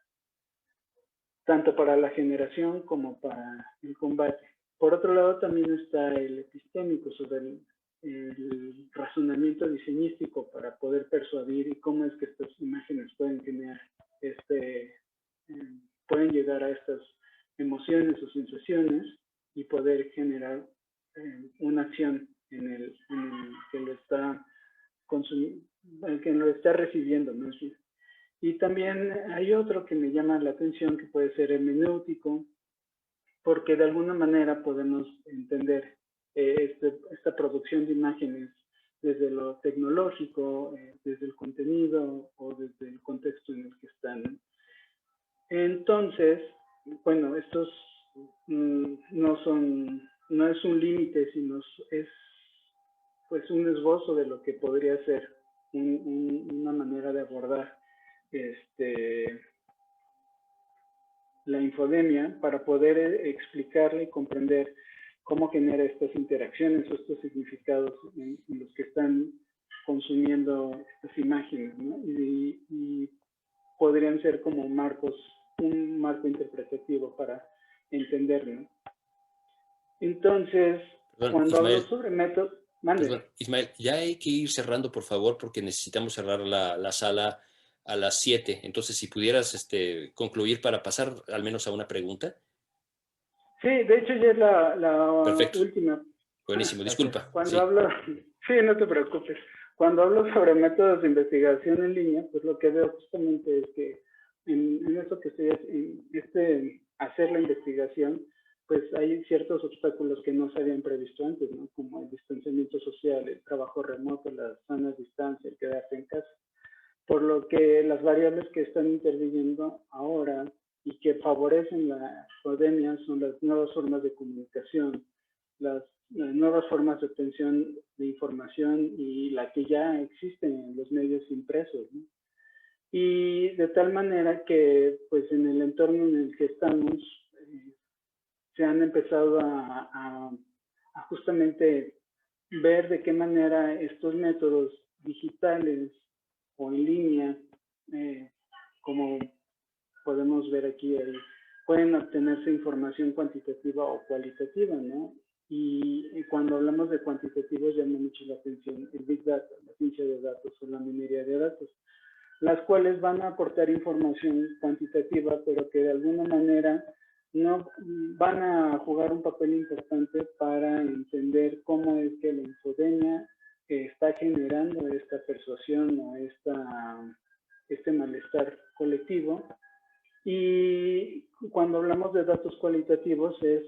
tanto para la generación como para el combate. Por otro lado, también está el epistémico, sobre el razonamiento diseñístico para poder persuadir y cómo es que estas imágenes pueden generar pueden llegar a estas emociones o sensaciones y poder generar una acción en el que lo está consumiendo, el que lo está recibiendo, ¿no? Y también hay otro que me llama la atención, que puede ser hermenéutico, porque de alguna manera podemos entender esta producción de imágenes desde lo tecnológico, desde el contenido o desde el contexto en el que están. Entonces, bueno, estos no es un límite, sino es, pues, un esbozo de lo que podría ser una manera de abordar la infodemia para poder explicarle y comprender cómo genera estas interacciones o estos significados en los que están consumiendo estas imágenes, ¿no? Y podrían ser como marcos, un marco interpretativo para entenderlo. Entonces, Perdón, cuando Ismael, hablo sobre métodos... perdón, Ismael, ya hay que ir cerrando, por favor, porque necesitamos cerrar la sala a las 7. Entonces, si pudieras concluir para pasar al menos a una pregunta. Sí, de hecho ya es la Perfecto. última. Buenísimo, disculpa. Cuando Sí. hablo, sí, no te preocupes. Cuando hablo sobre métodos de investigación en línea, pues lo que veo justamente es que en eso que estoy en hacer la investigación, pues hay ciertos obstáculos que no se habían previsto antes, ¿no? Como el distanciamiento social, el trabajo remoto, las sanas distancias, el quedarse en casa. Por lo que las variables que están interviniendo ahora y que favorecen la pandemia son las nuevas formas de comunicación, las nuevas formas de obtención de información y la que ya existen en los medios impresos, ¿no? Y de tal manera que, pues, en el entorno en el que estamos, se han empezado a justamente ver de qué manera estos métodos digitales o en línea, como podemos ver aquí, pueden obtenerse información cuantitativa o cualitativa, ¿no? Y cuando hablamos de cuantitativos llama mucho la atención el Big Data, la ciencia de datos o la minería de datos, las cuales van a aportar información cuantitativa, pero que de alguna manera no van a jugar un papel importante para entender cómo es que la infodemia está generando esta persuasión o este malestar colectivo. Y cuando hablamos de datos cualitativos es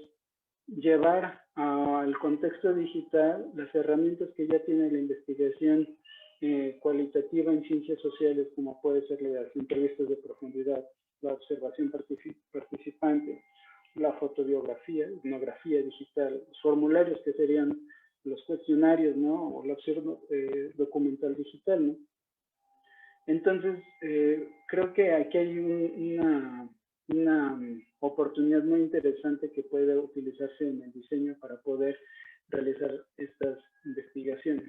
llevar al contexto digital las herramientas que ya tiene la investigación cualitativa en ciencias sociales, como puede ser las entrevistas de profundidad, la observación participante, la fotobiografía, etnografía digital, los formularios que serían los cuestionarios, ¿no? O la observación documental digital, ¿no? Entonces, creo que aquí hay una oportunidad muy interesante que puede utilizarse en el diseño para poder realizar estas investigaciones.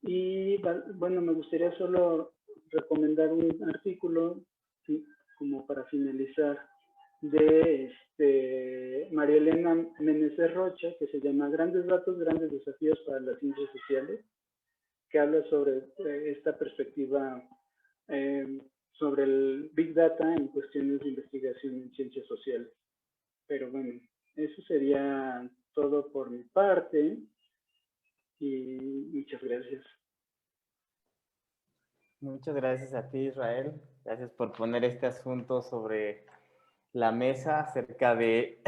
Y bueno, me gustaría solo recomendar un artículo, ¿sí?, como para finalizar, de María Elena Meneses Rocha, que se llama Grandes Datos, Grandes Desafíos para las Ciencias Sociales, que habla sobre esta perspectiva sobre el Big Data en cuestiones de investigación en ciencias sociales. Pero bueno, eso sería todo por mi parte y muchas gracias. Muchas gracias a ti, Israel. Gracias por poner este asunto sobre la mesa acerca de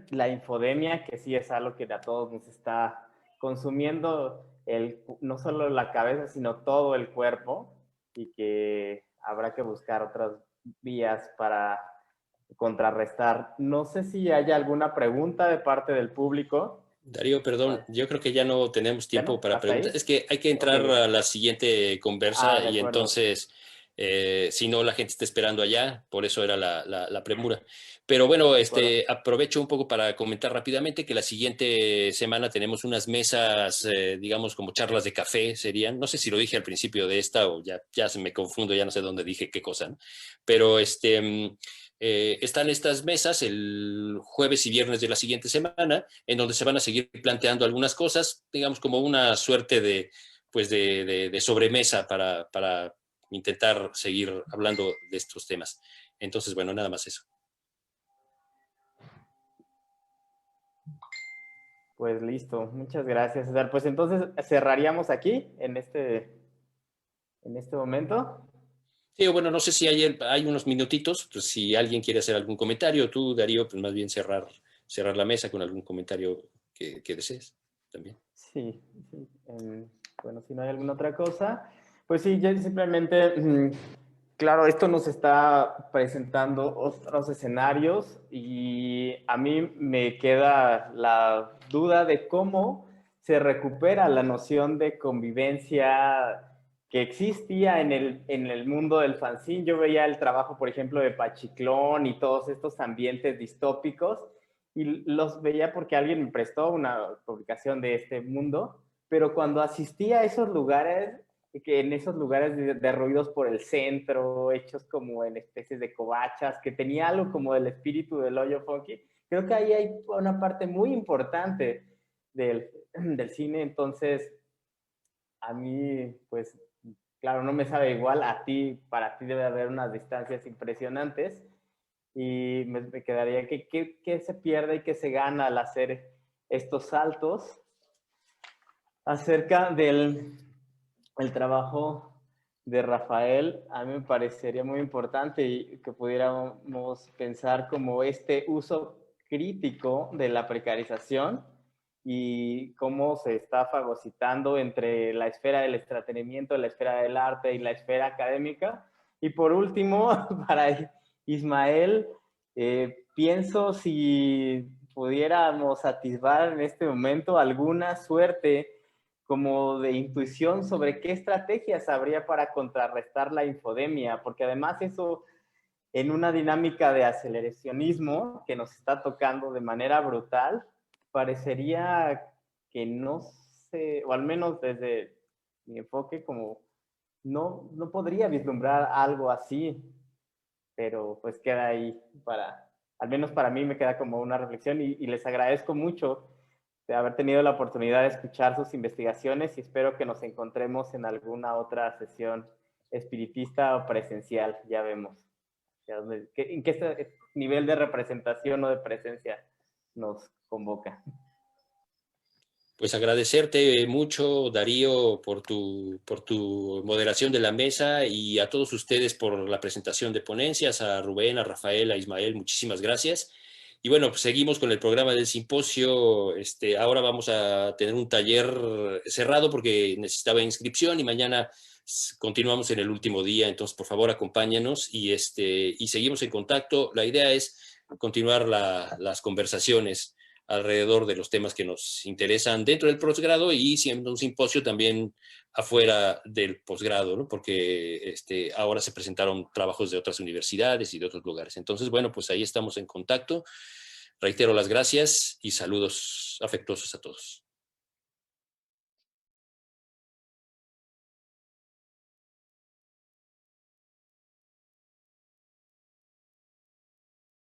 la infodemia, que sí es algo que a todos nos está consumiendo no solo la cabeza, sino todo el cuerpo, y que habrá que buscar otras vías para contrarrestar. No sé si hay alguna pregunta de parte del público. Darío, perdón, yo creo que ya no tenemos tiempo ¿Ya no? para preguntas. ¿Hasta ahí? Es que hay que entrar a la siguiente conversa de y acuerdo. entonces, si no, la gente está esperando allá, por eso era la premura. Pero bueno, aprovecho un poco para comentar rápidamente que la siguiente semana tenemos unas mesas, digamos, como charlas de café serían. No sé si lo dije al principio de esta o ya se me confundo, ya no sé dónde dije qué cosa, ¿no? Pero están estas mesas el jueves y viernes de la siguiente semana, en donde se van a seguir planteando algunas cosas, digamos como una suerte de sobremesa para intentar seguir hablando de estos temas. Entonces, bueno, nada más eso. Pues listo, muchas gracias, César. Pues entonces cerraríamos aquí en este momento. Sí, bueno, no sé si hay unos minutitos, pues si alguien quiere hacer algún comentario, tú, Darío, pues más bien cerrar la mesa con algún comentario que desees también. Sí. Bueno, si no hay alguna otra cosa, pues sí, ya simplemente, claro, esto nos está presentando otros escenarios y a mí me queda la duda de cómo se recupera la noción de convivencia que existía en el mundo del fanzine. Yo veía el trabajo, por ejemplo, de Pachiclón y todos estos ambientes distópicos, y los veía porque alguien me prestó una publicación de este mundo, pero cuando asistía a esos lugares, que en esos lugares derruidos por el centro, hechos como en especies de covachas, que tenía algo como del espíritu del hoyo funky, creo que ahí hay una parte muy importante del cine. Entonces, a mí, pues, claro, no me sabe igual, a ti, para ti debe haber unas distancias impresionantes, y me quedaría que se pierde y que se gana al hacer estos saltos acerca del el trabajo de Rafael. A mí me parecería muy importante y que pudiéramos pensar como este uso crítico de la precarización y cómo se está fagocitando entre la esfera del entretenimiento, la esfera del arte y la esfera académica. Y por último, para Ismael, pienso si pudiéramos atisbar en este momento alguna suerte como de intuición sobre qué estrategias habría para contrarrestar la infodemia, porque además eso, en una dinámica de aceleracionismo que nos está tocando de manera brutal, parecería que no sé, o al menos desde mi enfoque, como no podría vislumbrar algo así, pero pues queda ahí al menos para mí me queda como una reflexión, y les agradezco mucho de haber tenido la oportunidad de escuchar sus investigaciones, y espero que nos encontremos en alguna otra sesión espiritista o presencial, ya vemos. ¿En qué nivel de representación o de presencia nos convoca? Pues agradecerte mucho, Darío, por tu moderación de la mesa, y a todos ustedes por la presentación de ponencias, a Rubén, a Rafael, a Ismael, muchísimas gracias. Y bueno, pues seguimos con el programa del simposio. Ahora vamos a tener un taller cerrado porque necesitaba inscripción, y mañana continuamos en el último día. Entonces, por favor, acompáñanos y seguimos en contacto. La idea es continuar las conversaciones alrededor de los temas que nos interesan dentro del posgrado, y siendo un simposio también afuera del posgrado, ¿no? Porque ahora se presentaron trabajos de otras universidades y de otros lugares. Entonces, bueno, pues ahí estamos en contacto. Reitero las gracias y saludos afectuosos a todos.